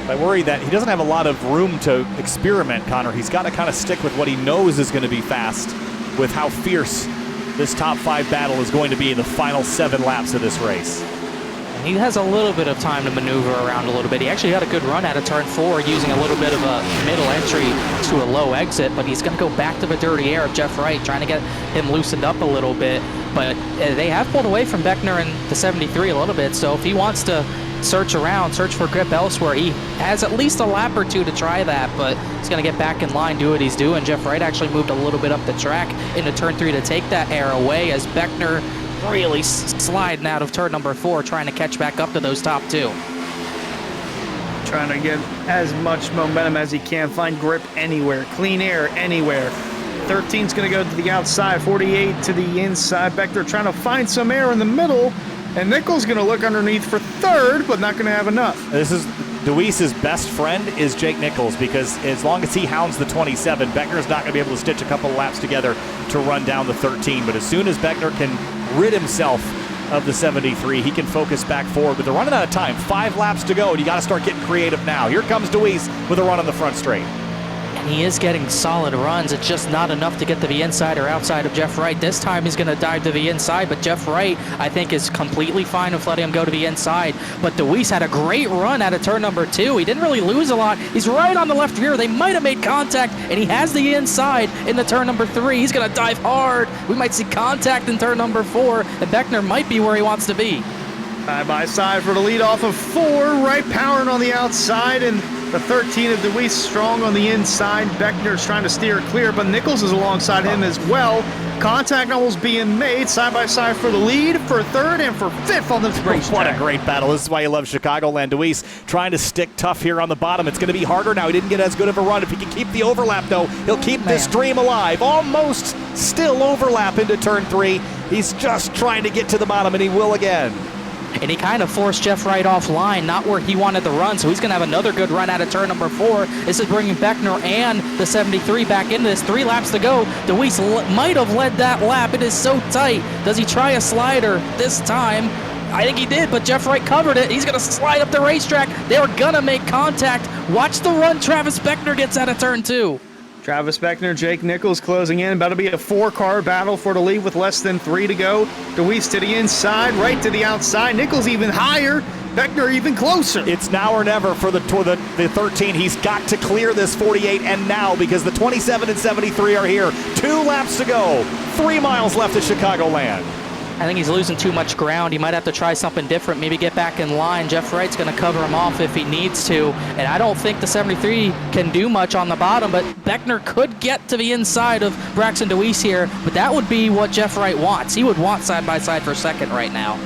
I worry that he doesn't have a lot of room to experiment, Connor. He's got to kind of stick with what he knows is going to be fast, with how fierce this top 5 battle is going to be in the final 7 laps of this race. He has a little bit of time to maneuver around a little bit. He actually had a good run out of turn 4 using a little bit of a middle entry to a low exit, but he's going to go back to the dirty air of Jeff Wright, trying to get him loosened up a little bit. But they have pulled away from Beckner in the 73 a little bit, so if he wants to search around, search for grip elsewhere, he has at least a lap or 2 to try that, but he's going to get back in line, do what he's doing. Jeff Wright actually moved a little bit up the track into turn 3 to take that air away, as Beckner really sliding out of turn number 4, trying to catch back up to those top 2. Trying to get as much momentum as he can, find grip anywhere, clean air anywhere. 13's going to go to the outside, 48 to the inside. Beckner trying to find some air in the middle, and Nichols going to look underneath for third, but not going to have enough. This is DeWeese's best friend is Jake Nichols, because as long as he hounds the 27, Beckner's not going to be able to stitch a couple of laps together to run down the 13. But as soon as Beckner can rid himself of the 73, he can focus back forward. But they're running out of time. 5 laps to go, and you got to start getting creative now. Here comes DeWeese with a run on the front straight. And he is getting solid runs. It's just not enough to get to the inside or outside of Jeff Wright. This time he's going to dive to the inside, but Jeff Wright, I think, is completely fine with letting him go to the inside. But DeWeese had a great run out of turn number 2. He didn't really lose a lot. He's right on the left rear. They might have made contact, and he has the inside in the turn number 3. He's going to dive hard. We might see contact in turn number 4, and Beckner might be where he wants to be. Side by side for the lead off of 4, Wright powering on the outside, and The 13 of DeWeese strong on the inside. Beckner's trying to steer clear, but Nichols is alongside him as well. Contact almost being made side by side for the lead, for third, and for fifth on this race. What a great battle. This is why you love Chicagoland. DeWeese trying to stick tough here on the bottom. It's going to be harder now. He didn't get as good of a run. If he can keep the overlap, though, he'll keep this stream alive. Almost still overlap into turn 3. He's just trying to get to the bottom, and he will again. And he kind of forced Jeff Wright offline, not where he wanted to run, so he's going to have another good run out of turn number 4. This is bringing Beckner and the 73 back into this. 3 laps to go. DeWeese might have led that lap. It is so tight. Does he try a slider this time? I think he did, but Jeff Wright covered it. He's going to slide up the racetrack. They're going to make contact. Watch the run Travis Beckner gets out of turn 2. Travis Beckner, Jake Nichols closing in. About to be a 4-car battle for the lead with less than 3 to go. DeWeese to the inside, right to the outside. Nichols even higher. Beckner even closer. It's now or never for the 13. He's got to clear this 48, and now, because the 27 and 73 are here. 2 laps to go. 3 miles left at Chicagoland. I think he's losing too much ground. He might have to try something different, maybe get back in line. Jeff Wright's going to cover him off if he needs to. And I don't think the 73 can do much on the bottom, but Beckner could get to the inside of Braxton DeWeese here. But that would be what Jeff Wright wants. He would want side-by-side for second right now.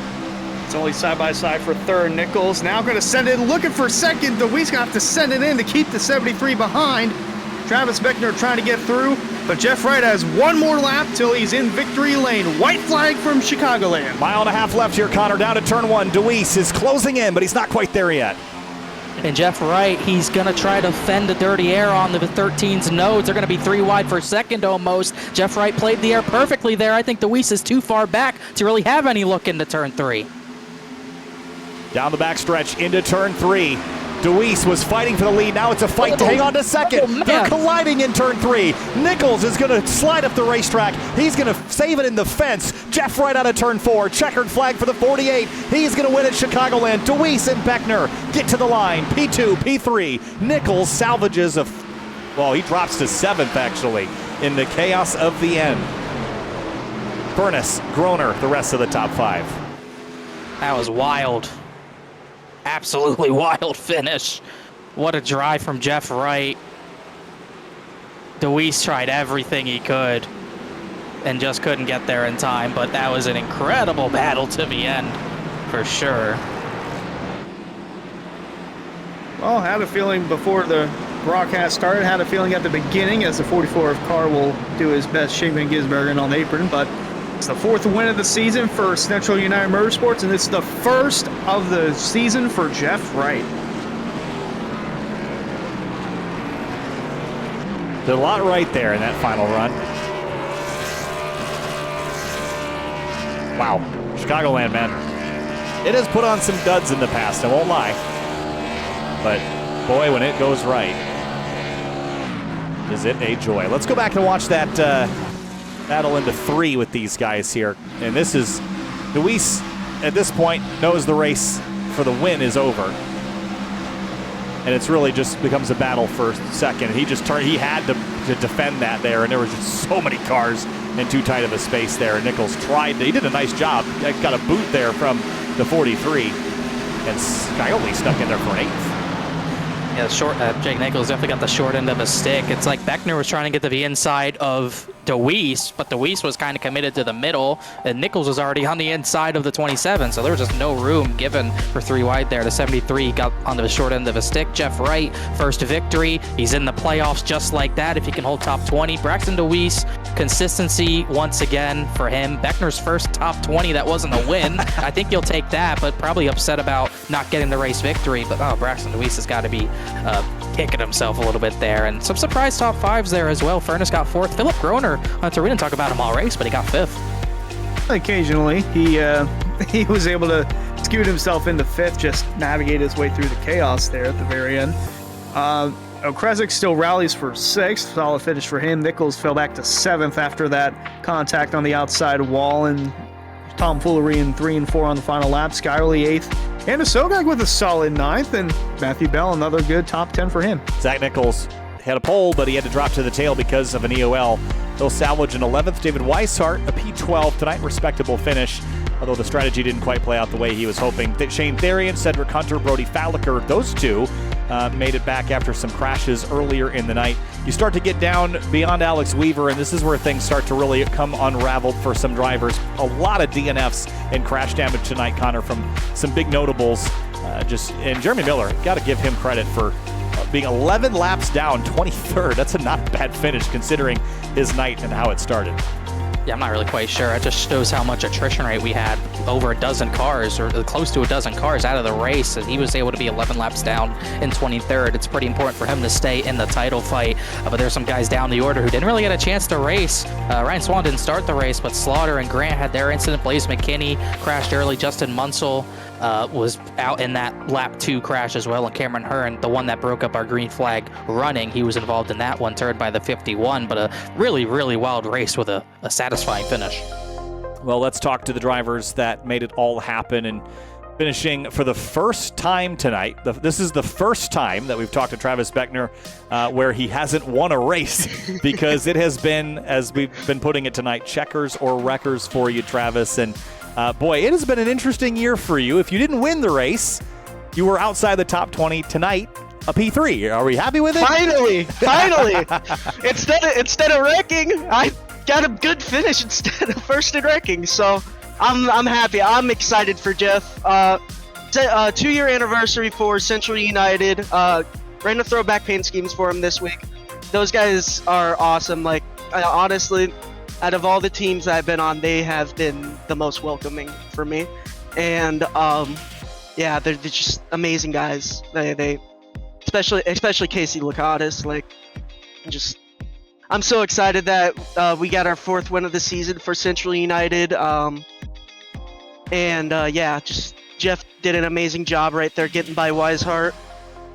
It's only side-by-side for third. Nichols now going to send it, looking for second. DeWeese going to have to send it in to keep the 73 behind. Travis Beckner trying to get through, but Jeff Wright has 1 more lap till he's in victory lane. White flag from Chicagoland. 1.5 miles left here, Connor, down to turn 1. DeWeese is closing in, but he's not quite there yet. And Jeff Wright, he's going to try to fend the dirty air on the 13's nose. They're going to be 3 wide for second almost. Jeff Wright played the air perfectly there. I think DeWeese is too far back to really have any look into turn 3. Down the backstretch into turn 3. DeWeese was fighting for the lead. Now it's a fight to hang on to second. They're colliding in turn 3. Nichols is going to slide up the racetrack. He's going to save it in the fence. Jeff Wright out of turn 4. Checkered flag for the 48. He's going to win at Chicagoland. DeWeese and Beckner get to the line. P2, P3. Nichols salvages well, he drops to 7th, actually, in the chaos of the end. Furness, Groner, the rest of the top 5. That was wild. Absolutely wild finish. What a drive from Jeff Wright. DeWeese tried everything he could and just couldn't get there in time, but that was an incredible battle to the end, for sure. Well, I had a feeling before the broadcast started, had a feeling at the beginning as the 44 car will do his best shaving Gisbergen on the apron, but it's the 4th win of the season for Central United Motorsports, and it's the first of the season for Jeff Wright. Did a lot right there in that final run. Wow, Chicagoland, man. It has put on some duds in the past, I won't lie. But boy, when it goes right, is it a joy. Let's go back and watch that battle into 3 with these guys here. And this is, DeWeese at this point knows the race for the win is over. And it's really just becomes a battle for second. He had to defend that there, and there was just so many cars in too tight of a space there. Nichols he did a nice job. Got a boot there from the 43. And Skyoli stuck in there for an 8th. Yeah, Jake Nichols definitely got the short end of a stick. It's like Beckner was trying to get to the inside of DeWeese, but DeWeese was kind of committed to the middle, and Nichols was already on the inside of the 27, so there was just no room given for 3 wide there. The 73 got onto the short end of a stick. Jeff Wright, first victory. He's in the playoffs just like that if he can hold top 20. Braxton DeWeese, consistency once again for him. Beckner's first top 20, that wasn't a win. I think you'll take that, but probably upset about not getting the race victory. But Braxton DeWeese has got to be kicking himself a little bit there. And some surprise top 5s there as well. Furness got 4th. Philip Groner, we didn't talk about him all race, but he got 5th. Occasionally, he was able to scoot himself into 5th, just navigate his way through the chaos there at the very end. Okrezik still rallies for 6th. Solid finish for him. Nichols fell back to 7th after that contact on the outside wall, and tomfoolery in 3 and 4 on the final lap. Skyerly 8th. And Sogag with a solid 9th, and Matthew Bell, another good top 10 for him. Zach Nichols had a pole, but he had to drop to the tail because of an EOL. He'll salvage an 11th. David Weishart, a P12 tonight, respectable finish, although the strategy didn't quite play out the way he was hoping. Shane Therian, Cedric Hunter, Brody Fallaker, those two made it back after some crashes earlier in the night. You start to get down beyond Alex Weaver, and this is where things start to really come unraveled for some drivers. A lot of DNFs and crash damage tonight, Connor, from some big notables. And Jeremy Miller, got to give him credit for being 11 laps down, 23rd. That's a not bad finish considering his night and how it started. Yeah, I'm not really quite sure. It just shows how much attrition rate we had. Over a dozen cars, or close to a dozen cars out of the race, and he was able to be 11 laps down in 23rd. It's pretty important for him to stay in the title fight. But there's some guys down the order who didn't really get a chance to race. Ryan Swan didn't start the race, but Slaughter and Grant had their incident. Blaze McKinney crashed early. Justin Munsell was out in that lap 2 crash as well, and Cameron Hearn, the one that broke up our green flag running, he was involved in that one, turned by the 51, but a really, really wild race with a satisfying finish. Well, let's talk to the drivers that made it all happen, and finishing for the first time tonight. This is the first time that we've talked to Travis Beckner where he hasn't won a race because it has been, as we've been putting it tonight, checkers or wreckers for you, Travis. And boy, it has been an interesting year for you. If you didn't win the race, you were outside the top 20 tonight. A P3. Are we happy with it? Finally. Instead of wrecking, I got a good finish instead of first in wrecking. So I'm happy. I'm excited for Jeff. 2-year anniversary for Central United. Ran the throwback paint schemes for him this week. Those guys are awesome. Like, honestly, out of all the teams that I've been on, they have been the most welcoming for me. And yeah, they're just amazing guys. They especially Casey Lakatis. Like, I'm so excited that we got our 4th win of the season for Central United. Yeah, just Jeff did an amazing job right there getting by Weishart.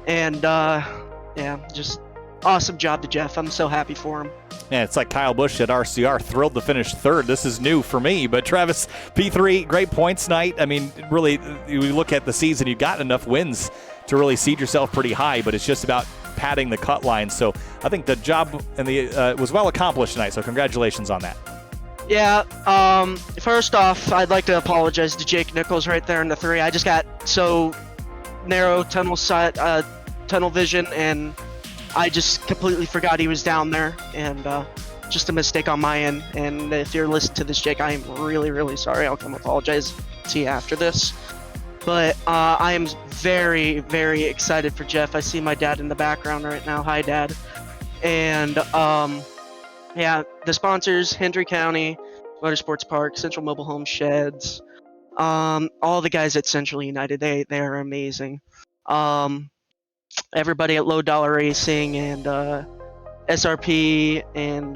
And yeah, just awesome job to Jeff. I'm so happy for him. Yeah, it's like Kyle Busch at RCR, thrilled to finish 3rd. This is new for me, but Travis, P3, great points night. I mean, really, you look at the season, you've got enough wins to really seed yourself pretty high, but it's just about padding the cut line. So I think the job and was well accomplished tonight, so congratulations on that. Yeah, first off, I'd like to apologize to Jake Nichols right there in the 3. I just got so narrow tunnel vision, and I just completely forgot he was down there, and just a mistake on my end. And if you're listening to this, Jake, I am really, really sorry. I'll come apologize to you after this. But I am very, very excited for Jeff. I see my dad in the background right now. Hi, Dad. And yeah, the sponsors, Hendry County Motorsports Park, Central Mobile Home Sheds, all the guys at Central United, they are amazing. Everybody at Low Dollar Racing and SRP, and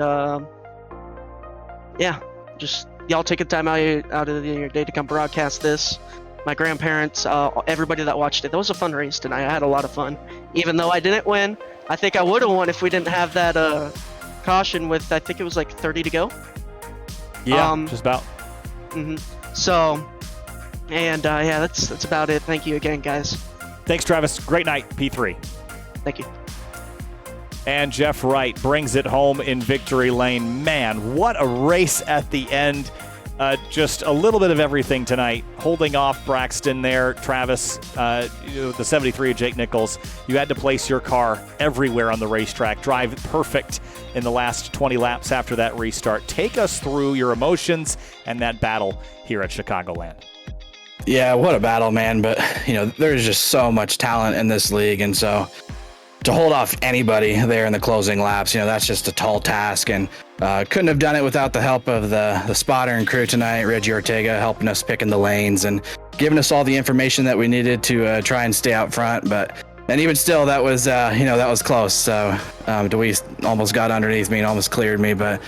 yeah, just y'all take a time out of your day to come broadcast this. My grandparents, everybody that watched it. That was a fun race tonight. I had a lot of fun. Even though I didn't win, I think I would have won if we didn't have that caution with, I think it was like 30 to go. Yeah, just about. So, and yeah, that's about it. Thank you again, guys. Thanks, Travis. Great night, P3. Thank you. And Jeff Wright brings it home in victory lane. Man, what a race at the end. Just a little bit of everything tonight. Holding off Braxton there, Travis, the 73 of Jake Nichols. You had to place your car everywhere on the racetrack. Drive perfect in the last 20 laps after that restart. Take us through your emotions and that battle here at Chicagoland. Yeah, what a battle, man. But, there's just so much talent in this league. And so to hold off anybody there in the closing laps, that's just a tall task. And couldn't have done it without the help of the spotter and crew tonight, Reggie Ortega, helping us pick in the lanes and giving us all the information that we needed to try and stay out front. And even still, that was, that was close. So Deweese almost got underneath me and almost cleared me. But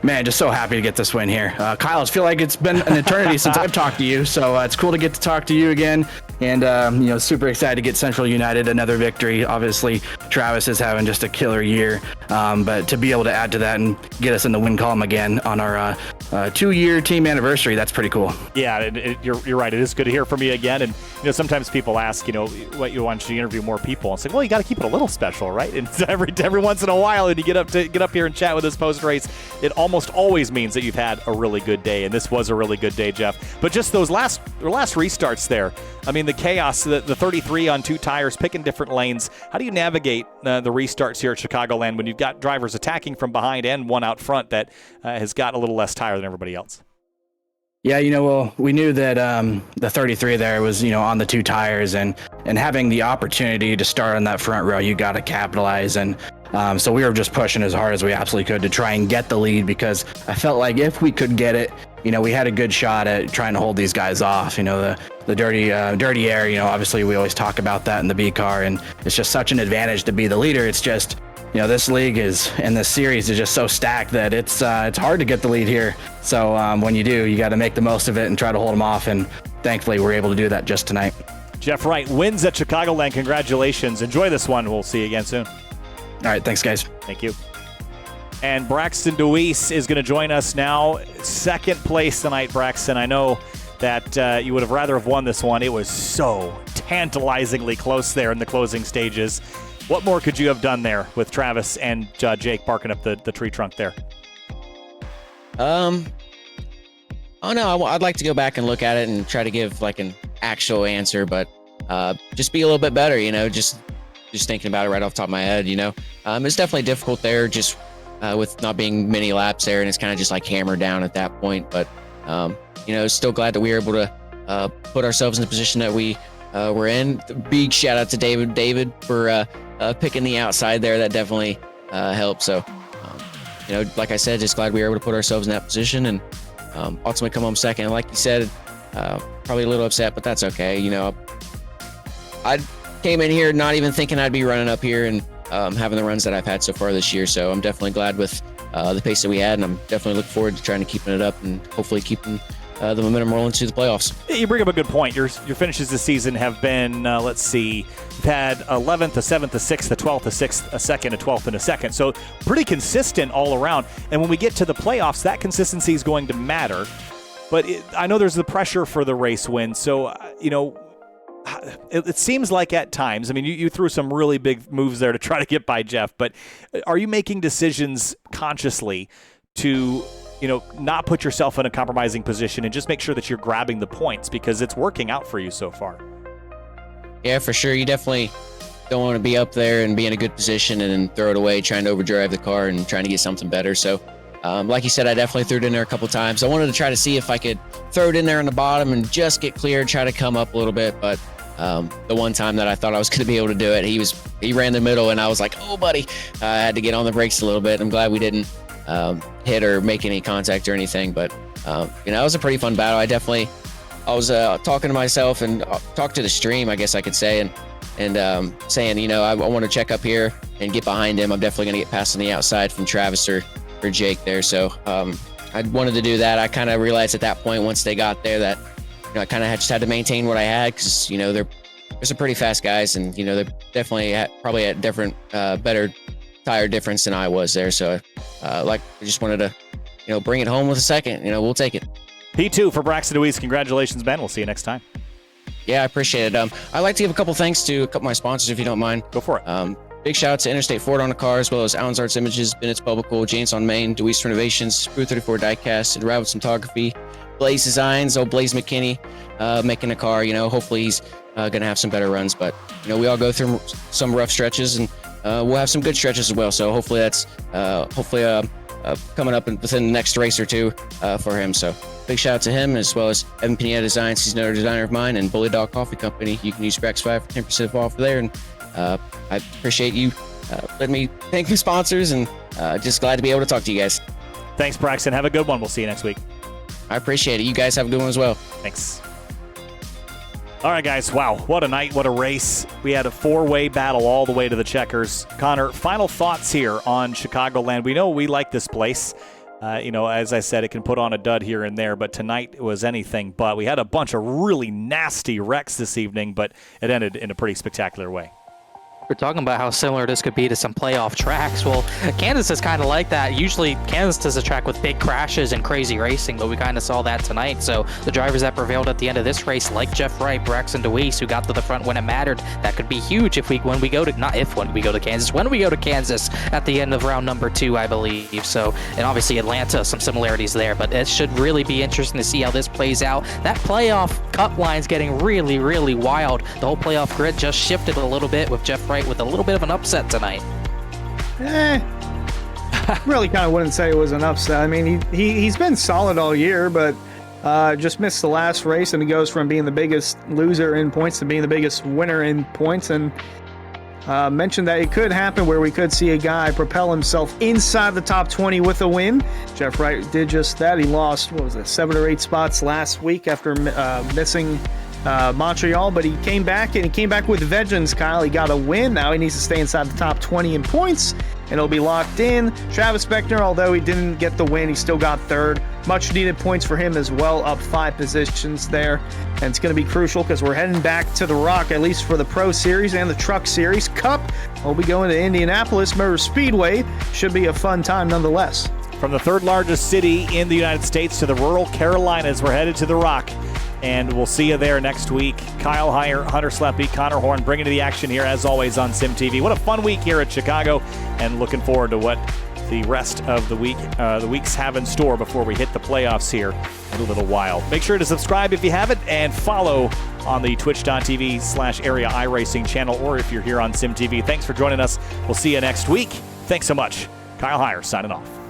man, just so happy to get this win here. Kyle, I feel like it's been an eternity since I've talked to you. So it's cool to get to talk to you again. And, super excited to get Central United another victory. Obviously, Travis is having just a killer year. But to be able to add to that and get us in the win column again on our 2-year team anniversary, that's pretty cool. Yeah, you're right. It is good to hear from you again. And sometimes people ask, what you want you to interview more people. It's like, well, you got to keep it a little special, right? And every once in a while, and you get up here and chat with us post race, it almost always means that you've had a really good day. And this was a really good day, Jeff. But just those last restarts there, I mean, the chaos, the 33 on 2 tires, picking different lanes. How do you navigate the restarts here at Chicagoland when you've got drivers attacking from behind and one out front that has got a little less tire than everybody else? Yeah, well, we knew that the 33 there was, on the 2 tires, and having the opportunity to start on that front row, you got to capitalize. And so we were just pushing as hard as we absolutely could to try and get the lead, because I felt like if we could get it, we had a good shot at trying to hold these guys off. The dirty air, obviously we always talk about that in the B car, and it's just such an advantage to be the leader. It's just, this league and this series is just so stacked that it's hard to get the lead here. So when you do, you got to make the most of it and try to hold them off. And thankfully, we're able to do that just tonight. Jeff Wright wins at Chicagoland. Congratulations. Enjoy this one. We'll see you again soon. All right. Thanks, guys. Thank you. And Braxton Deweese is going to join us now. Second place tonight, Braxton. I know that you would have rather have won this one. It was so tantalizingly close there in the closing stages. What more could you have done there with Travis and Jake barking up the tree trunk there? Oh no, I'd like to go back and look at it and try to give like an actual answer, but just be a little bit better, just thinking about it right off the top of my head, it's definitely difficult there, just with not being many laps there, and it's kind of just like hammered down at that point. But still glad that we were able to put ourselves in the position that we were in. Big shout out to David for picking the outside there. That definitely helped. So, like I said, just glad we were able to put ourselves in that position and ultimately come home second. And like you said, probably a little upset, but that's okay. I came in here not even thinking I'd be running up here and having the runs that I've had so far this year. So I'm definitely glad with the pace that we had, and I'm definitely looking forward to trying to keeping it up and hopefully keeping the momentum rolling to the playoffs. You bring up a good point. Your finishes this season have been, let's see, you've had 11th, a 7th, a 6th, a 12th, a 6th, a 2nd, a 12th, and a 2nd. So pretty consistent all around. And when we get to the playoffs, that consistency is going to matter. But I know there's the pressure for the race win. So, it seems like at times, I mean, you threw some really big moves there to try to get by Jeff, but are you making decisions consciously to not put yourself in a compromising position and just make sure that you're grabbing the points because it's working out for you so far? Yeah, for sure. You definitely don't want to be up there and be in a good position and then throw it away, trying to overdrive the car and trying to get something better. So, like you said, I definitely threw it in there a couple times. I wanted to try to see if I could throw it in there on the bottom and just get clear, try to come up a little bit. But the one time that I thought I was going to be able to do it, he ran the middle and I was like, oh, buddy, I had to get on the brakes a little bit. I'm glad we didn't hit or make any contact or anything, but it was a pretty fun battle. I was talking to myself and talk to the stream, I guess I could say, and saying, I want to check up here and get behind him. I'm definitely going to get past on the outside from Travis or Jake there. So I wanted to do that. I kind of realized at that point, once they got there, that I kind of just had to maintain what I had because they're some pretty fast guys, and they're definitely probably at different better tire difference than I was there. So I just wanted to bring it home with a second. We'll take it. P2 for Braxton Deweese. Congratulations, Ben. We'll see you next time. Yeah, I appreciate it. I'd like to give a couple thanks to a couple of my sponsors, if you don't mind. Go for it. Big shout out to Interstate Ford on the car, as well as Allen's Arts Images, Bennett's Publical, James on Main, Deweese Renovations, Brew 34 Diecast, and Rabbit Photography, Blaze Designs, old Blaze McKinney, making a car. Hopefully he's going to have some better runs. But, we all go through some rough stretches, and we'll have some good stretches as well. So hopefully that's coming up within the next race or two for him. So big shout out to him, as well as Evan Pineda Designs. He's another designer of mine, and Bully Dog Coffee Company. You can use Brax5 for 10% off there. And I appreciate you letting me thank the sponsors, and just glad to be able to talk to you guys. Thanks, Braxton. Have a good one. We'll see you next week. I appreciate it. You guys have a good one as well. Thanks. All right, guys. Wow, what a night, what a race. We had a four-way battle all the way to the checkers. Connor, final thoughts here on Chicagoland. We know we like this place. As I said, it can put on a dud here and there, but tonight was anything but. We had a bunch of really nasty wrecks this evening, but it ended in a pretty spectacular way. We're talking about how similar this could be to some playoff tracks. Well, Kansas is kind of like that. Usually, Kansas is a track with big crashes and crazy racing, but we kind of saw that tonight. So the drivers that prevailed at the end of this race, like Jeff Wright, Braxton DeWeese, who got to the front when it mattered, that could be huge when we go to Kansas at the end of round number 2, I believe. So, and obviously Atlanta, some similarities there, but it should really be interesting to see how this plays out. That playoff cut line's getting really, really wild. The whole playoff grid just shifted a little bit with Jeff Wright with a little bit of an upset tonight. Really kind of wouldn't say it was an upset. I mean, he's been solid all year, but just missed the last race, and he goes from being the biggest loser in points to being the biggest winner in points. And mentioned that it could happen where we could see a guy propel himself inside the top 20 with a win. Jeff Wright did just that. He lost, 7 or 8 spots last week after missing Montreal, but he came back, and he came back with vengeance, Kyle. He got a win. Now he needs to stay inside the top 20 in points, and he'll be locked in. Travis Beckner, although he didn't get the win, he still got third. Much needed points for him as well, up 5 positions there. And it's going to be crucial because we're heading back to the Rock, at least for the Pro Series and the Truck Series. Cup will be going to Indianapolis Motor Speedway. Should be a fun time nonetheless. From the 3rd largest city in the United States to the rural Carolinas, we're headed to the Rock. And we'll see you there next week. Kyle Heyer, Hunter Sleppy, Connor Horn bringing to the action here as always on Sim TV. What a fun week here at Chicago, and looking forward to what the rest of the weeks have in store before we hit the playoffs here in a little while. Make sure to subscribe if you haven't, and follow on the twitch.tv/area iRacing channel, or if you're here on Sim TV. Thanks for joining us. We'll see you next week. Thanks so much. Kyle Heyer signing off.